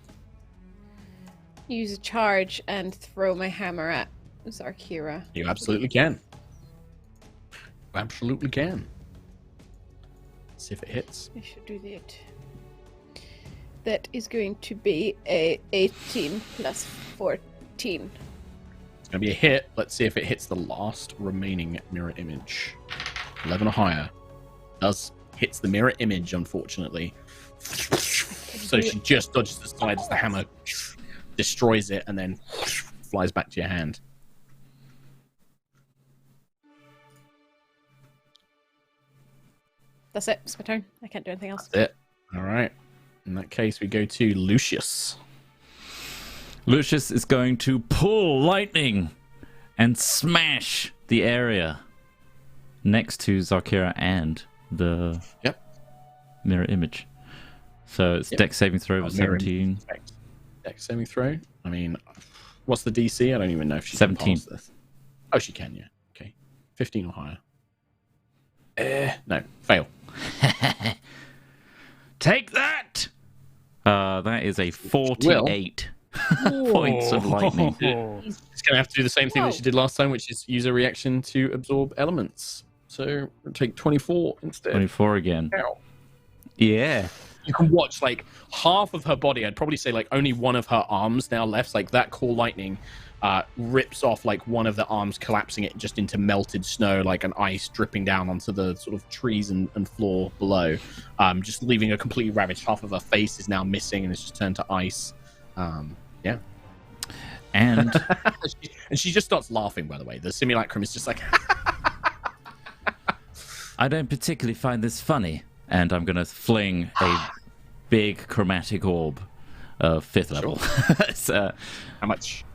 use a charge and throw my hammer at Zarkira? You absolutely can. You absolutely can. Let's see if it hits. I should do that. That is going to be a 18 plus 14. It's going to be a hit. Let's see if it hits the last remaining mirror image. 11 or higher. Hits the mirror image, unfortunately. So she just dodges the side as the hammer destroys it and then flies back to your hand. That's it. It's my turn. I can't do anything else. That's it. All right. In that case, we go to Lucius. Lucius is going to pull lightning and smash the area next to Zarkira and the mirror image. So it's dex saving throw of 17. Dex saving throw? I mean, what's the DC? I don't even know if she 17. can pass this. Oh, she can, yeah. Okay. 15 or higher. No. Fail. Take that! That is a 48 points of lightning. She's going to have to do the same thing that she did last time, which is use a reaction to absorb elements. So we'll take 24 instead. 24 again. Ow. Yeah. You can watch like half of her body. I'd probably say like only one of her arms now left. Like that cool lightning rips off like one of the arms, collapsing it just into melted snow, like an ice dripping down onto the sort of trees and floor below, just leaving a completely ravaged. Half of her face is now missing and it's just turned to ice. Yeah. And and she just starts laughing, by the way. The simulacrum is just like... I don't particularly find this funny. And I'm going to fling a big chromatic orb of 5th level. So, how much?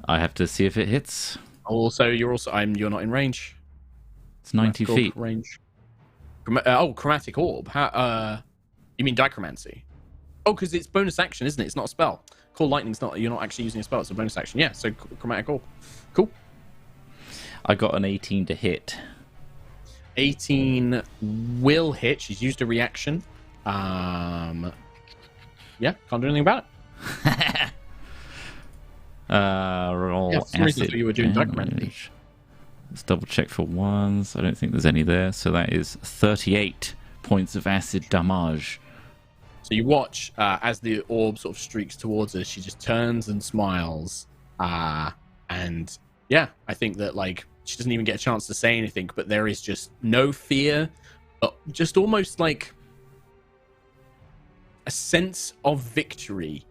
I have to see if it hits. Also, you're not in range. It's 90 feet. Range. Chromatic orb. How, you mean dichromancy? Oh, because it's bonus action, isn't it? It's not a spell. Call lightning's not. You're not actually using a spell. It's a bonus action. Yeah. So chromatic orb. Cool. I got an 18 to hit. 18 will hit. She's used a reaction. Yeah, can't do anything about it. Roll for some reason I acid thought you were doing dichromancy. damage. Let's double check for ones. I don't think there's any there. So that is 38 points of acid damage. So you watch as the orb sort of streaks towards her. She just turns and smiles. And yeah, I think that like she doesn't even get a chance to say anything, but there is just no fear, but just almost like a sense of victory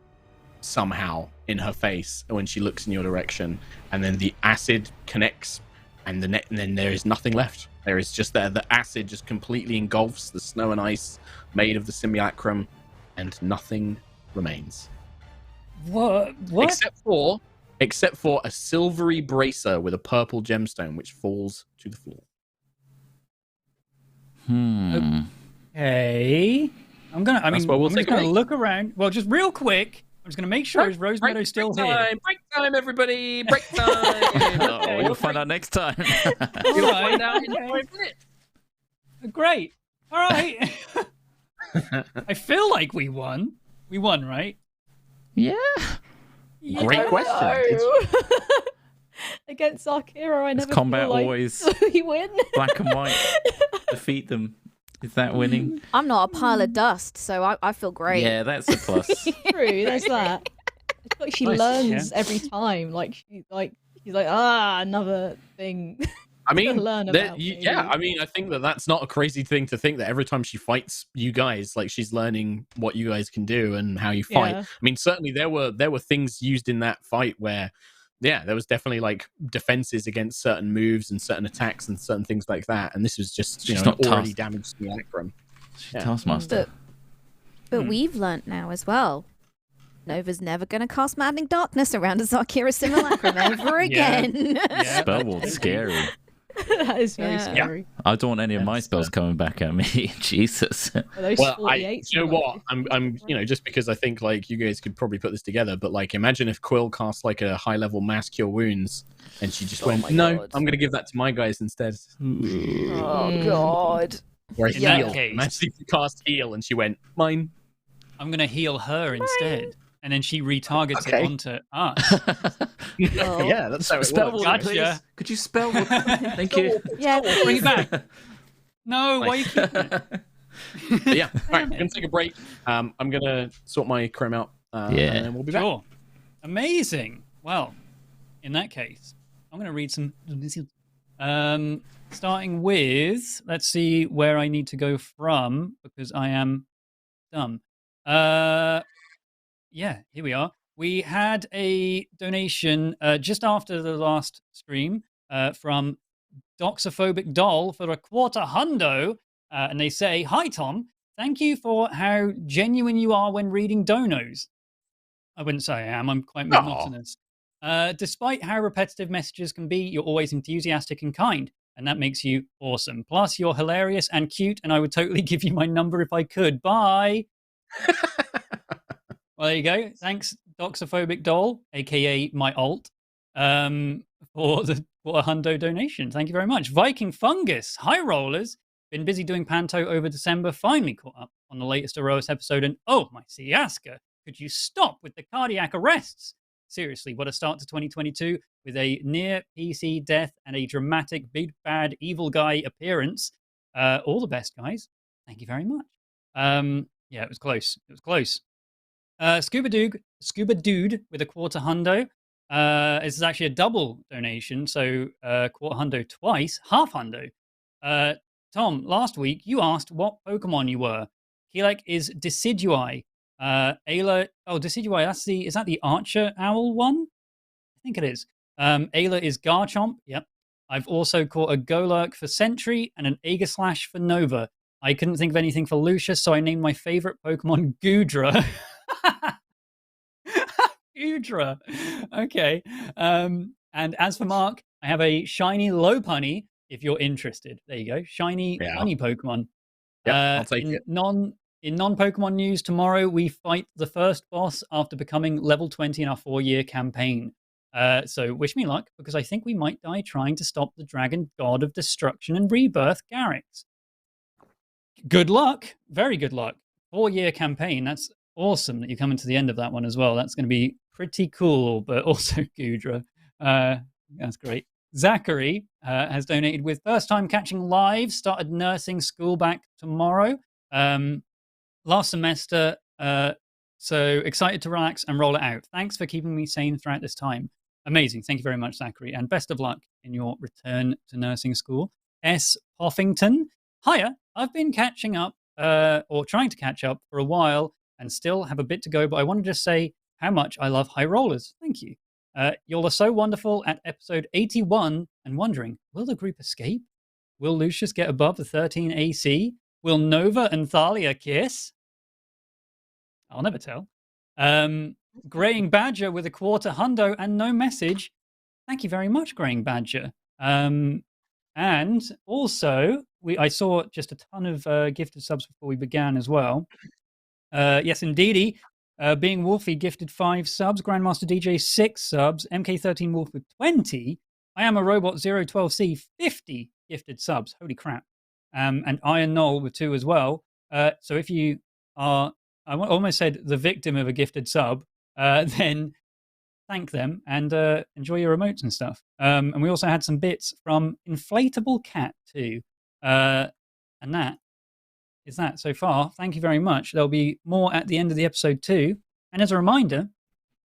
somehow in her face when she looks in your direction. And then the acid connects, and then there is nothing left. There is just the acid just completely engulfs the snow and ice made of the simulacrum, and nothing remains. What? Except for a silvery bracer with a purple gemstone which falls to the floor. Hey, I'm just gonna look around. Well, just real quick, I'm just going to make sure is Rose Meadow still here. Break time, everybody! Break time! Oh, you'll find out next time. You'll find out in 5 minutes. Great. All right. I feel like we won. We won, right? Yeah. Great question. Against Arc Hero, I never combat feel like always we win. black and white? Defeat them. Is that winning? I'm not a pile of dust, so I feel great. Yeah, that's a plus. True, there's that. It's like she Nice, learns yeah. every time. Like she's like another thing. I mean, learn about yeah. I mean, I think that's not a crazy thing to think that every time she fights you guys, like she's learning what you guys can do and how you fight. Yeah. I mean, certainly there were things used in that fight where, yeah, there was definitely like defenses against certain moves and certain attacks and certain things like that. And this was just She's an not already tasked. damaged simulacrum. She's Taskmaster. But we've learnt now as well. Nova's never going to cast Maddening Darkness around a Zarkira Simulacrum ever again. Yeah. Spellward's scary. That is very Yeah. scary. I don't want any of my That's, spells coming back at me. Jesus. Are those Well, 48s you know or what? I'm, just because I think like you guys could probably put this together, but like imagine if Quill cast like a high level mass cure wounds, and she just went, my no, God. I'm gonna give that to my guys instead. Oh, God. Or a In that heal, case- massively cast heal, and she went, mine. I'm going to heal her instead. And then she retargets Okay. it onto us. Yeah, that's how it Spellward, works. Gotcha. please. Could you spell? Thank you. Yeah, Bring please. it back. No, why are you keeping it? But yeah, all right, I'm gonna take a break. I'm gonna sort my chrome out. Yeah. and then we'll be back. Sure. Amazing. Well, in that case, I'm going to read some. Starting with, let's see where I need to go from because I am dumb. Yeah, here we are. We had a donation just after the last stream from Doxophobic Doll for a $200, and they say, "Hi Tom, thank you for how genuine you are when reading donos." I wouldn't say I am. I'm quite monotonous. Despite how repetitive messages can be, you're always enthusiastic and kind, and that makes you awesome. Plus, you're hilarious and cute, and I would totally give you my number if I could. Bye. Well, there you go. Thanks, Doxophobic Doll, aka my alt, for a hundo donation. Thank you very much. Viking Fungus, hi rollers. Been busy doing Panto over December. Finally caught up on the latest Aerois episode, and oh my Siaska, could you stop with the cardiac arrests? Seriously, what a start to 2022 with a near PC death and a dramatic big bad evil guy appearance. All the best, guys. Thank you very much. Yeah, it was close. It was close. Scuba Dude with a $200. This is actually a double donation, so $200 twice, half hundo. Tom, last week you asked what Pokemon you were. Keelek is Decidueye. Ayla, Decidueye, is that the Archer Owl one? I think it is. Ayla is Garchomp. Yep. I've also caught a Golurk for Sentry and an Aegislash for Nova. I couldn't think of anything for Lucius, so I named my favorite Pokemon Goodra. Goodra. Okay. And as for Mark, I have a shiny Lopunny if you're interested. There you go. Shiny honey Pokemon. Yeah, I'll take it. In non-Pokemon news, tomorrow we fight the first boss after becoming level 20 in our 4-year campaign. So wish me luck, because I think we might die trying to stop the Dragon God of Destruction and Rebirth, Garrix. Good luck. Very good luck. 4-year campaign. That's awesome that you're coming to the end of that one as well. That's going to be pretty cool, but also Goodra. That's great. Zachary has donated with first time catching live, started nursing school back tomorrow. Last semester, so excited to relax and roll it out. Thanks for keeping me sane throughout this time. Amazing. Thank you very much, Zachary, and best of luck in your return to nursing school. S. Hoffington. Hiya. I've been catching up, or trying to catch up for a while and still have a bit to go, but I wanted to say how much I love high rollers. Thank you. Y'all are so wonderful at episode 81 and wondering, will the group escape? Will Lucius get above the 13 AC? Will Nova and Thalia kiss? I'll never tell. Graying Badger with a $200 and no message. Thank you very much, Graying Badger. And also, I saw just a ton of gifted subs before we began as well. Yes, indeedy. Being Wolfie gifted 5 subs. Grandmaster DJ 6 subs. MK13 Wolf with 20. I am a robot 012C 50 gifted subs. Holy crap! And Iron Knoll with 2 as well. So if you are, I almost said the victim of a gifted sub, then thank them and enjoy your remotes and stuff. And we also had some bits from Inflatable Cat too. And that is that so far. Thank you very much. There'll be more at the end of the episode too. And as a reminder,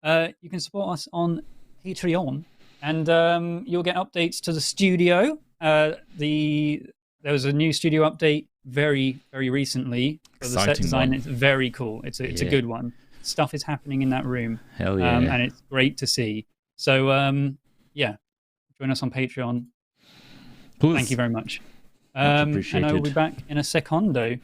you can support us on Patreon, and you'll get updates to the studio. There was a new studio update very, very recently for the set design. One. It's very cool. It's a good one. Stuff is happening in that room. Hell yeah. And it's great to see. So, yeah, join us on Patreon. Please. Thank you very much. Much and I will be back in a secondo.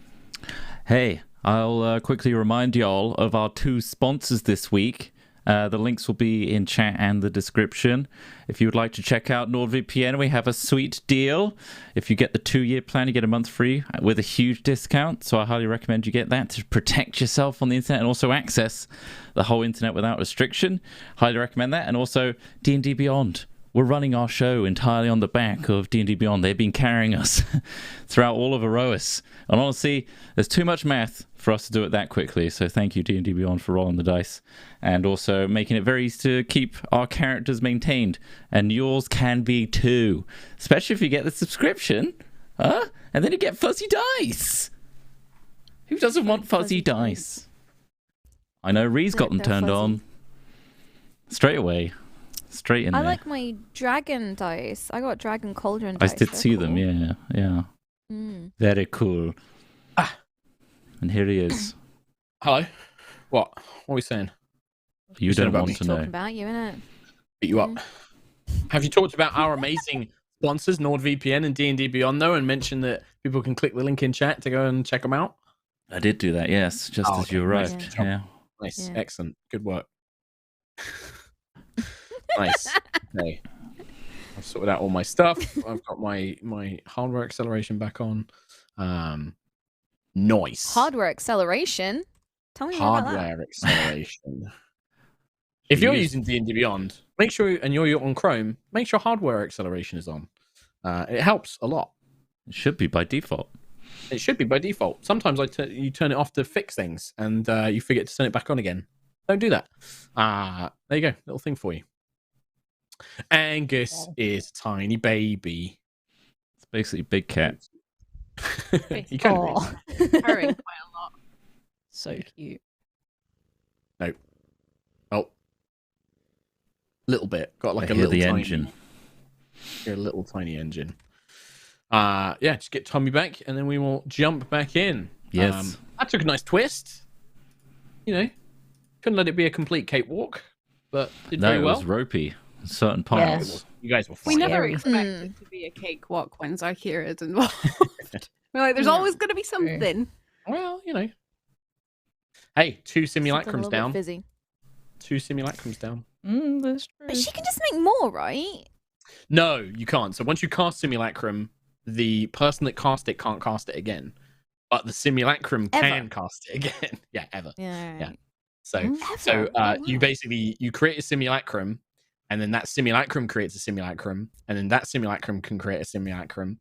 Hey, I'll quickly remind y'all of our 2 sponsors this week. The links will be in chat and the description. If you would like to check out NordVPN, we have a sweet deal. If you get the 2-year plan, you get a month free with a huge discount. So I highly recommend you get that to protect yourself on the internet and also access the whole internet without restriction. Highly recommend that. And also D&D Beyond. We're running our show entirely on the back of D&D Beyond. They've been carrying us throughout all of Aerois. And honestly, there's too much math for us to do it that quickly. So thank you, D&D Beyond, for rolling the dice. And also making it very easy to keep our characters maintained. And yours can be too. Especially if you get the subscription. And then you get fuzzy dice. Who doesn't want fuzzy dice? I know Ree's got them turned on. Straight away. Straight in there. I like my dragon dice. I got dragon cauldron dice. I did see them, yeah. Very cool. And here he is. Hello. What are we saying? You don't want to know. Talking about you, innit? Beat you up. Have you talked about our amazing sponsors, NordVPN and D&D Beyond, though, and mentioned that people can click the link in chat to go and check them out? I did do that, yes, just as you arrived. Yeah. Nice, excellent, good work. Nice. Okay. I've sorted out all my stuff. I've got my hardware acceleration back on. Nice. Hardware acceleration? Tell me more about that. Hardware acceleration. If you're using D&D Beyond, make sure, and you're on Chrome, make sure hardware acceleration is on. It helps a lot. It should be by default. It should be by default. Sometimes you turn it off to fix things, and you forget to turn it back on again. Don't do that. There you go, little thing for you. Angus is a tiny baby. It's basically Big Cat. You kind of Purring quite a lot. So cute. No. Oh. Little bit. Got like I a hear little the tiny engine. A little tiny engine. Yeah, just get Tommy back and then we will jump back in. Yes. That took a nice twist. You know, couldn't let it be a complete cakewalk, but did very well. It was ropey. Certain parts. Yes. You guys were fine. We never Scary. expected to be a cakewalk when Zakira's involved. We're like, there's always going to be something. Well, you know. Hey, 2 Something a simulacrums little bit down. fizzy. 2 simulacrums down. That's true. But she can just make more, right? No, you can't. So once you cast simulacrum, the person that cast it can't cast it again. But the simulacrum can cast it again. Yeah, ever. Yeah. So you create a simulacrum, and then that simulacrum creates a simulacrum, and then that simulacrum can create a simulacrum.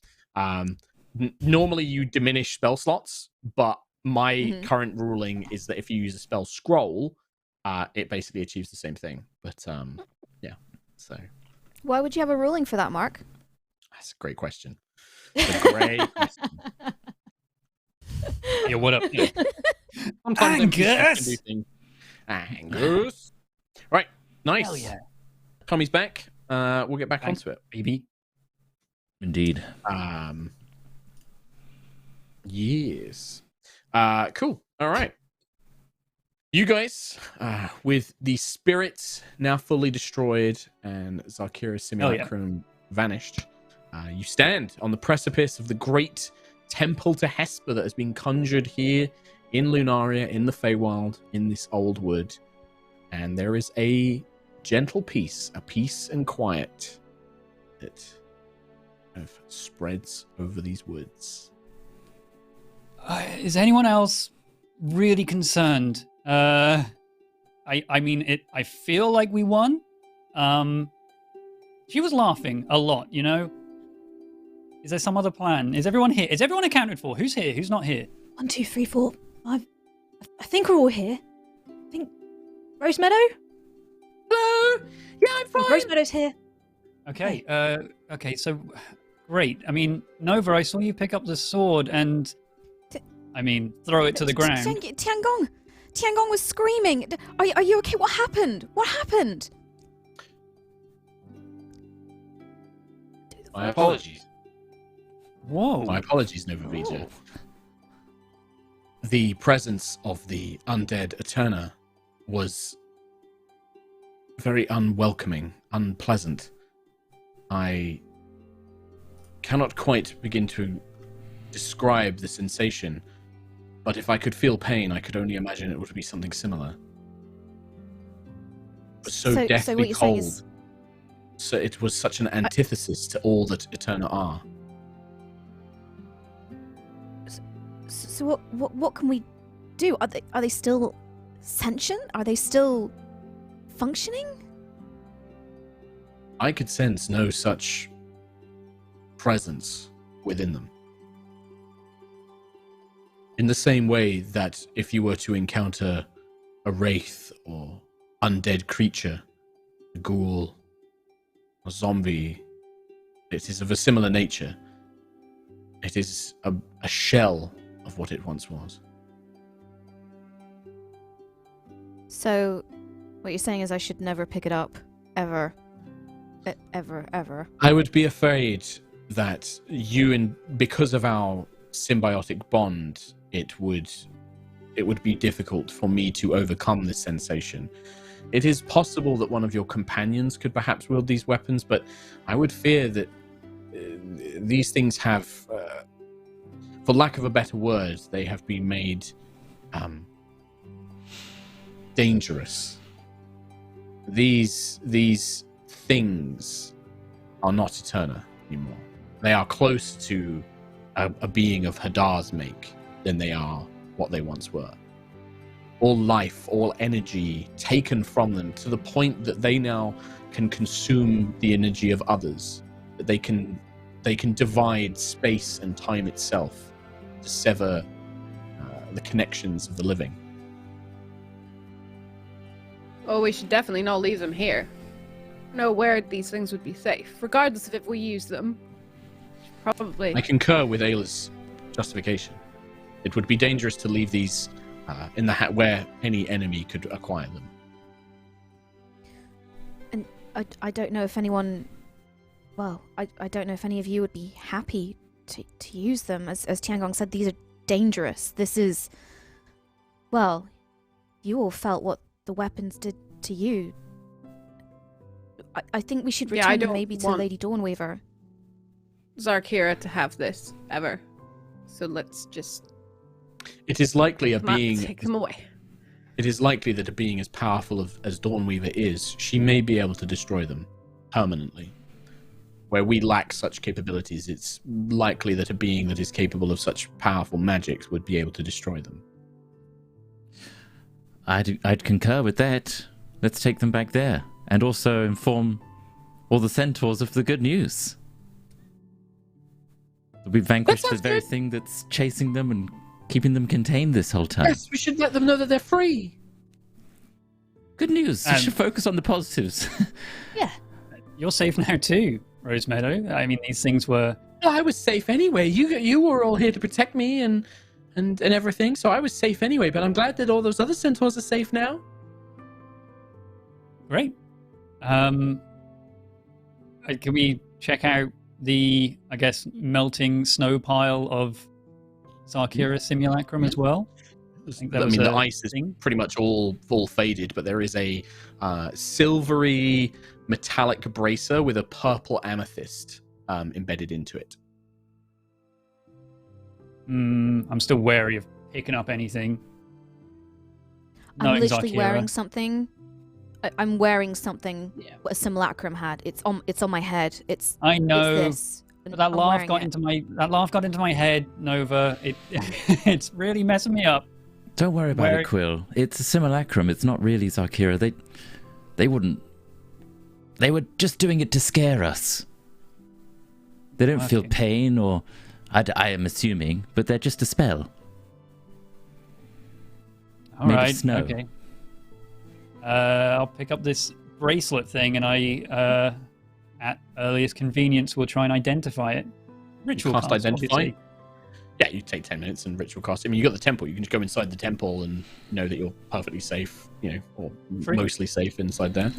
Normally you diminish spell slots, but my current ruling is that if you use a spell scroll, it basically achieves the same thing. But yeah, so Why would you have a ruling for that, Mark? that's a great question. It's a great question. Yeah, what up? Sometimes Angus! NPCs can do things. Angus. Right, nice. Hell yeah. Tommy's back. We'll get back onto it. Baby. Indeed. Yes. Cool. All right. You guys, with the spirits now fully destroyed and Zakira's simulacrum vanished, you stand on the precipice of the great temple to Hesper that has been conjured here in Lunaria, in the Feywild, in this old wood. And there is a gentle peace, a peace and quiet that kind of spreads over these woods. Is anyone else really concerned I mean, I feel like we won. She was laughing a lot, you know? Is there some other plan? Is everyone here? Is everyone accounted for? Who's here? Who's not here? 1, 2, 3, 4, 5. I think we're all here. I think Rose Meadow? Hello? Yeah, I'm fine. Rose Meadow's here. Okay, okay, so great. I mean, Nova, I saw you pick up the sword and, I mean, throw it to the ground. Tiangong! Tiangong was screaming. Are you okay? What happened? What happened? My apologies. Whoa. My apologies, Nova Vita. The presence of the undead Eterna was very unwelcoming, unpleasant. I cannot quite begin to describe the sensation, but if I could feel pain, I could only imagine it would be something similar. It was so deathly what you're cold. saying is... So it was such an antithesis to all that Eterna are. So what can we do? Are they still sentient? Are they still functioning? I could sense no such presence within them. In the same way that if you were to encounter a wraith or undead creature, a ghoul, a zombie, it is of a similar nature. It is a shell of what it once was. So, what you're saying is I should never pick it up, ever. Ever. I would be afraid that because of our symbiotic bond, it would be difficult for me to overcome this sensation. It is possible that one of your companions could perhaps wield these weapons, but I would fear that these things have, for lack of a better word, they have been made dangerous. These things are not Eterna anymore. They are close to a being of Hadar's make than they are what they once were. All life, all energy taken from them to the point that they now can consume the energy of others. That they can divide space and time itself to sever the connections of the living. Oh, we should definitely not leave them here. Know where these things would be safe, regardless of if we use them. Probably. I concur with Ayla's justification. It would be dangerous to leave these in the where any enemy could acquire them. And I don't know if anyone... Well, I don't know if any of you would be happy to use them. As Tiangong said, these are dangerous. This is... Well, you all felt what the weapons did to you. I think we should return them maybe to Lady Dawnweaver. Zarkira to have this, ever. So let's just... It is likely a being... Take them away. It is likely that a being as powerful as Dawnweaver is, she may be able to destroy them permanently. Where we lack such capabilities, it's likely that a being that is capable of such powerful magics would be able to destroy them. I'd concur with that. Let's take them back there. And also inform all the centaurs of the good news. We vanquished the very thing that's chasing them and keeping them contained this whole time. Yes, we should let them know that they're free. Good news. You should focus on the positives. Yeah. You're safe now too, Rose Meadow. I mean, these things were... Well, I was safe anyway. You were all here to protect me and everything, so I was safe anyway, but I'm glad that all those other centaurs are safe now. Great. Can we check out the, I guess, melting snow pile of Zarkira's simulacrum as well? The ice is pretty much all faded, but there is a silvery metallic bracer with a purple amethyst embedded into it. I'm still wary of picking up anything. I'm literally wearing something. I'm wearing something what a simulacrum had. It's on my head. I know. It's this. But that laugh got into my head, Nova. It's really messing me up. Don't worry about it, Quill. It's a simulacrum. It's not really Zarkira. They wouldn't. They were just doing it to scare us. They don't feel pain, or I am assuming, but they're just a spell. All right. Snow. Okay. I'll pick up this bracelet thing, and I, at earliest convenience, will try and identify it. Ritual cast identify. Obviously. Yeah, you take 10 minutes and ritual cast. I mean, you got the temple. You can just go inside the temple and know that you're perfectly safe, or mostly safe inside there.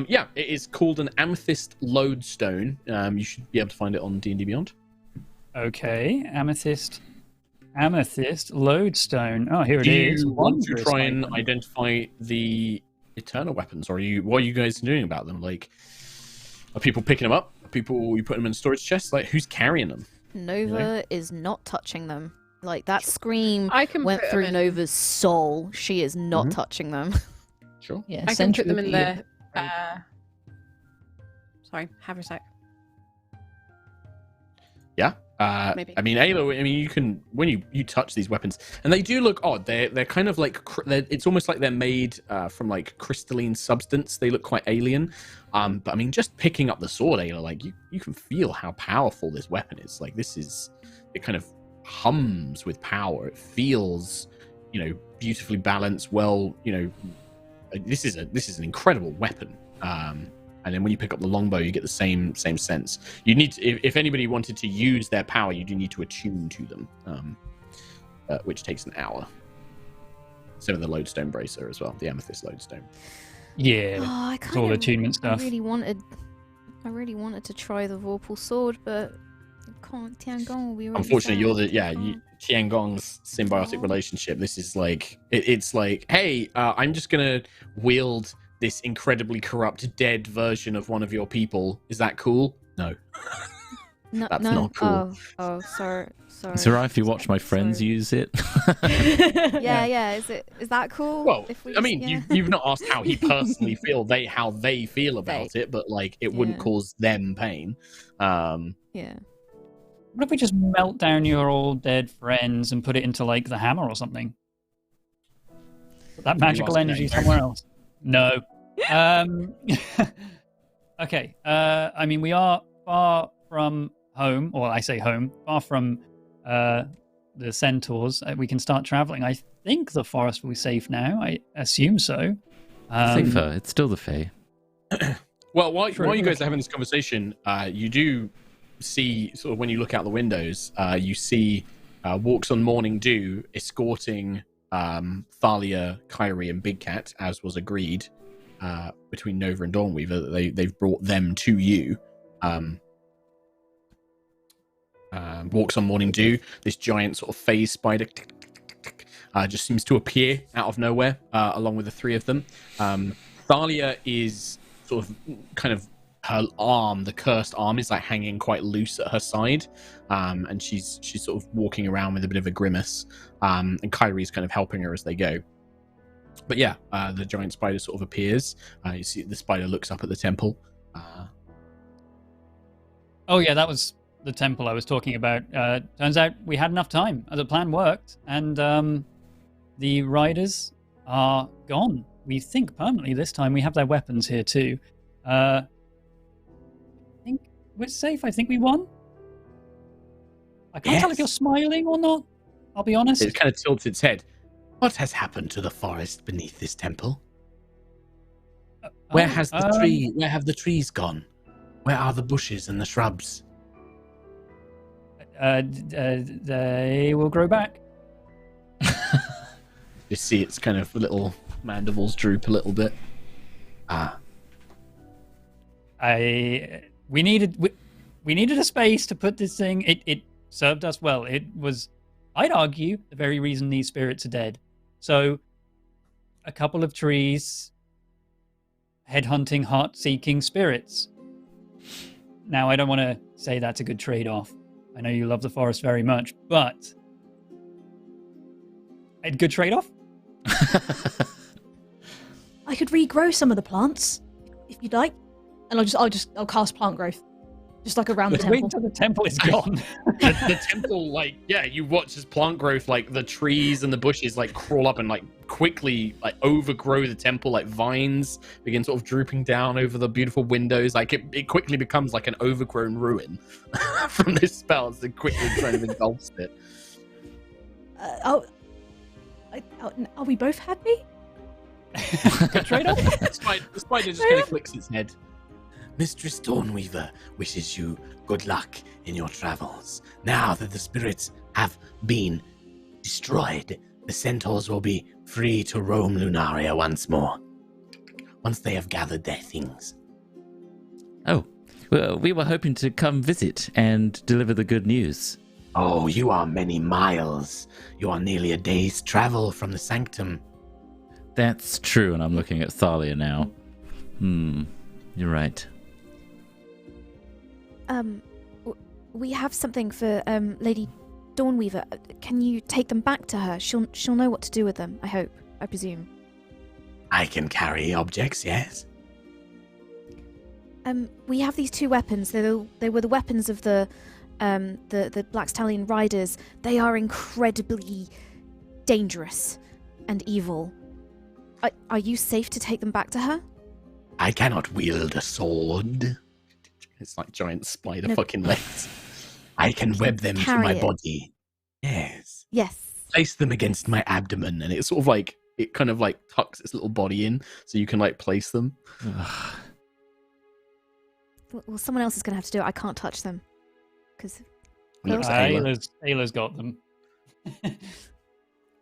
Yeah, it is called an amethyst lodestone. You should be able to find it on D&D Beyond. Okay, amethyst lodestone. Oh, here it is. Do you want to try and identify the eternal weapons, or what are you guys doing about them? Like, are people picking them up? Are you putting them in storage chests? Like, who's carrying them? Nova is not touching them. Like, that scream went through Nova's soul. She is not touching them. Sure. Yeah, I can put them in there. Sorry, have a sec. Yeah. Maybe. I mean, Aerois, you can, when you touch these weapons, and they do look odd. They're kind of like, it's almost like they're made from like crystalline substance. They look quite alien. But I mean, just picking up the sword, Aerois, like you can feel how powerful this weapon is. Like, it kind of hums with power. It feels, beautifully balanced. Well, this is an incredible weapon. And then when you pick up the longbow, you get the same sense. You need to, if anybody wanted to use their power, you do need to attune to them, which takes an hour. Same with the lodestone bracer as well, the amethyst lodestone. Yeah, it's all attunement stuff. I really wanted to try the Vorpal sword, but Tiangong will be really unfortunately, sad. Tiangong's symbiotic relationship. This is like it's like, hey, I'm just gonna wield this incredibly corrupt dead version of one of your people. Is that cool? No. That's not cool. Oh, sorry. It's alright if you watch my friends use it. Yeah. Is that cool? Well, you've not asked how he personally how they feel about it, but like it wouldn't cause them pain. Yeah. What if we just melt down your old dead friends and put it into like the hammer or something? Put that magical energy somewhere else. No. Okay. I mean, we are far from home, or I say home, far from the centaurs. We can start traveling. I think the forest will be safe now. I assume so. Safer. It's still the Fae. Well, while you guys are having this conversation, you do see, sort of when you look out the windows, you see Walks on Morning Dew escorting Thalia, Kyrie, and Big Cat, as was agreed between Nova and Dawnweaver. They've brought them to you. Walks on Morning Dew, this giant sort of phase spider just seems to appear out of nowhere along with the three of them. Thalia is sort of kind of, her arm, the cursed arm, is like hanging quite loose at her side, and she's sort of walking around with a bit of a grimace, and Kyrie's kind of helping her as they go. But yeah, the giant spider sort of appears. You see the spider looks up at the temple. Oh yeah, that was the temple I was talking about. Turns out we had enough time. The plan worked, and the riders are gone. We think permanently this time. We have their weapons here too. I think we're safe. I think we won. I can't tell if you're smiling or not. I'll be honest. It kind of tilts its head. What has happened to the forest beneath this temple? Where has the tree? Where have the trees gone? Where are the bushes and the shrubs? They will grow back. You see its kind of little mandibles droop a little bit. We needed a space to put this thing. It served us well. It was, I'd argue, the very reason these spirits are dead. So, a couple of trees, headhunting, heart-seeking spirits. Now, I don't want to say that's a good trade-off. I know you love the forest very much, but a good trade-off? I could regrow some of the plants if you'd like, and I'll cast plant growth. Just like around the Just wait temple. until the temple is gone. The temple, like, yeah, you watch as plant growth, like the trees and the bushes, like crawl up and like quickly like overgrow the temple, like vines begin sort of drooping down over the beautiful windows. Like it quickly becomes like an overgrown ruin from this spell as it quickly kind of engulfs it. Are we both happy? Good trade-off. The spider just kind of clicks its head. Mistress Dawnweaver wishes you good luck in your travels. Now that the spirits have been destroyed, the centaurs will be free to roam Lunaria once more. Once they have gathered their things. Oh, well, we were hoping to come visit and deliver the good news. Oh, you are many miles. You are nearly a day's travel from the sanctum. That's true, and I'm looking at Thalia now. You're right. We have something for Lady Dawnweaver. Can you take them back to her? She'll know what to do with them. I hope. I presume. I can carry objects, yes. We have these two weapons. They were the weapons of the Black Stallion riders. They are incredibly dangerous and evil. Are you safe to take them back to her? I cannot wield a sword. It's like giant spider fucking legs. I can web them to my body. Yes. Yes. Place them against my abdomen, and it's sort of like it kind of like tucks its little body in, so you can like place them. Well, someone else is going to have to do it. I can't touch them. Because Ayla's got them.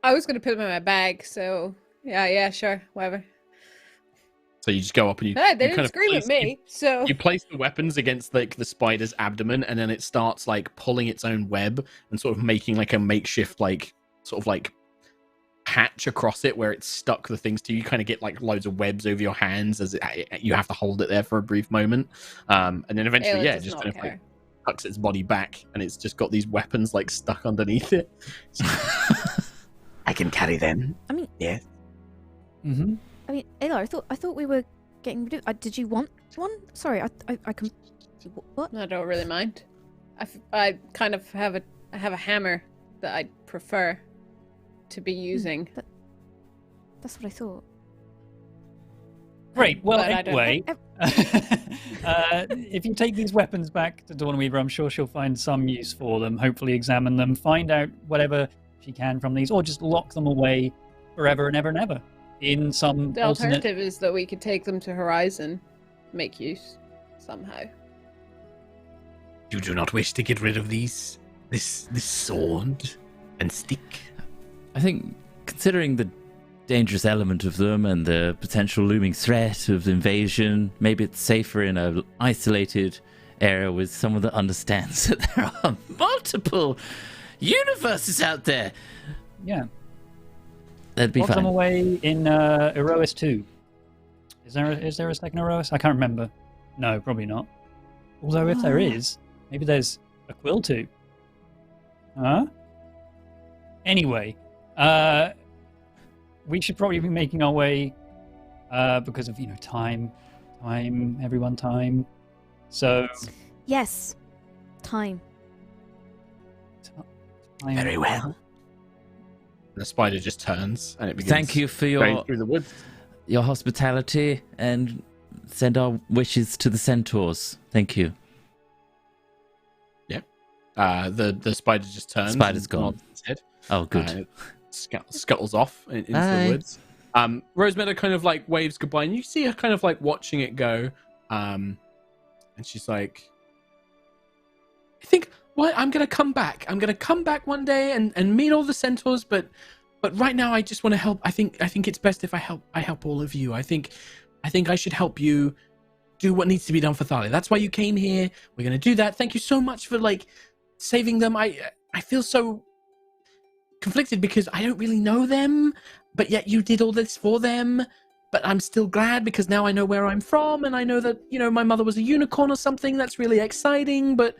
I was going to put them in my bag, so yeah, sure, whatever. So you just go up and you. Hey, they you didn't kind of scream place, at me, so you place the weapons against like the spider's abdomen, and then it starts like pulling its own web and sort of making like a makeshift like sort of like patch across it where it's stuck the things to. You kind of get like loads of webs over your hands as you have to hold it there for a brief moment, and then eventually, Ayla it does just not kind of care. like tucks its body back, and it's just got these weapons like stuck underneath it. I can carry them. I mean, yeah. Mm-hmm. I mean, Ayla, I thought we were getting rid of. Did you want one? Sorry, I can. What? I don't really mind. I kind of have a hammer that I prefer to be using. That's what I thought. Great. Well, But I don't- anyway, if you take these weapons back to Dawnweaver, I'm sure she'll find some use for them. Hopefully, examine them, find out whatever she can from these, or just lock them away forever and ever and ever in some The alternate. alternative is that we could take them to Horizon, make use somehow. You do not wish to get rid of this sword and stick? I think, considering the dangerous element of them and the potential looming threat of invasion, maybe it's safer in an isolated area with someone that understands that there are multiple universes out there. Yeah. That'd be Lock them fine. away in Aerois 2. Is there a second Aerois? I can't remember. No, probably not. Although if there is, maybe there's a Quill 2. Huh? Anyway, we should probably be making our way because of time, everyone time. So Yes. Time. time. Very well. And the spider just turns and it begins. Thank you for going through the woods. your hospitality, and send our wishes to the centaurs. Thank you. The spider just turns. Spider's and gone. nods its head. Oh, good. It scuttles off into Bye. the woods. Rosemeadow kind of like waves goodbye, and you see her kind of like watching it go. And she's like, I think, I'm gonna come back. I'm gonna come back one day and meet all the centaurs, but right now I just want to help. I think it's best if I help all of you. I think I should help you do what needs to be done for Thalia. That's why you came here. We're gonna do that. Thank you so much for like saving them. I feel so conflicted because I don't really know them, but yet you did all this for them. But I'm still glad because now I know where I'm from, and I know that my mother was a unicorn or something. That's really exciting, but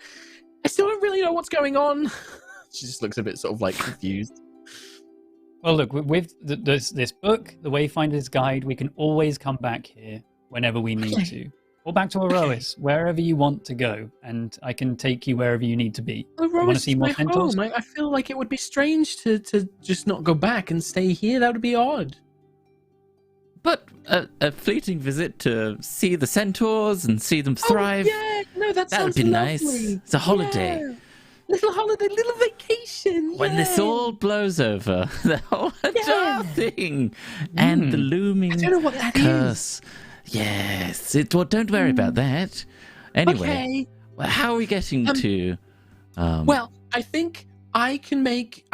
I still don't really know what's going on. She just looks a bit sort of like confused. Well, look, with this book, The Wayfinder's Guide, we can always come back here whenever we need to. Or back to Aerois, wherever you want to go, and I can take you wherever you need to be. You want to see more centaurs? I feel like it would be strange to just not go back and stay here. That would be odd. But a fleeting visit to see the centaurs and see them thrive. Oh, yeah, no, that would sounds be lovely. Nice. It's a holiday. Yeah. Little holiday, little vacation. When this all blows over, the whole entire thing, and the looming I don't know what that curse. Yes. Well, don't worry about that. Anyway, how are we getting to? Well, I think I can make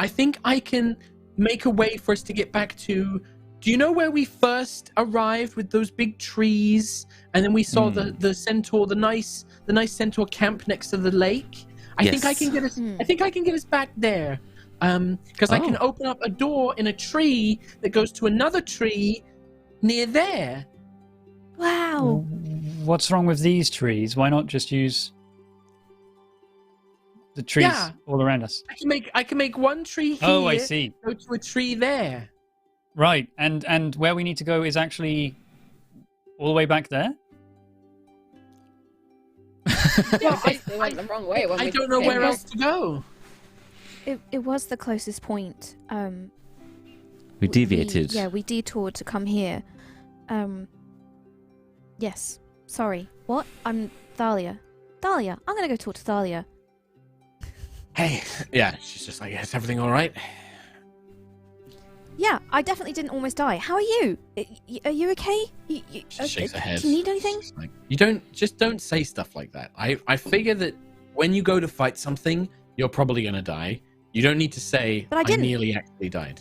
a way for us to get back to. Do you know where we first arrived with those big trees, and then we saw the centaur, the nice centaur camp next to the lake? I think I can get us. I think I can get us back there, because I can open up a door in a tree that goes to another tree near there. Wow. What's wrong with these trees? Why not just use the trees all around us? I can make one tree here. Oh, I see. Go to a tree there. Right, and where we need to go is actually all the way back there? Yeah, they went the wrong way. I don't know where else to go. It was the closest point. We deviated. We detoured to come here. Yes. Sorry. What? I'm Thalia. Thalia, I'm gonna go talk to Thalia. Hey, yeah, she's just like, is everything all right? Yeah, I definitely didn't almost die. How are you? Are you okay? She shakes her head. Do you need anything? Like, you don't say stuff like that. I figure that when you go to fight something, you're probably gonna die. You don't need to say, But I didn't. nearly actually died.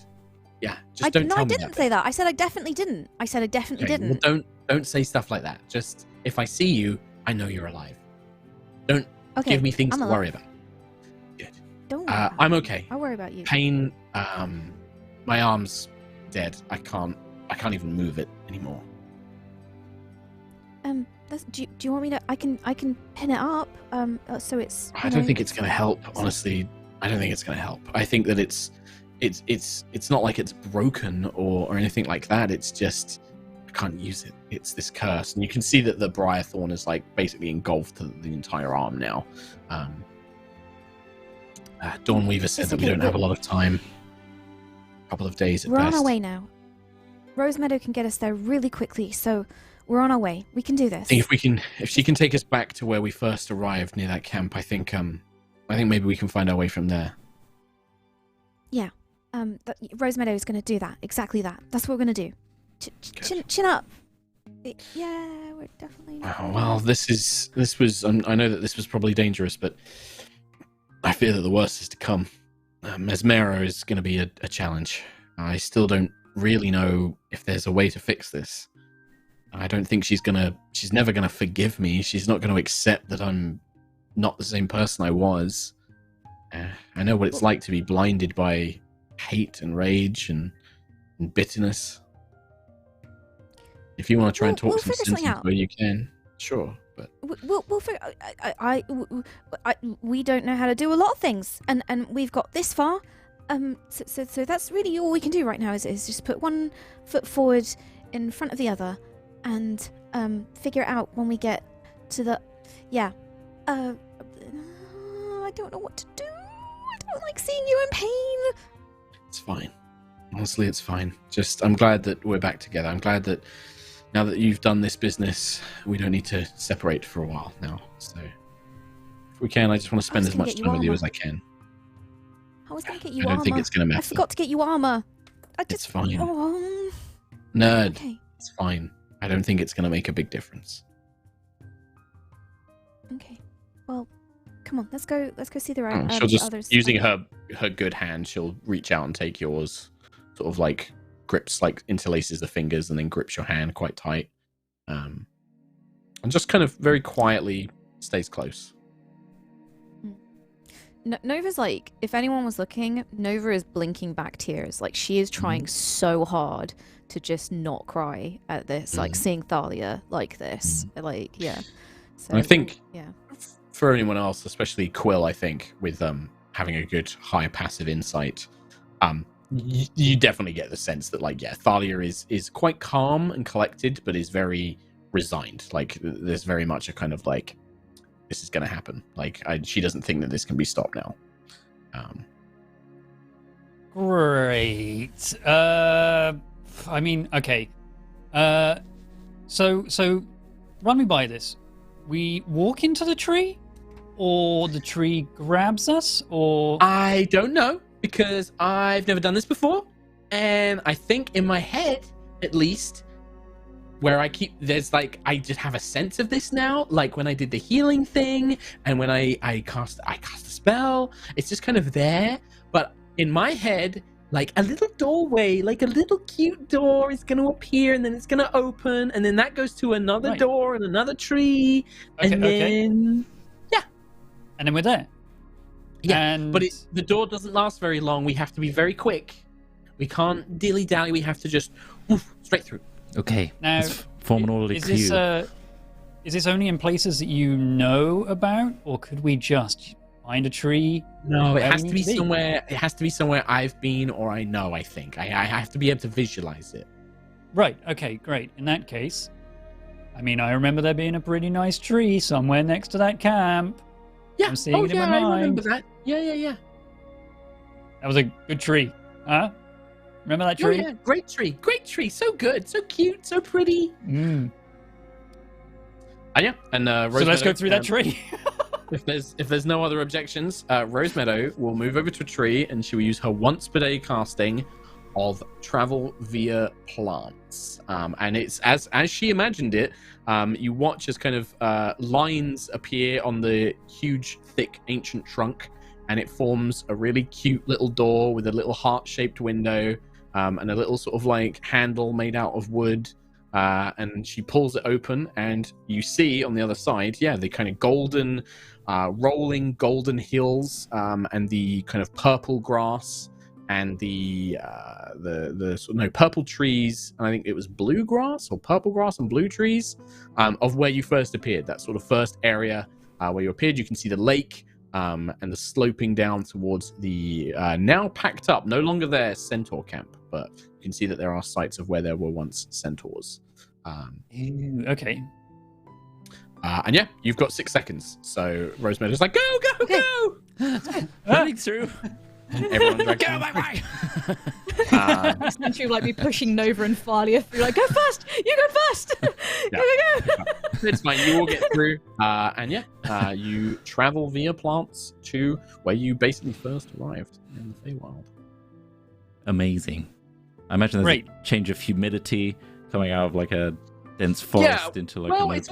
Yeah, just don't tell me I didn't say that. I said I definitely didn't. I said I definitely didn't. Well, don't say stuff like that. Just, if I see you, I know you're alive. Don't give me things to worry about. Good. Don't worry about I'm okay. I'll worry about you. Pain, my arm's dead. I can't even move it anymore. Do you want me to? I can pin it up. So it's. I don't think it's gonna help. Honestly, I don't think it's gonna help. I think that it's not like it's broken or anything like that. It's just I can't use it. It's this curse, and you can see that the Briar thorn is like basically engulfed the entire arm now. Dawnweaver said that we don't have a lot of time. A couple of days at best. We're on best. our way now. Rosemeadow can get us there really quickly, so we're on our way. We can do this. I think if she can take us back to where we first arrived near that camp, I think maybe we can find our way from there. Yeah. Rosemeadow is going to do that. Exactly that. That's what we're going to do. Chin up. Yeah, we're definitely. Well, this was. I know that this was probably dangerous, but I fear that the worst is to come. Mesmero is going to be a challenge. I still don't really know if there's a way to fix this. I don't think she's never gonna forgive me. She's not gonna accept that I'm not the same person I was. I know what it's like to be blinded by hate and rage and bitterness. If you want to try and talk some sense into her, you can. Sure, but we'll figure. We don't know how to do a lot of things, and we've got this far. So that's really all we can do right now is just put one foot forward in front of the other, and figure it out when we get to the. Yeah. I don't know what to do. I don't like seeing you in pain. It's fine. Honestly, it's fine. Just, I'm glad that we're back together. I'm glad that now that you've done this business, we don't need to separate for a while now. So, if we can, I just want to spend as much time with you as I can. I was going to get you armor. I don't think it's going to matter. I forgot to get you armor. It's fine. Oh, Nerd. Okay. It's fine. I don't think it's going to make a big difference. Okay. Well, come on. Let's go see the right. She'll just, others. using her good hand, she'll reach out and take yours. Sort of like grips, like interlaces the fingers and then grips your hand quite tight. And just kind of very quietly stays close. Nova's like, if anyone was looking, Nova is blinking back tears. Like, she is trying so hard to just not cry at this, like seeing Thalia like this. Like, yeah. So, I think yeah. for anyone else, especially Quill, I think, with having a good high passive insight, you definitely get the sense that, like, yeah, Thalia is quite calm and collected, but is very resigned. Like there's very much a kind of like, this is going to happen. Like she doesn't think that this can be stopped now. Great. I mean, okay. So run me by this. We walk into the tree, or the tree grabs us, or I don't know, because I've never done this before, and I think in my head, at least, where there's like, I just have a sense of this now, like when I did the healing thing, and when I cast a spell, it's just kind of there, but in my head, like a little doorway, like a little cute door is going to appear, and then it's going to open, and then that goes to another door and another tree, and then and then we're there. Yeah, but the door doesn't last very long. We have to be very quick. We can't dilly-dally. We have to just straight through. Okay, now let's form an orderly queue. Is this only in places that you know about, or could we just find a tree? No, it has to be somewhere. It has to be somewhere I've been or I know. I think I have to be able to visualize it. Right. Okay. Great. In that case, I mean, I remember there being a pretty nice tree somewhere next to that camp. Yeah. I'm seeing it in my mind. I remember that. Yeah. That was a good tree, huh? Remember that tree? Oh, yeah. Great tree. So good. So cute. So pretty. Mm. Yeah. And so let's go through that tree. If there's no other objections, Rose Meadow will move over to a tree, and she will use her once per day casting of travel via plants. And it's as she imagined it. You watch as kind of lines appear on the huge, thick, ancient trunk, and it forms a really cute little door with a little heart-shaped window, and a little sort of like handle made out of wood. And she pulls it open, and you see on the other side, the kind of golden, rolling golden hills, and the kind of purple grass, and the purple trees, and I think it was blue grass or purple grass and blue trees, of where you first appeared. That sort of first area where you appeared. You can see the lake, and the sloping down towards the now packed up, no longer there, centaur camp, but you can see that there are sites of where there were once centaurs. Okay. And you've got 6 seconds. So Rose Meadow's like, go! Running through. Everyone drags go my way. Essentially, like me pushing Nova and Thalia through, like, go first! You go first! Go! It's fine. You all get through. You travel via plants to where you basically first arrived in the Feywild. Amazing. I imagine there's a change of humidity coming out of like a dense forest into like it's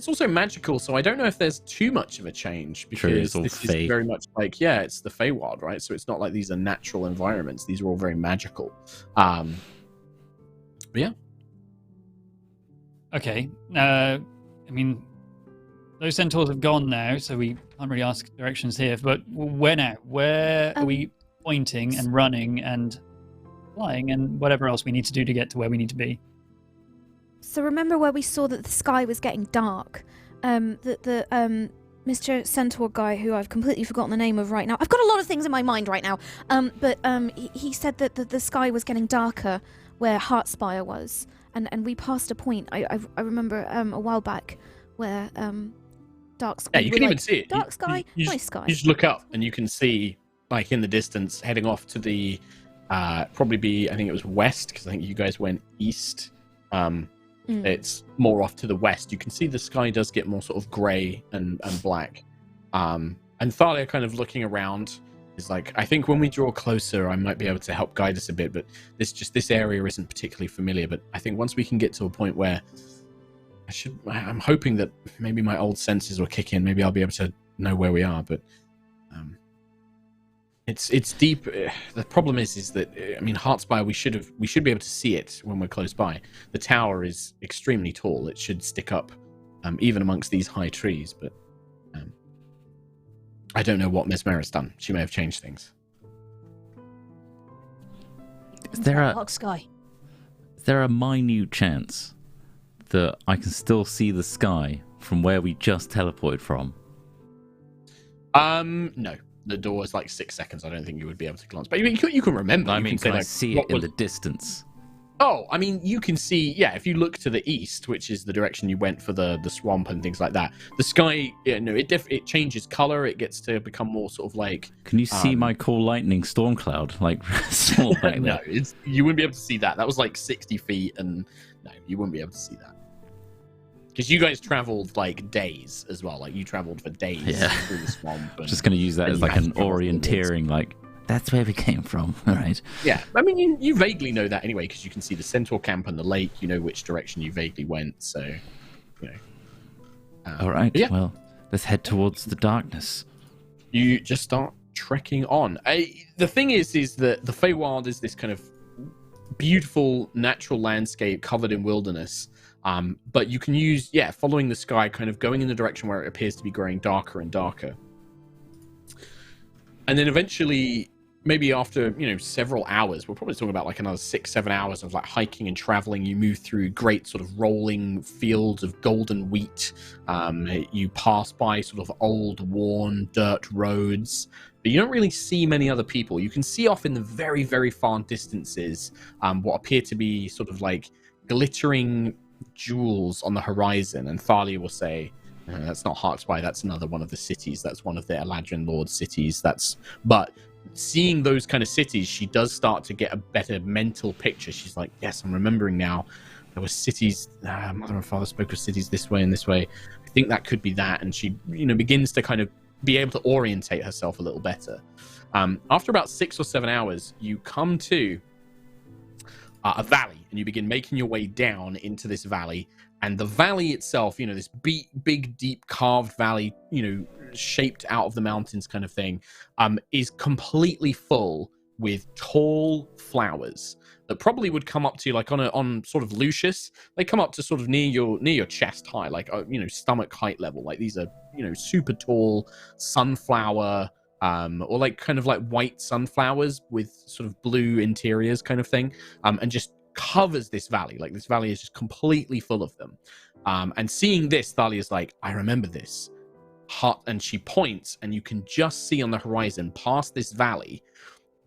also magical, so I don't know if there's too much of a change, because this is very much like it's the Feywild, right? So it's not like these are natural environments. These are all very magical. But yeah. Okay. I mean, those centaurs have gone now, so we can't really ask directions here. But where now? Where are we pointing and running and flying and whatever else we need to do to get to where we need to be? So remember where we saw that the sky was getting dark? The Mr. Centaur guy, who I've completely forgotten the name of right now. I've got a lot of things in my mind right now. But he said that the sky was getting darker where Heartspire was, and we passed a point. I remember a while back where dark sky. Yeah, you can even see it. Dark sky, nice sky. You just look up and you can see, like in the distance, heading off to the probably be, I think it was west, because I think you guys went east. It's more off to the west. You can see the sky does get more sort of grey and black. And Thalia, kind of looking around, is like, I think when we draw closer, I might be able to help guide us a bit, but this area isn't particularly familiar. But I think once we can get to a point where I'm hoping that maybe my old senses will kick in. Maybe I'll be able to know where we are, but it's deep. The problem is that, I mean, Heartspire, we should be able to see it when we're close by. The tower is extremely tall. It should stick up even amongst these high trees, but I don't know what Mesmera's done. She may have changed things. Is there a minute chance that I can still see the sky from where we just teleported from? No. The door is like 6 seconds. I don't think you would be able to glance. But you can remember. I mean, can I see it in the distance? Oh, I mean, you can see, if you look to the east, which is the direction you went for the swamp and things like that, the sky, it changes color. It gets to become more sort of like... Can you see my cool lightning storm cloud? Like, small back No, there? you wouldn't be able to see that. That was like 60 feet, and no, you wouldn't be able to see that. Because you guys traveled like days as well. Like, you traveled for days through the swamp. Just going to use that as like an orienteering, like, that's where we came from, all right? Yeah, I mean, you vaguely know that anyway, because you can see the centaur camp and the lake. You know which direction you vaguely went, so, all right, well, let's head towards the darkness. You just start trekking on. The thing is that the Feywild is this kind of beautiful natural landscape covered in wilderness, but you can use, following the sky, kind of going in the direction where it appears to be growing darker and darker. And then eventually... maybe after, several hours, we're probably talking about like another 6-7 hours of like hiking and traveling. You move through great sort of rolling fields of golden wheat. You pass by sort of old, worn dirt roads, but you don't really see many other people. You can see off in the very, very far distances what appear to be sort of like glittering jewels on the horizon. And Thalia will say, that's not Harkspy, that's another one of the cities. That's one of the Eladrin Lord's cities. But seeing those kind of cities, she does start to get a better mental picture. She's like, yes, I'm remembering now. There were cities, mother and father spoke of cities this way and this way. I think that could be that. And she, begins to kind of be able to orientate herself a little better. After about 6 or 7 hours, you come to a valley, and you begin making your way down into this valley. And the valley itself, this big, deep carved valley, shaped out of the mountains kind of thing, is completely full with tall flowers that probably would come up to, like, on sort of Lucius, they come up to sort of near your chest high, like, stomach height level. Like, these are, super tall sunflower, or like kind of like white sunflowers with sort of blue interiors kind of thing, and just covers this valley. Like, this valley is just completely full of them. And seeing this, Thalia's like, I remember this. And she points, and you can just see on the horizon past this valley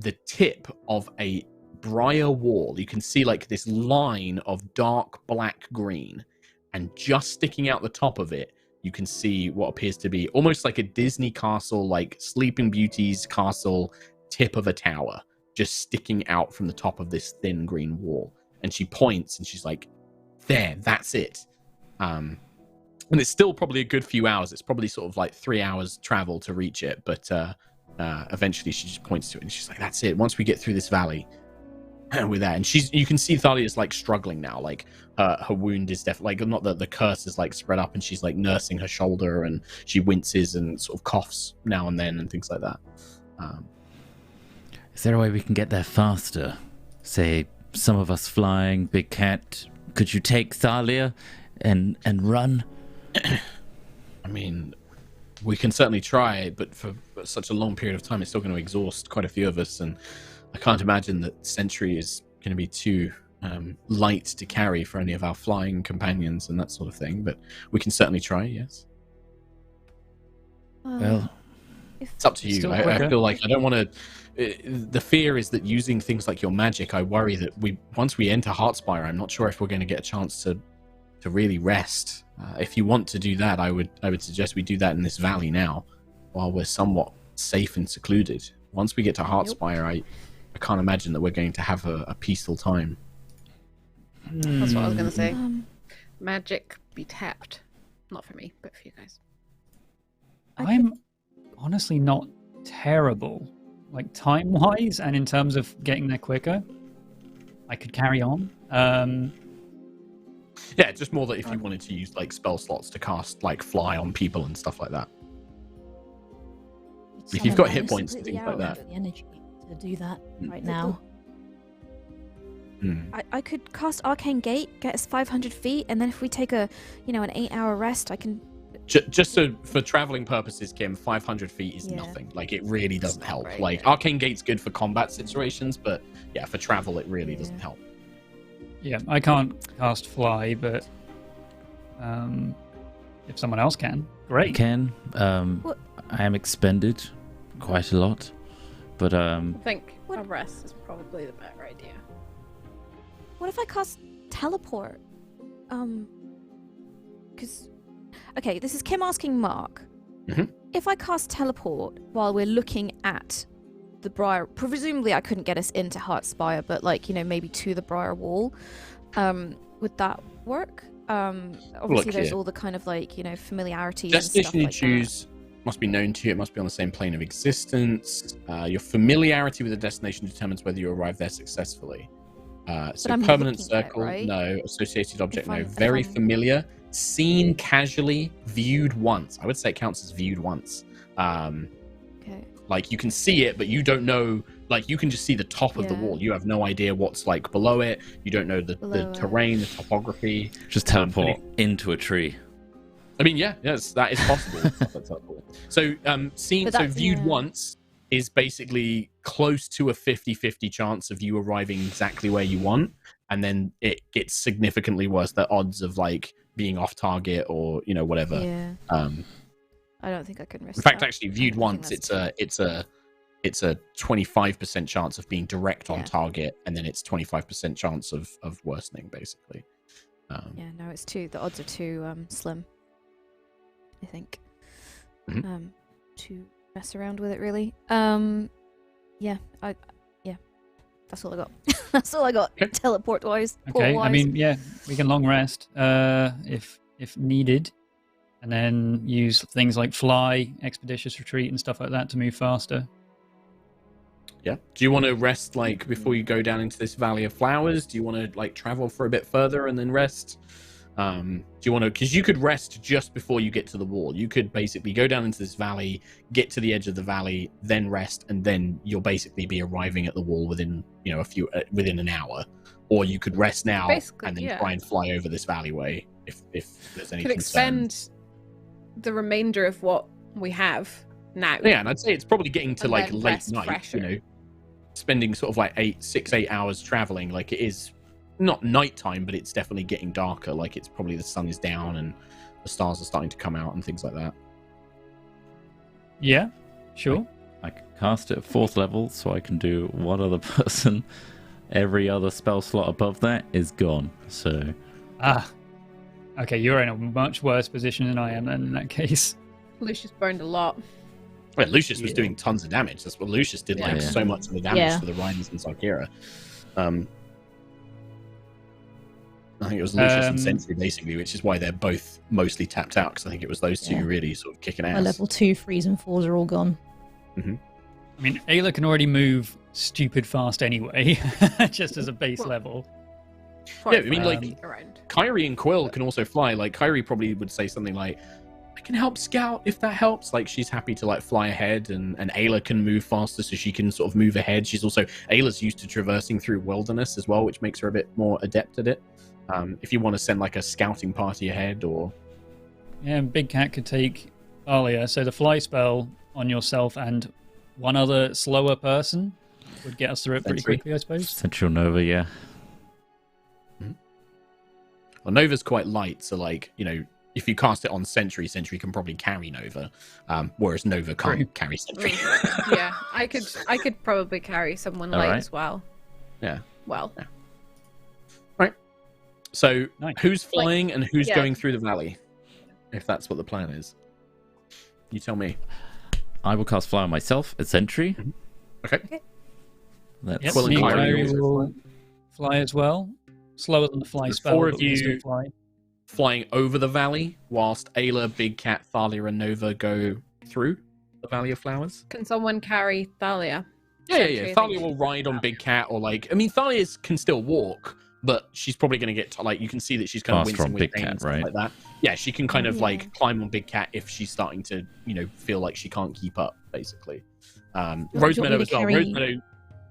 the tip of a briar wall. You can see like this line of dark black green, and just sticking out the top of it, you can see what appears to be almost like a Disney castle, like Sleeping Beauty's castle tip of a tower, just sticking out from the top of this thin green wall. And she points, and she's like, there, that's it. And it's still probably a good few hours. It's probably sort of like 3 hours travel to reach it. But eventually she just points to it, and she's like, that's it. Once we get through this valley, with that. And you can see Thalia's like struggling now. Like her wound is definitely, like, not that the curse is like spread up, and she's like nursing her shoulder, and she winces and sort of coughs now and then and things like that. Is there a way we can get there faster? Say, some of us flying, Big Cat. Could you take Thalia and run? I mean, we can certainly try, but for such a long period of time, it's still going to exhaust quite a few of us, and I can't imagine that Sentry is going to be too light to carry for any of our flying companions and that sort of thing, but we can certainly try, yes. Well, it's up to you. I feel like I don't want to... The fear is that using things like your magic, I worry that once we enter Heartspire, I'm not sure if we're going to get a chance to really rest. If you want to do that, I would suggest we do that in this valley now, while we're somewhat safe and secluded. Once we get to Heartspire, I can't imagine that we're going to have a peaceful time. That's what I was going to say. Magic be tapped. Not for me, but for you guys. I'm honestly not terrible. Like, time-wise, and in terms of getting there quicker, I could carry on. Yeah, just more that if you wanted to use like spell slots to cast like fly on people and stuff like that. If you've got hit points and things like that. The energy to do that right now. I could cast Arcane Gate, get us 500 feet, and then if we take an 8-hour rest, I can... Just for traveling purposes, Kim, 500 feet is nothing. Like, it really doesn't help. Right, like, Arcane Gate's good for combat situations, but yeah, for travel, it really doesn't help. Yeah, I can't cast Fly, but if someone else can, great. I can. I am expended quite a lot, but I think a rest is probably the better idea. What if I cast teleport? Because... Okay, this is Kim asking Mark. Mm-hmm. If I cast teleport while we're looking at the Briar... Presumably I couldn't get us into Heartspire, but, like, you know, maybe to the Briar wall. Would that work? Obviously there's all the kind of, like, you know, familiarity and stuff destination you like choose must be known to you. It must be on the same plane of existence. Your familiarity with the destination determines whether you arrive there successfully. So I'm permanent looking at it, circle, right? no. Associated object, no. if Very I'm- familiar. Seen casually, viewed once. I would say it counts as viewed once. Okay. Like, you can see it, but you don't know. Like, you can just see the top of the Yeah. wall. You have no idea what's, like, below it. You don't know the Below it. terrain, the topography. Just teleport into a tree. I mean, yes, that is possible. So, But that's- viewed yeah. once is basically close to a 50-50 chance of you arriving exactly where you want, and then it gets significantly worse. The odds of, like, being off target or, you know, whatever. Yeah. I don't think I can risk In fact, that. actually, viewed I think once, that's it's a 25% chance of being direct on Yeah. target, and then it's 25% chance of worsening, basically. Yeah, no, it's too... The odds are too slim, I think. Mhm. To mess around with it, really. Yeah, that's all I got. That's all I got. Okay. Teleport-wise. Okay, I port-wise. mean, yeah, we can long rest if needed, and then use things like fly, expeditious retreat, and stuff like that to move faster. Yeah. Do you want to rest, like, before you go down into this Valley of Flowers? Do you want to, like, travel for a bit further and then rest? Do you want to... Because you could rest just before you get to the wall. You could basically go down into this valley, get to the edge of the valley, then rest, and then you'll basically be arriving at the wall within, you know, within an hour. Or you could rest now Basically, and then yeah. try and fly over this valleyway if there's any Could concern. expend the remainder of what we have now. Yeah, and I'd say it's probably getting to, And like, then late rest night, fresher. you know, spending sort of like 8 hours traveling. Like, it is not nighttime, but it's definitely getting darker. Like, it's probably the sun is down and the stars are starting to come out and things like that. Yeah, sure. I can cast it at 4th level, so I can do one other person. Every other spell slot above that is gone. So Okay, you're in a much worse position than I am then in that case. Lucius burned a lot. Well, Lucius was Yeah. doing tons of damage. That's what Lucius did, like, Yeah. so much of the damage Yeah. to the Rhiners and Sarkira. I think it was Lucius and Sentry, basically, which is why they're both mostly tapped out, because I think it was those two Yeah. really sort of kicking My ass. level 2 3s and 4s are all gone. I mean, Ayla can already move stupid fast anyway, just as a base Well, level. Yeah, I mean, like, Feet around. Kyrie and Quill can also fly. Like, Kyrie probably would say something like, I can help scout if that helps. Like, she's happy to, like, fly ahead, and Ayla can move faster, so she can sort of move ahead. She's also... Ayla's used to traversing through wilderness as well, which makes her a bit more adept at it. If you want to send, like, a scouting party ahead, or... Yeah, and Big Cat could take Alia, so the fly spell on yourself and one other slower person would get us through it pretty Sentry. quickly, I suppose. Central Nova, yeah. Well, Nova's quite light, so, like, you know, if you cast it on Sentry, Sentry can probably carry Nova, whereas Nova can't True. carry Sentry. Yeah, I could probably carry someone light Alright. as well. Yeah. Well, So, Nice. who's flying and who's yeah. going through the valley? If that's what the plan is. You tell me. I will cast Fly on myself at Sentry. Okay. That's Yep, Quill and me and Kyrie Kyrie also will fly as well. Slower than the fly The spell, four but of we can still you- fly. Flying over the valley, whilst Ayla, Big Cat, Thalia, and Nova go through the Valley of Flowers. can someone carry Thalia? Yeah. Sentry, I Thalia think. will ride on Big Cat, or, like, I mean, Thalia can still walk, but she's probably going to get to, like, you can see that she's kind of Faster wincing on with Big pain Cat, and stuff right? like that. Yeah, she can kind of Yeah. like climb on Big Cat if she's starting to, you know, feel like she can't keep up, basically. you want me Rosemeadow to as well. carry-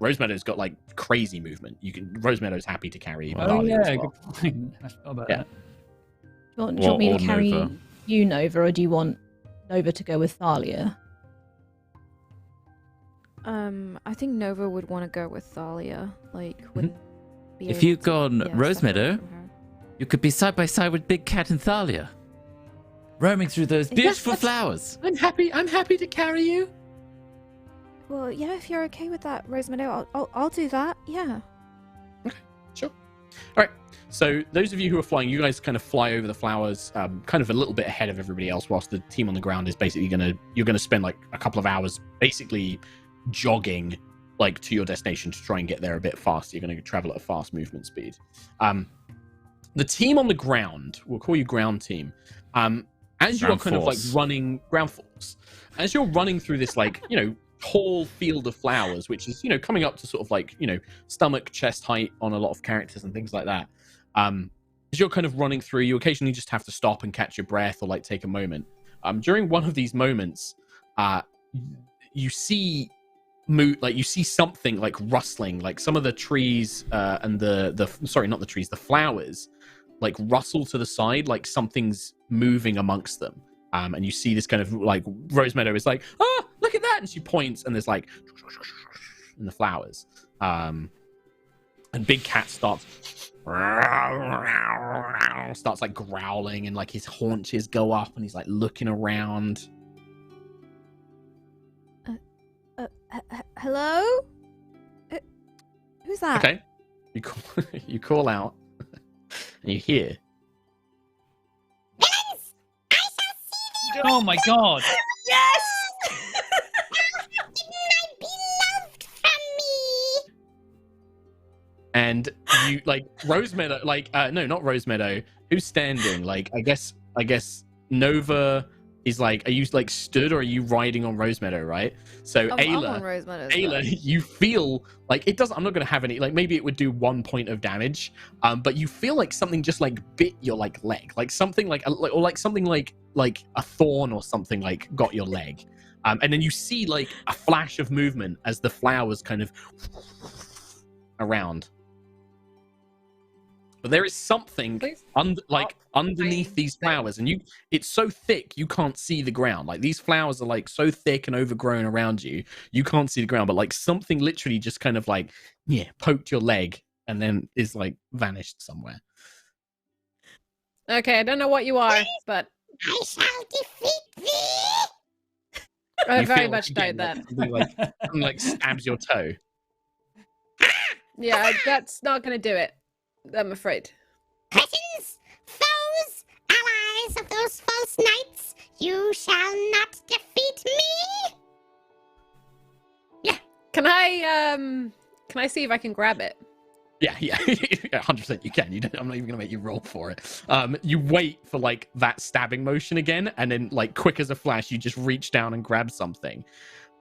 Rosemedow's got, like, crazy movement. Rosemedow's happy to carry Oh, Thalia Oh as yeah, well. good point. I forgot about Yeah. that. Do you want me Or to carry Nova. you, Nova, or do you want Nova to go with Thalia? I think Nova would want to go with Thalia. Like, wouldn't be If able you to- go on yeah, step away Rosemeadow, from her. you could be side by side with Big Cat and Thalia, roaming through those beautiful flowers. I'm happy to carry you. Well, yeah, if you're okay with that, Rosemeadow, I'll do that. Yeah. All right. So those of you who are flying, you guys kind of fly over the flowers, kind of a little bit ahead of everybody else, whilst the team on the ground is basically you're gonna spend like a couple of hours basically jogging like to your destination to try and get there a bit faster. You're gonna travel at a fast movement speed. The team on the ground, we'll call you ground team. As you're kind of like running ground force, as you're running through this like tall field of flowers, which is coming up to sort of like stomach chest height on a lot of characters and things like that. As you're kind of running through, you occasionally just have to stop and catch your breath or like take a moment. During one of these moments, you see something like rustling, like some of the trees and the flowers like rustle to the side, like something's moving amongst them. And you see this kind of like Rose Meadow is like, oh, look at that, and she points, and there's like in the flowers. And Big Cat starts like growling, and like his haunches go up, and he's like looking around. Hello? Who's that? Okay, you call out, and you hear. Oh my god! Yes! And you like Rose Meadow, like no, not Rose Meadow. Who's standing? Like I guess Nova is like. Are you like stood or are you riding on Rose Meadow? Right. So Ayla, you feel like it doesn't. I'm not going to have any. Like maybe it would do 1 point of damage. But you feel like something just like bit your like leg, like something like or like something like a thorn or something like got your leg. And then you see like a flash of movement as the flowers kind of around. But there is something underneath these flowers, and it's so thick you can't see the ground. Like these flowers are like so thick and overgrown around you, you can't see the ground. But like something literally just kind of like poked your leg and then is like vanished somewhere. Okay, I don't know what you are, but I shall defeat thee. I very much doubt that. Something like stabs your toe. Yeah, that's not going to do it. I'm afraid. Cretins, foes, allies of those false knights, you shall not defeat me. Yeah. Can I see if I can grab it? Yeah, 100% you can. I'm not even gonna make you roll for it. You wait for like that stabbing motion again, and then like quick as a flash, you just reach down and grab something,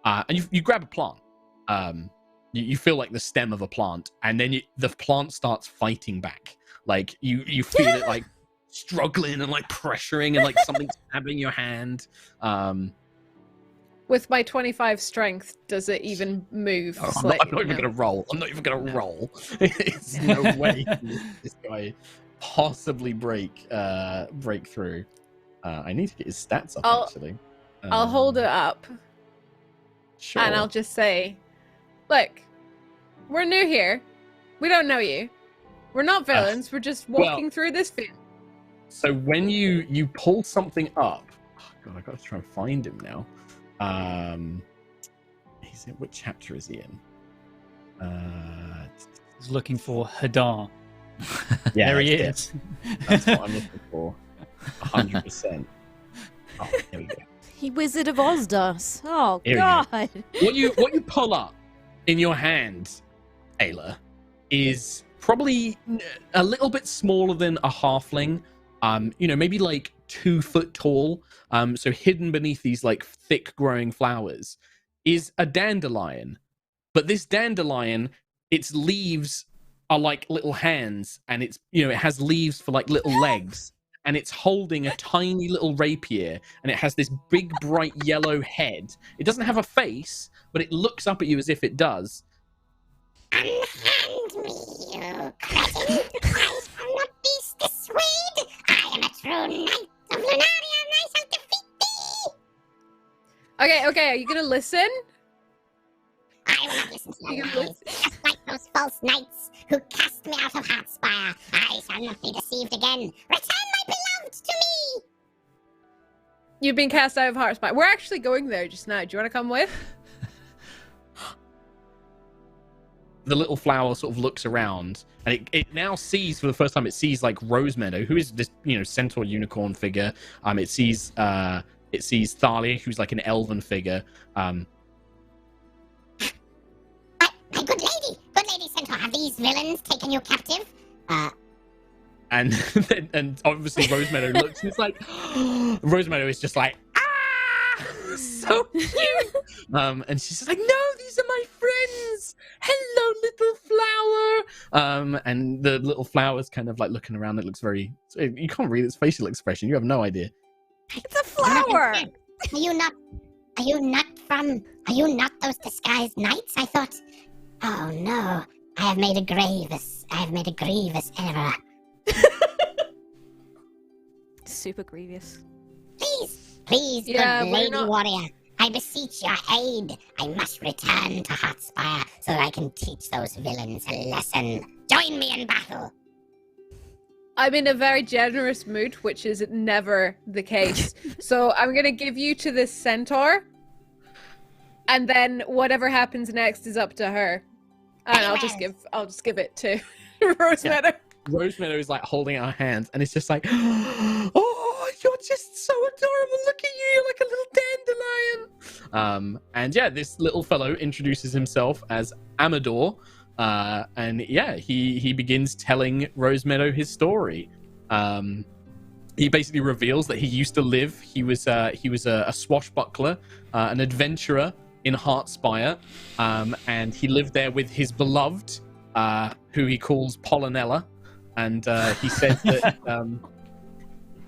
and you grab a plant. You feel like the stem of a plant, and then the plant starts fighting back. Like you feel it like struggling and like pressuring and like something stabbing your hand. With my 25 strength, does it even move? I'm not even gonna roll. I'm not even gonna roll. It's no way this guy possibly break through. I need to get his stats up actually. I'll hold it up. Sure. And I'll just say, look, we're new here. We don't know you. We're not villains. We're just walking through this field. So when you pull something up, oh God, I got to try and find him now. He's in, what chapter is he in? He's looking for Hadar. Yeah, there he is. That's what I'm looking for. 100%. Oh, there we go. He Wizard of Oz does. Oh Here God! What you pull up in your hand, Ayla, is probably a little bit smaller than a halfling. Maybe like 2 foot tall. So hidden beneath these like thick growing flowers is a dandelion. But this dandelion, its leaves are like little hands, and it's it has leaves for like little legs. And it's holding a tiny little rapier, and it has this big, bright yellow head. It doesn't have a face, but it looks up at you as if it does. Unhand me, you cretin! I shall not be dissuaded! I am a true knight of Lunaria, and I shall defeat thee! Okay, are you gonna listen? I will not listen to your lies. Just like those false knights who cast me out of Heartspire, I shall not be deceived again. Return my beloved to me! You've been cast out of Heartspire. We're actually going there just now. Do you want to come with? the little flower sort of looks around, and it now sees for the first time. It sees like Rosemeadow, who is this centaur unicorn figure. It sees Thalia, who's like an elven figure. My good lady centaur, have these villains taken you captive? And obviously Rosemeadow looks, and it's like Rosemeadow is just like, so cute. And she's just like, no, these are my friends. Hello, little flower. And the little flower's kind of like looking around. It looks very, you can't read its facial expression. You have no idea. It's a flower. Are you not those disguised knights? I thought, oh no, I have made a grievous error. Super grievous. Please, good lady warrior, I beseech your aid. I must return to Heartspire so that I can teach those villains a lesson. Join me in battle. I'm in a very generous mood, which is never the case. So I'm gonna give you to this centaur, and then whatever happens next is up to her. And I'll just give it to Rosemeadow. Yeah. Rosemeadow is like holding out her hands, and it's just like, oh, you're just so adorable. Look at you, you're like a little dandelion. And yeah, this little fellow introduces himself as Amador. And yeah, he begins telling Rosemeadow his story. He basically reveals that he used to live. He was a swashbuckler, an adventurer in Heartspire, and he lived there with his beloved, who he calls Pollinella. And he said that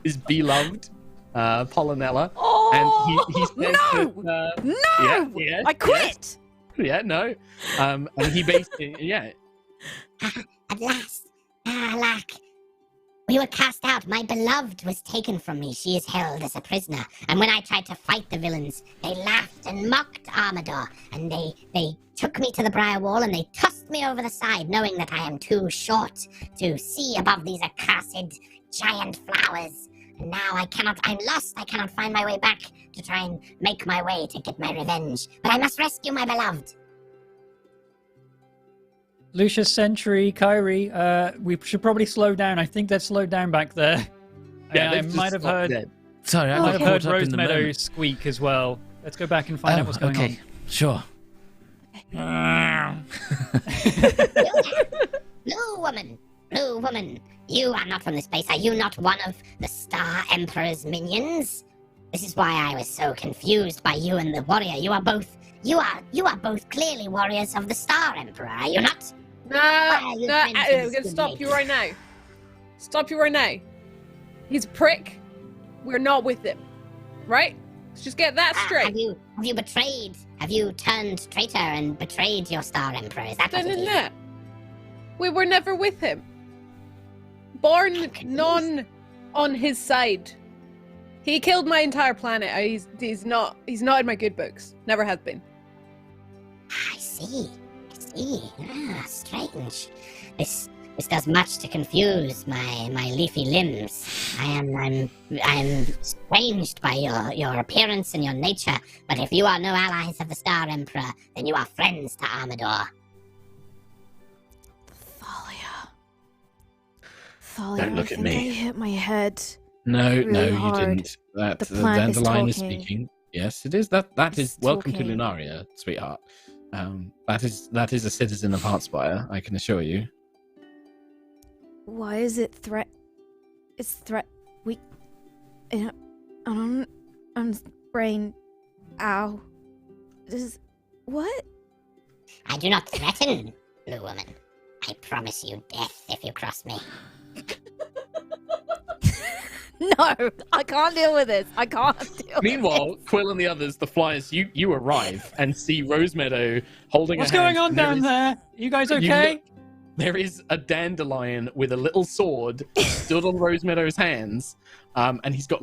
his beloved Pollinella. Oh, and he said no! that, yeah, I quit! Yeah, no. And he basically, yeah. At last, alack. We were cast out. My beloved was taken from me. She is held as a prisoner. And when I tried to fight the villains, they laughed and mocked Armador. And they took me to the Briar Wall and they tossed me over the side, knowing that I am too short to see above these accursed giant flowers. And now I'm lost. I cannot find my way back to try and make my way to get my revenge. But I must rescue my beloved. Lucius, Sentry, Kyrie, we should probably slow down. I think they're slowed down back there. Yeah, I might have heard. Dead. Sorry, I might got have heard caught up in the Rosemeadow moment. squeak as well. Let's go back and find out what's going on. Sure. Blue woman, you are not from this place. Are you not one of the Star Emperor's minions? This is why I was so confused by you and the warrior. You are both clearly warriors of the Star Emperor, are you not? No, I'm gonna stop you right now. Stop you right now. He's a prick. We're not with him, right? Let's just get that straight. Have you betrayed? Have you turned traitor and betrayed your Star Emperor? Is that what it is? No. We were never with him. Born none on his side. He killed my entire planet. He's not in my good books. Never has been. I see. Strange. This does much to confuse my leafy limbs. I'm estranged by your appearance and your nature, but if you are no allies of the Star Emperor, then you are friends to Armador. Thalia, Don't look I at think me. I hit my head. No, really you hard. didn't. That The the plant is dandelion is talking. speaking. Yes, it is. That It's is welcome to talking. Lunaria, sweetheart. That is a citizen of Heartspire, I can assure you. Why is it threat? It's threat. I'm brain. Ow. This is what? I do not threaten, Blue Woman. I promise you death if you cross me. No, I can't deal with this. I can't deal. Meanwhile, Quill and the others, the flyers, you arrive and see Rosemeadow holding. What's her going hands, on and down there? You guys okay? There is a dandelion with a little sword stood on Rosemedow's hands, and he's got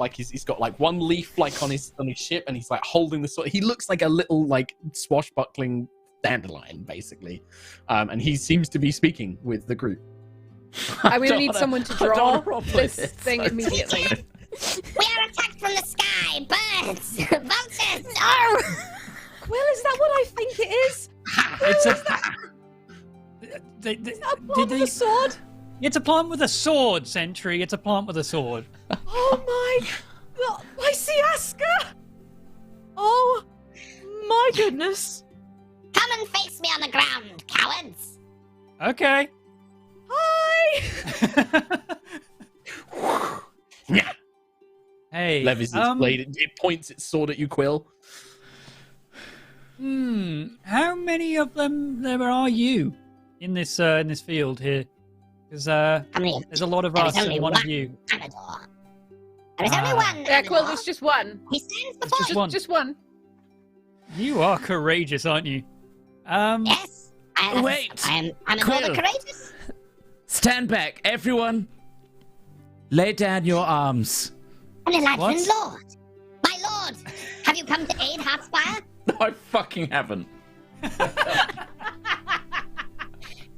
one leaf like on his ship, and he's like holding the sword. He looks like a little like swashbuckling dandelion, basically, and he seems to be speaking with the group. I'm gonna need someone to draw this thing It's immediately. We are attacked from the sky! Birds! Vultures! Quill, is that what I think it is? It's a Did With a sword? It's a plant with a sword, Sentry. It's a plant with a sword. Oh my Siaska! Oh my goodness! Come and face me on the ground, cowards! Okay. Hi! Hey. Levies its blade. It points its sword at you, Quill. How many of them there are you in this field here? Because there's a lot of us and one of you. Amador. There is only one. Yeah, Quill, Amador. there's just one. He stands before you. Just one. You are courageous, aren't you? Yes. Wait, I'm Amador Quill. the Courageous. Stand back, everyone. Lay down your arms. An enlightened What? lord. My lord, have you come to aid Heartspire? No, I fucking haven't.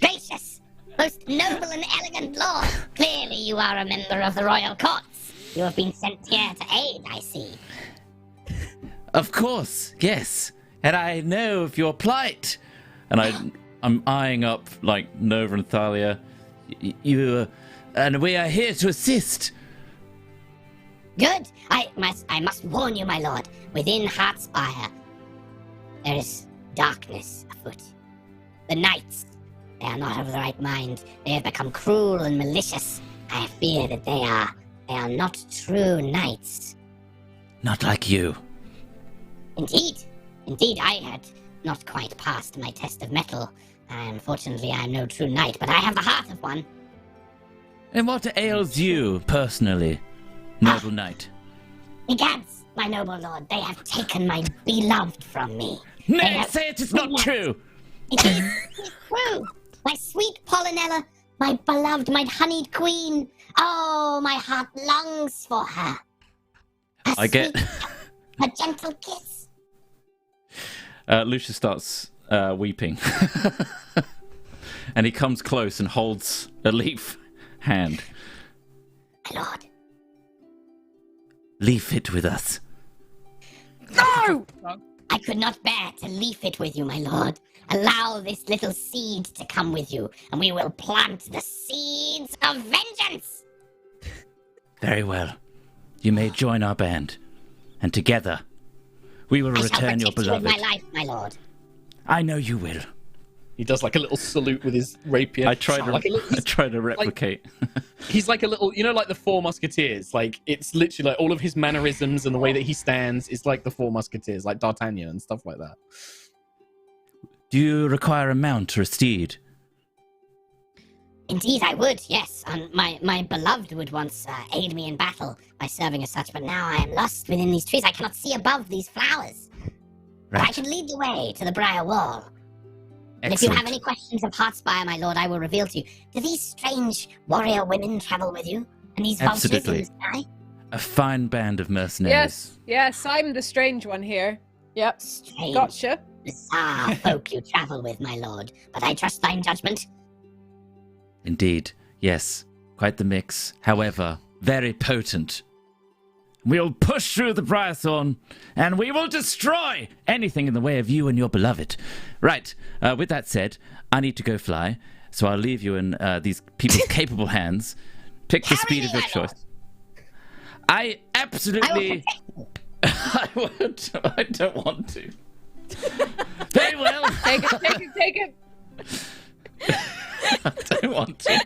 Gracious, most noble and elegant lord. Clearly you are a member of the royal courts. You have been sent here to aid, I see. Of course, yes. And I know of your plight. And I'm eyeing up, like, Nova and Thalia. And we are here to assist. Good. I must warn you, my lord. Within Heartspire, there is darkness afoot. The knights, they are not of the right mind. They have become cruel and malicious. I fear that they are not true knights. Not like you. Indeed, I had not quite passed my test of mettle. Unfortunately, I am no true knight, but I have the heart of one. And what ails you, personally, noble knight? Egads, my noble lord, they have taken my beloved from me. Nay, say it is not true! It is true. My sweet Pollinella, my beloved, my honeyed queen. Oh, my heart longs for her. I get... A gentle kiss. Lucius starts weeping. And he comes close and holds a leaf hand. My lord. Leave it with us. No! I could not bear to leave it with you, my lord. Allow this little seed to come with you, and we will plant the seeds of vengeance. Very well. You may join our band. And together, we will return your beloved. I shall protect you with my life, my lord. I know you will. He does like a little salute with his rapier. I try to replicate. He's like a little, you know, like the Four Musketeers. Like, it's literally like all of his mannerisms and the way that he stands is like the Four Musketeers, like D'Artagnan and stuff like that. Do you require a mount or a steed? Indeed, I would, yes. My beloved would once aid me in battle by serving as such, but now I am lost within these trees. I cannot see above these flowers. But I should lead the way to the Briar Wall. And if you have any questions of Heartspire, my lord, I will reveal to you. Do these strange warrior women travel with you? And these vultures in the sky? A fine band of mercenaries. Yes, I'm the strange one here. Yep. Strange, Gotcha. bizarre folk you travel with, my lord. But I trust thine judgment. Indeed, yes. Quite the mix. However, very potent. We'll push through the Briarthorn, and we will destroy anything in the way of you and your beloved. Right, with that said, I need to go fly, so I'll leave you in these people's capable hands. Pick the speed of your choice. I absolutely... I would. I don't want to. Very well. Take it. I don't want to.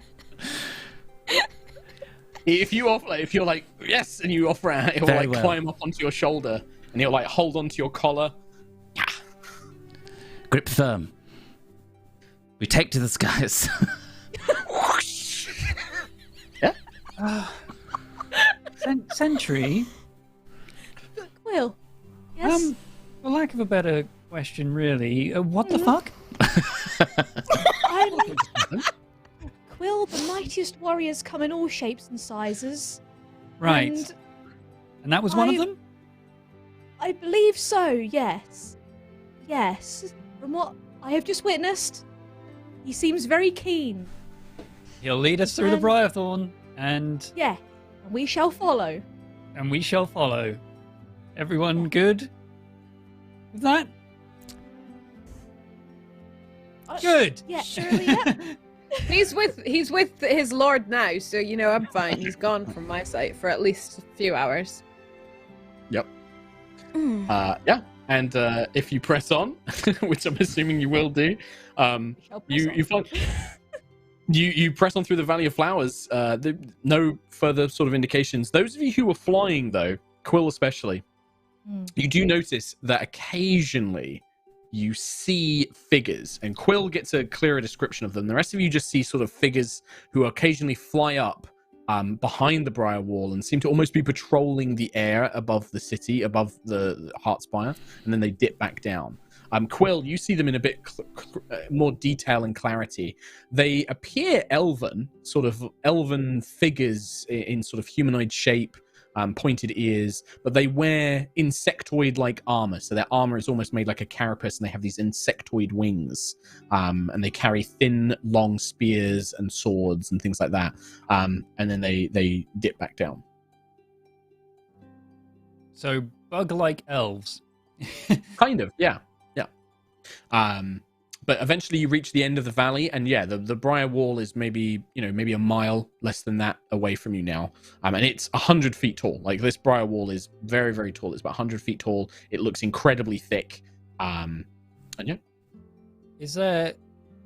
If you're like, yes, and you offer it, he'll Very like well. climb up onto your shoulder and he'll like hold onto your collar. Grip firm. We take to the skies. Sentry, Quill. Yes. for lack of a better question, really, what the fuck? Quill, the mightiest warriors come in all shapes and sizes. Right. And that was one of them? I believe so, yes. Yes. From what I have just witnessed, he seems very keen. He'll lead us through the Briarthorn, and Yeah, and we shall follow. we shall follow. Everyone good with that? Good. Yeah, surely, yeah. He's with his lord now, so I'm fine. He's gone from my sight for at least a few hours. Yep. Yeah. And if you press on, which I'm assuming you will do, you press on through the Valley of Flowers. No further sort of indications. Those of you who are flying, though, Quill especially, you do notice that occasionally you see figures, and Quill gets a clearer description of them. The rest of you just see sort of figures who occasionally fly up behind the Briar Wall and seem to almost be patrolling the air above the city, above the Heartspire, and then they dip back down. Quill, you see them in a bit more detail and clarity. They appear elven, sort of elven figures in sort of humanoid shape, pointed ears, but they wear insectoid-like armor. So their armor is almost made like a carapace, and they have these insectoid wings. And they carry thin, long spears and swords and things like that. And then they dip back down. So bug-like elves. Kind of, yeah. But eventually you reach the end of the valley, and the Briar Wall is maybe a mile less than that away from you now. And it's 100 feet tall. Like, this Briar Wall is very, very tall. It's about 100 feet tall. It looks incredibly thick. And yeah. Is there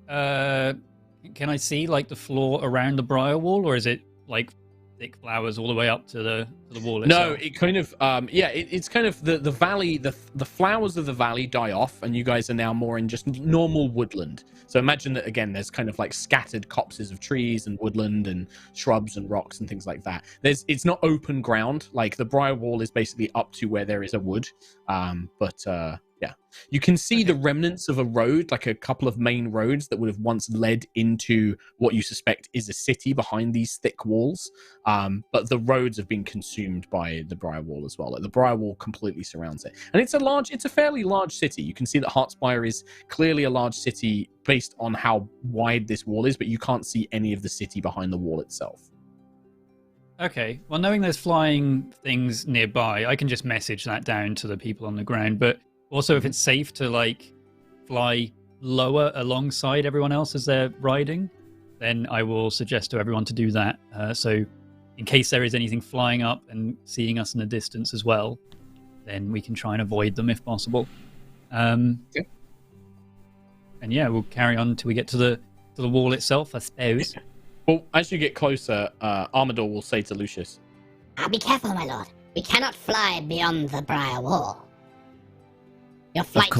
can I see like the floor around the Briar Wall, or is it like thick flowers all the way up to the wall itself? No, it kind of it's kind of the valley, the flowers of the valley die off, and you guys are now more in just normal woodland. So imagine that again, there's kind of like scattered copses of trees and woodland and shrubs and rocks and things like that. It's not open ground. Like, the Briar Wall is basically up to where there is a wood. Yeah, you can see the remnants of a road, like a couple of main roads that would have once led into what you suspect is a city behind these thick walls. But the roads have been consumed by the Briar Wall as well. Like, the Briar Wall completely surrounds it. And it's a fairly large city. You can see that Heartspire is clearly a large city based on how wide this wall is, but you can't see any of the city behind the wall itself. Okay, well, knowing there's flying things nearby, I can just message that down to the people on the ground, but also, if it's safe to like fly lower alongside everyone else as they're riding, then I will suggest to everyone to do that. So in case there is anything flying up and seeing us in the distance as well, then we can try and avoid them if possible. And yeah, we'll carry on until we get to the wall itself, I suppose. Well, as you get closer, Armador will say to Lucius, Be careful, my lord. We cannot fly beyond the Briar Wall. Your flight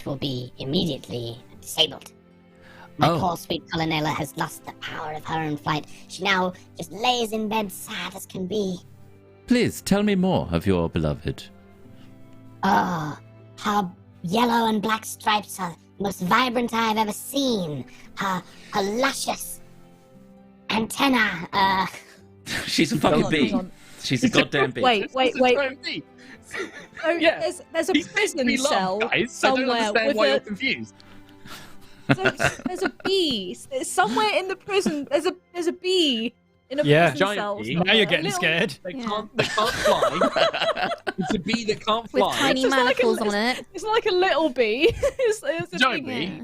will be immediately disabled. My poor sweet Colonella has lost the power of her own flight. She now just lays in bed sad as can be. Please, tell me more of your beloved. Oh, her yellow and black stripes are the most vibrant I've ever seen. Her luscious antenna, She's a fucking bee. She's a goddamn bee. Wait. Oh, yeah. There's a prison cell somewhere. I don't understand why you're confused. There's a bee. Somewhere in the prison. There's a bee in a prison cell. Bee. Now you're getting scared. They can't fly. It's a bee that can't fly. With tiny manacles on it. It's like a little bee. It's a giant big bee.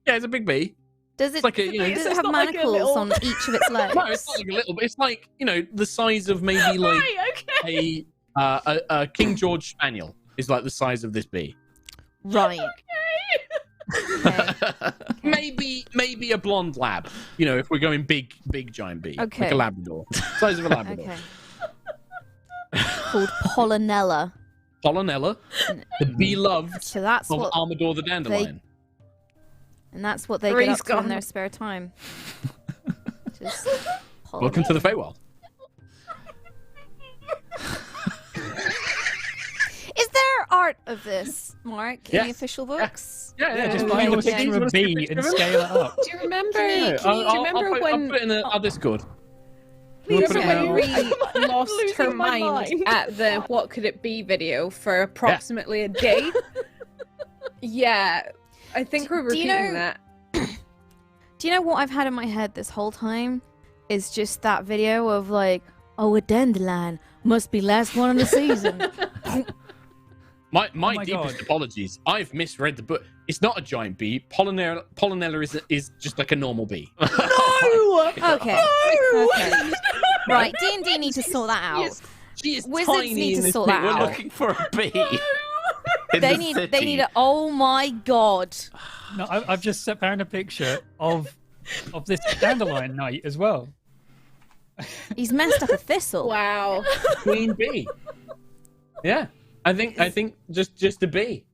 Yeah, it's a big bee. Does it, it's like a, does it have manacles on each of its legs? No, it's not like a little bit. It's like, the size of maybe like a King George Spaniel is like the size of this bee. Right. Okay. Maybe a blonde lab. If we're going big giant bee. Okay. Like a Labrador. Size of a Labrador. Okay. Called Polynella. Polynella, the beloved So that's of what Armador the Dandelion. And that's what they get up to in their spare time. Just Welcome to the Feywild. Is there art of this, Mark, in Yes. the official books? Yeah, Just yeah, find a yeah. picture of a bee and scale it up. Do you remember? I'll put it in our Discord. Do you Put it remember in when we lost losing her my mind mind. at the "What Could It Be" video for approximately a day? Yeah, I think we're Do you repeating know- that. Do you know what I've had in my head this whole time? Is just that video of like, oh, a dandelion must be last one of the season. My my deepest God. apologies. I've misread the book. It's not a giant bee. Pollinella is just like a normal bee. No! Okay. Okay. Right, D&D need to sort that out. She is Wizards tiny need in to this sort book. that We're out. looking for a bee. in They the need. city. They need. Oh my god. No, I've just found a picture of this dandelion knight as well. He's messed up a thistle. Wow. Queen bee. Yeah, I think just a bee,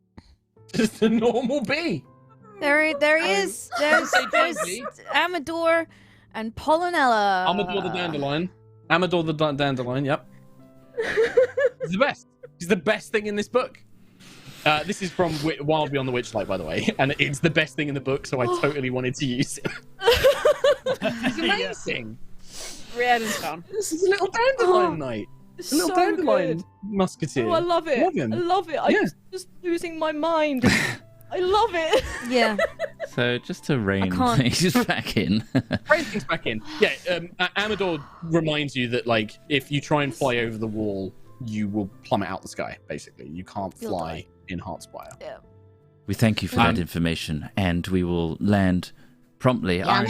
just a normal bee. There he is. There's Daisy. Amador and Pollinella. Amador the dandelion. Amador the dandelion. Yep. He's the best. He's the best thing in this book. This is from Wild Beyond the Witchlight, by the way, and it's the best thing in the book, so I totally wanted to use it. He's amazing. Rihanna's found. This is a little dandelion knight. A little dandelion good. musketeer. Oh, I love it. Love him. I love it. I'm Yeah. just losing my mind. I love it. Yeah. So just to rein can't- things back in. Bring things back in. Yeah, Amador reminds you that, like, if you try and fly over the wall, you will plummet out the sky, basically. You can't You'll fly in Heartspire. We thank you for that information, and we will land promptly. Our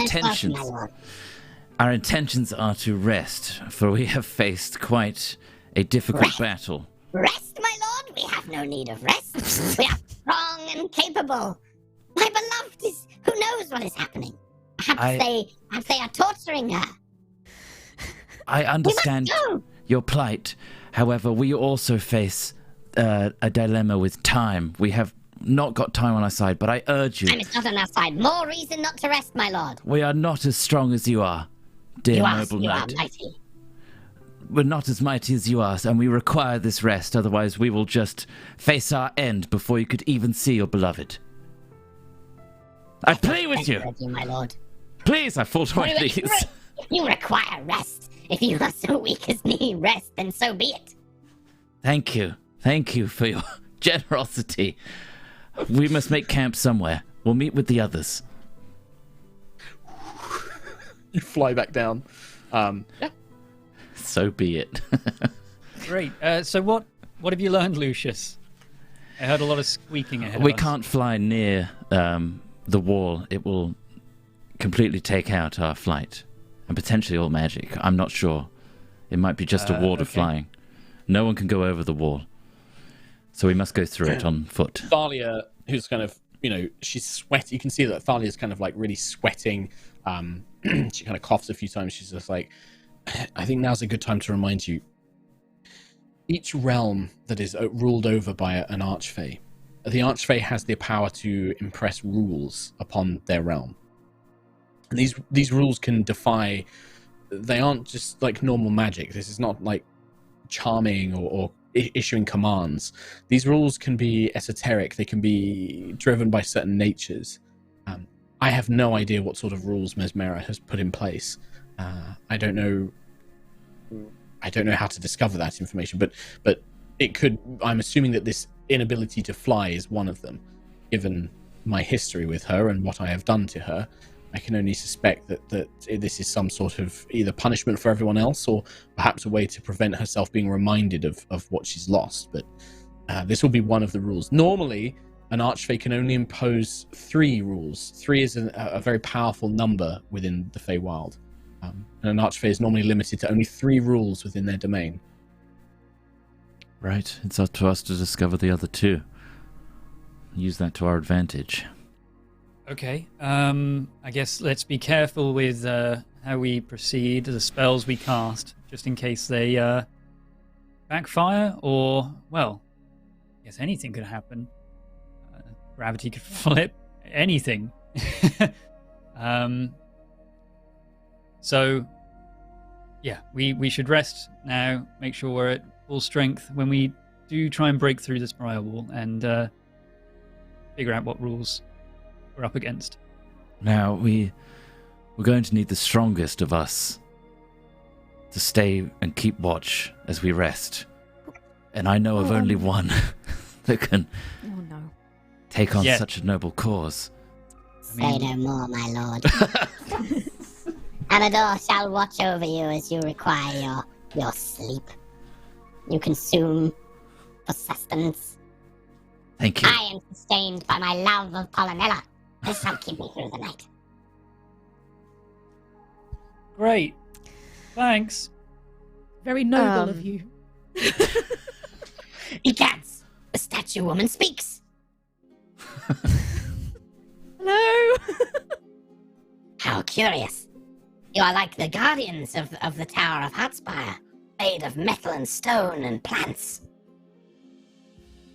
intentions are to rest, for we have faced quite a difficult battle. Rest, my lord? We have no need of rest. We are strong and capable. My beloved is... Who knows what is happening? Perhaps they are torturing her. I understand go. your plight. However, we also face a dilemma with time. We have not got time on our side, but I urge you. Time is not on our side. More reason not to rest, my lord. We are not as strong as you are, dear You are noble knight. mighty. We're not as mighty as you are, and we require this rest. Otherwise, we will just face our end before you could even see your beloved. I plead with you. Ready, my lord. Please, I fall to my knees. If you require rest, if you are so weak as need rest, then so be it. Thank you. Thank you for your generosity. We must make camp somewhere. We'll meet with the others. You fly back down. Yeah. So be it. Great. So what have you learned, Lucius? I heard a lot of squeaking ahead We of us. can't fly near the wall. It will completely take out our flight. And potentially all magic. I'm not sure. It might be just a wall to flying. No one can go over the wall. So we must go through it on foot. Thalia, who's kind of, she's sweaty. You can see that Thalia's kind of like really sweating. She kind of coughs a few times. She's just like, I think now's a good time to remind you. Each realm that is ruled over by an archfey, the archfey has the power to impress rules upon their realm. And these rules can defy. They aren't just like normal magic. This is not like charming or issuing commands. These rules can be esoteric. They can be driven by certain natures. I have no idea what sort of rules Mesmera has put in place. I don't know how to discover that information, but it could. I'm assuming that this inability to fly is one of them. Given my history with her and what I have done to her, I can only suspect that this is some sort of either punishment for everyone else or perhaps a way to prevent herself being reminded of what she's lost. But this will be one of the rules. Normally, an archfey can only impose 3 rules. 3 is a very powerful number within the Feywild. And an archfey is normally limited to only 3 rules within their domain. Right. It's up to us to discover the other 2. Use that to our advantage. Okay. I guess let's be careful with how we proceed, the spells we cast, just in case they backfire or, well, I guess anything could happen. Gravity could flip, anything. So, yeah, we should rest now, make sure we're at full strength when we do try and break through this Briar wall and figure out what rules we're up against. Now, we're going to need the strongest of us to stay and keep watch as we rest. And I know of only one that can take on such a noble cause. Say no more, my lord. Amador shall watch over you as you require your sleep. You consume for sustenance. Thank you. I am sustained by my love of Polynella. This shall keep me through the night. Great. Thanks. Very noble of Um, you. Egads, the statue woman speaks. Hello. How curious. You are like the guardians of the Tower of Heartspire, made of metal and stone and plants.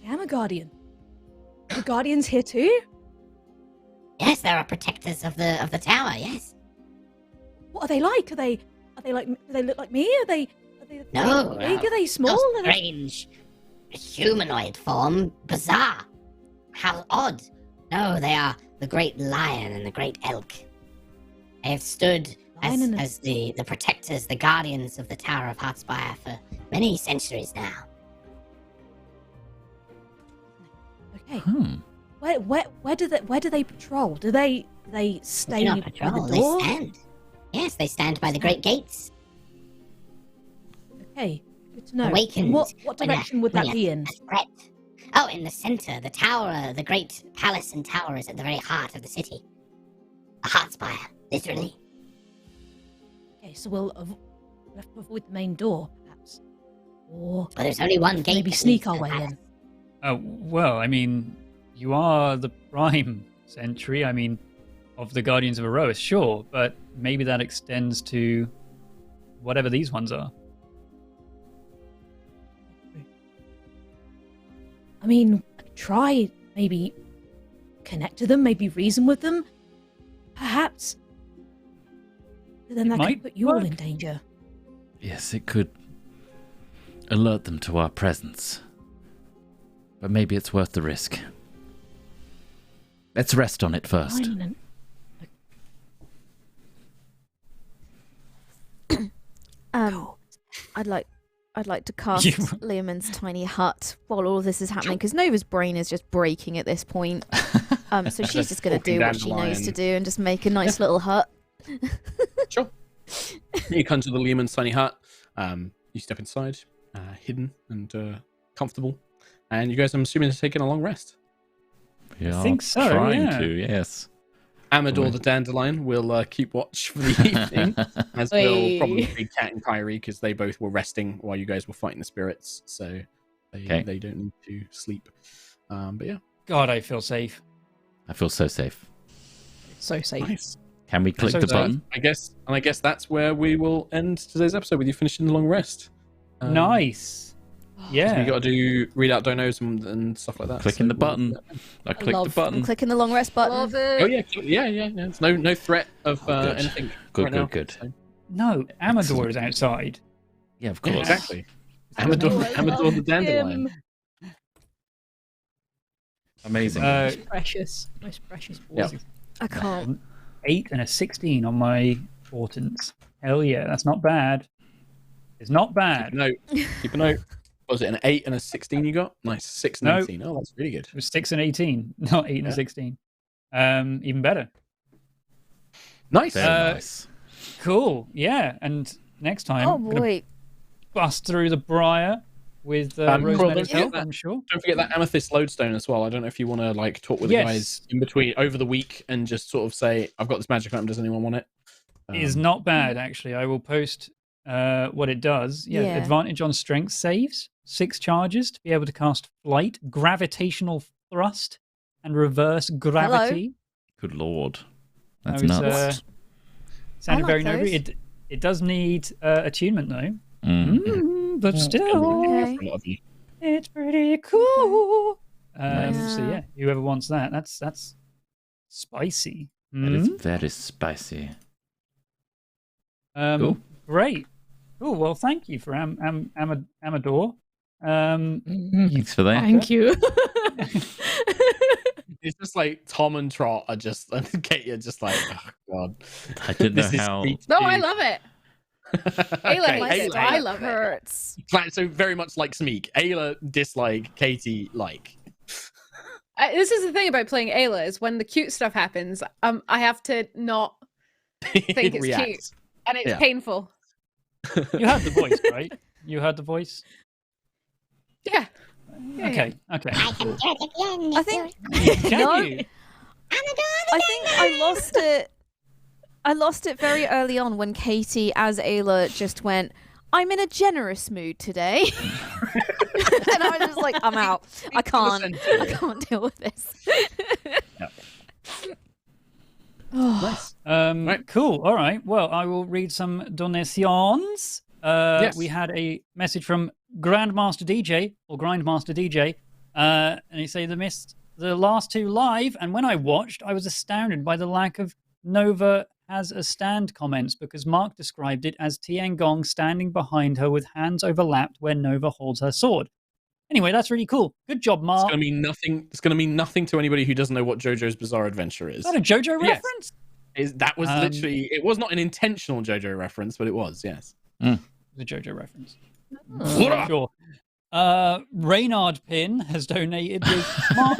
I am a guardian. Are the guardians here too? Yes, there are protectors of the tower, yes. What are they like? Are they like? Do they look like me? Are they No, big? Are they small? Your Are they- strange humanoid form, bizarre. How odd. No, they are the great lion and the great elk. They have stood Lion and as the protectors, the guardians of the Tower of Heartspire for many centuries now. Okay. Hmm. Where do they patrol? Do they stay Do not by patrol, the they door? stand. Yes, they stand by the great gates. Okay, good to know. Awakened What when direction would that when be in? a threat. Oh, in the center, the tower, the great palace and tower is at the very heart of the city. A Heartspire, literally. Okay, so we'll have to avoid the main door, perhaps, or But there's only one gate. maybe that sneak leads to our the way palace. in. Oh, well, I mean, you are the prime sentry, I mean, of the Guardians of Aerois, sure, but maybe that extends to whatever these ones are. I mean, I could try maybe connect to them, maybe reason with them, perhaps. But then It that might could put you all work. in danger. Yes, it could alert them to our presence. But maybe it's worth the risk. Let's rest on it first. Fine, and- I'd like to cast You- Leoman's tiny hut while all of this is happening because Nova's brain is just breaking at this point. So she's just going to Walking do what she knows dandelion. to do and just make a nice little hut. Sure. You come to the Lehman's tiny hut. You step inside, hidden and comfortable. And you guys, I'm assuming, are taking a long rest. We are think so, trying yeah. to, yes. Amador the Dandelion will keep watch for the evening, as will probably Big Cat and Kyrie, because they both were resting while you guys were fighting the spirits, so they don't need to sleep. But yeah, God, I feel safe. I feel so safe. So safe. nice. Can we click so the safe. button? I guess that's where we will end today's episode with you finishing the long rest. Nice. Yeah. You got to read out donos and stuff like that. Clicking the button. I clicked the love- button. I'm clicking the long rest button. Love it. Oh yeah. There's no threat of good. anything. Good, right good, now, good. so- No, Amador is outside. Yeah, of Yeah, course. exactly. Oh, Amador I the love Dandelion. him. Amazing. Most precious. Most precious boy. Yeah. I can't. 8 and a 16 on my portents. Hell yeah, that's not bad. It's not bad. Keep a note. What was it, an 8 and a 16 you got? Nice. 6 and No. 18. Oh, that's really good. It was 6 and 18, not 8 and a Yeah. 16. Even better. Nice. Very nice. Cool. Yeah, and next time Oh I'm gonna boy. bust through the Briar with Well, Rosemary's don't help, forget I'm sure. Don't forget that amethyst lodestone as well. I don't know if you want to like talk with Yes. the guys in between over the week and just sort of say, I've got this magic item. Does anyone want it? It is not bad, actually. I will post what it does. Yeah, Yeah. advantage on strength saves, 6 charges to be able to cast flight, gravitational thrust, and reverse gravity. Good lord. That's I was, nuts. Sounded I very like noble. those. It does need attunement, though. Mm. But still, Okay. For a lot of you. it's pretty cool. So Nice. yeah, whoever wants that, that's spicy. That is very spicy. Cool. Great. Cool. Well, thank you for Amador. Thanks for that. Thank you. It's just like Tom and Trot are just, and Katie are just like, oh god. I didn't know This is how. sweet No, too. I love it. Ayla Okay, hates it. Ayla- I love it. Hurts. So very much like Smeek. Ayla dislike, Katie like. This is the thing about playing Ayla is when the cute stuff happens, I have to not think it's React. cute, and it's Yeah. painful. You heard the voice, right? You heard the voice. Yeah. Okay. I can do it again. I think Can No. you? I think I lost it. I lost it very early on when Katie, as Ayla, just went, "I'm in a generous mood today," and I was just like, "I'm out. I can't deal with this." Nice. Right. Cool. All right. Well, I will read some donations. Yes. We had a message from Grandmaster DJ or Grindmaster DJ, and he said they missed the last two live. And when I watched, I was astounded by the lack of Nova has a stand comments because Mark described it as Tiangong standing behind her with hands overlapped where Nova holds her sword. Anyway, that's really cool. Good job, It's Mark. gonna mean nothing. It's gonna mean nothing to anybody who doesn't know what JoJo's Bizarre Adventure is. Is that a JoJo Yes. reference? That was literally. It was not an intentional JoJo reference, but it was. Yes. The JoJo reference. Oh. Sure. Reynard Pin has donated with Mark.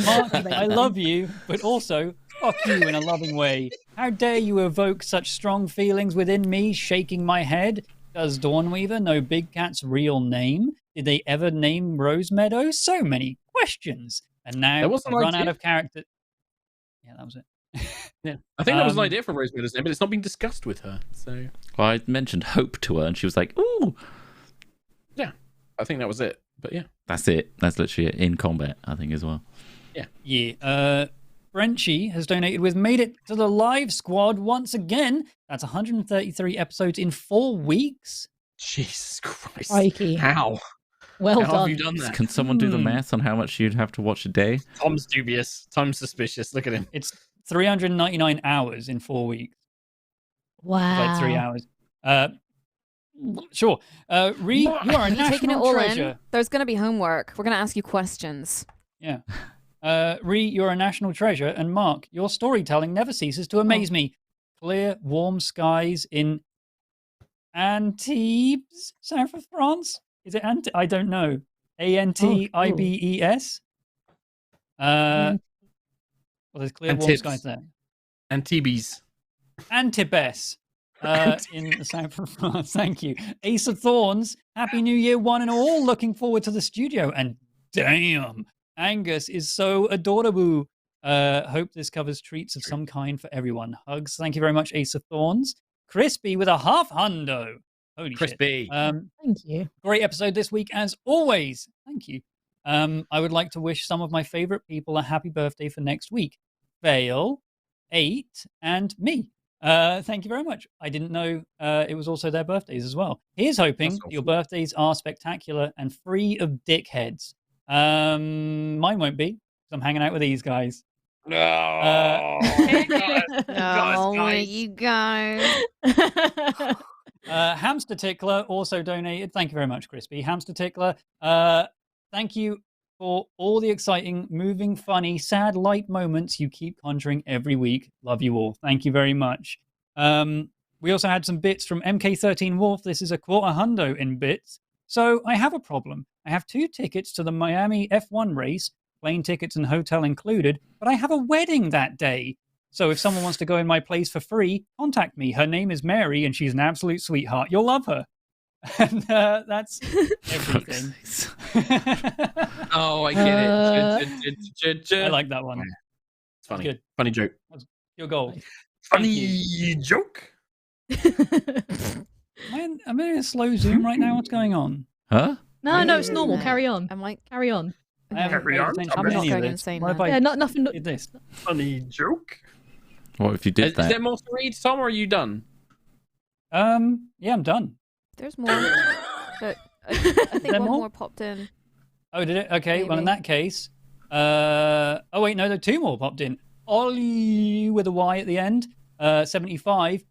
Mark, I love you, but also fuck you in a loving way. How dare you evoke such strong feelings within me, shaking my head? Does Dawnweaver know Big Cat's real name? Did they ever name Rose Meadow? So many questions. And now There was I've an run idea. out of character. Yeah, that was it. Yeah. I think that was an idea for Rose Meadows' name, but it's not been discussed with her. So Well, I mentioned hope to her, and she was like, "Ooh." yeah, I think that was it. But yeah, That's it. That's literally it in combat, I think, as well. Yeah. Frenchie has donated with made it to the live squad once again. That's 133 episodes in 4 weeks. Jesus Christ, Crikey. how? Well How have done. you done that? Can someone do the math on how much you'd have to watch a day? Tom's dubious. Tom's suspicious. Look at him. It's 399 hours in 4 weeks. Wow. Like 3 hours. Sure. Ree, you are a Are you taking it national all treasure. in? There's going to be homework. We're going to ask you questions. Yeah. Ree, you're a national treasure. And Mark, your storytelling never ceases to amaze me. Clear, warm skies in Antibes, south of France. Is it Antibes? I don't know. Antibes. Well, there's clear, warm Antibes. skies there. Antibes. Antibes. In the south of France. Thank you. Ace of Thorns. Happy New Year, one and all. Looking forward to the studio. And damn, Angus is so adorable. Hope this covers treats of some kind for everyone. Hugs. Thank you very much, Ace of Thorns. Crispy with a half hundo. Holy Crispy. shit. Thank you. Great episode this week, as always. Thank you. I would like to wish some of my favorite people a happy birthday for next week. Vale, 8, and me. Thank you very much. I didn't know it was also their birthdays as well. Here's hoping That's awesome. your birthdays are spectacular and free of dickheads. Mine won't be, because I'm hanging out with these guys. No. Guys. You go. Hamster Tickler also donated. Thank you very much, Crispy. Hamster Tickler, thank you for all the exciting, moving, funny, sad, light moments you keep conjuring every week. Love you all. Thank you very much. We also had some bits from MK13 Wolf. This is a quarter hundo in bits. So I have a problem. I have 2 tickets to the Miami F1 race, plane tickets and hotel included, but I have a wedding that day. So if someone wants to go in my place for free, contact me. Her name is Mary, and she's an absolute sweetheart. You'll love her. And that's everything. Oh, I get it. I like that one. It's funny. Good. Funny joke. Your goal. Funny joke. Am I in a slow zoom right now? What's going on? Huh? No, it's normal. No. Carry on. I'm like, Carry on. I haven't Carry paid on. attention I'm to not any of going this. insane What if now. I Yeah, nothing. did this? Funny joke. What if you did Is that? there more to read, Tom, or are you done? Yeah, I'm done. there's more. But I think there one more? more popped in. Oh, did it? Okay, well, in Maybe. that case, oh wait, no, there are 2 more popped in. Ollie with a Y at the end, 75.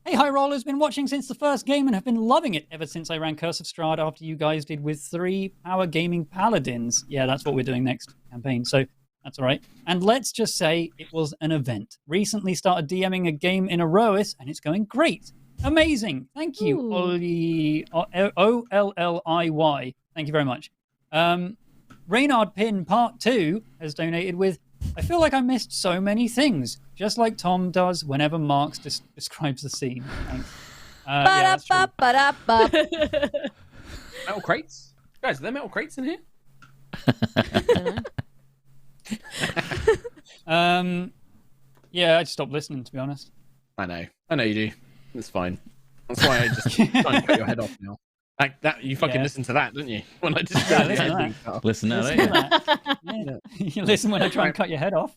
Hey, High Roller's been watching since the first game and have been loving it ever since I ran Curse of Strahd after you guys did with 3 Power Gaming Paladins. Yeah, that's what we're doing next campaign, so that's all right. And let's just say it was an event. Recently started DMing a game in Aerois, and it's going great. Amazing. Thank you, Ooh. Ollie, Olliy. Thank you very much. Reynard Pin Part 2 has donated with, I feel like I missed so many things, just like Tom does whenever Marx describes the scene. Thanks. Yeah, that's true. Ba-da-ba-ba-da-ba. Metal crates. Guys, are there metal crates in here? Yeah, I just stopped listening, to be honest. I know you do. It's fine. That's why I just try and cut your head off now. Like that, you fucking listened to that, didn't you? When I just listen now, don't you? You listen when I try and cut your head off.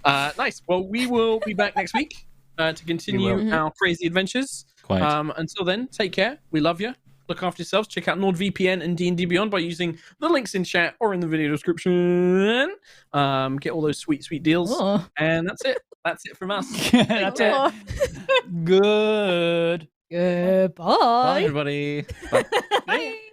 Nice. Well, we will be back next week to continue our crazy adventures. Quite. Until then, take care. We love you. Look after yourselves. Check out NordVPN and D&D Beyond by using the links in chat or in the video description. Get all those sweet deals. Oh. And that's it. That's it from us. That's it. Good. Goodbye. Bye, everybody. Bye. Bye.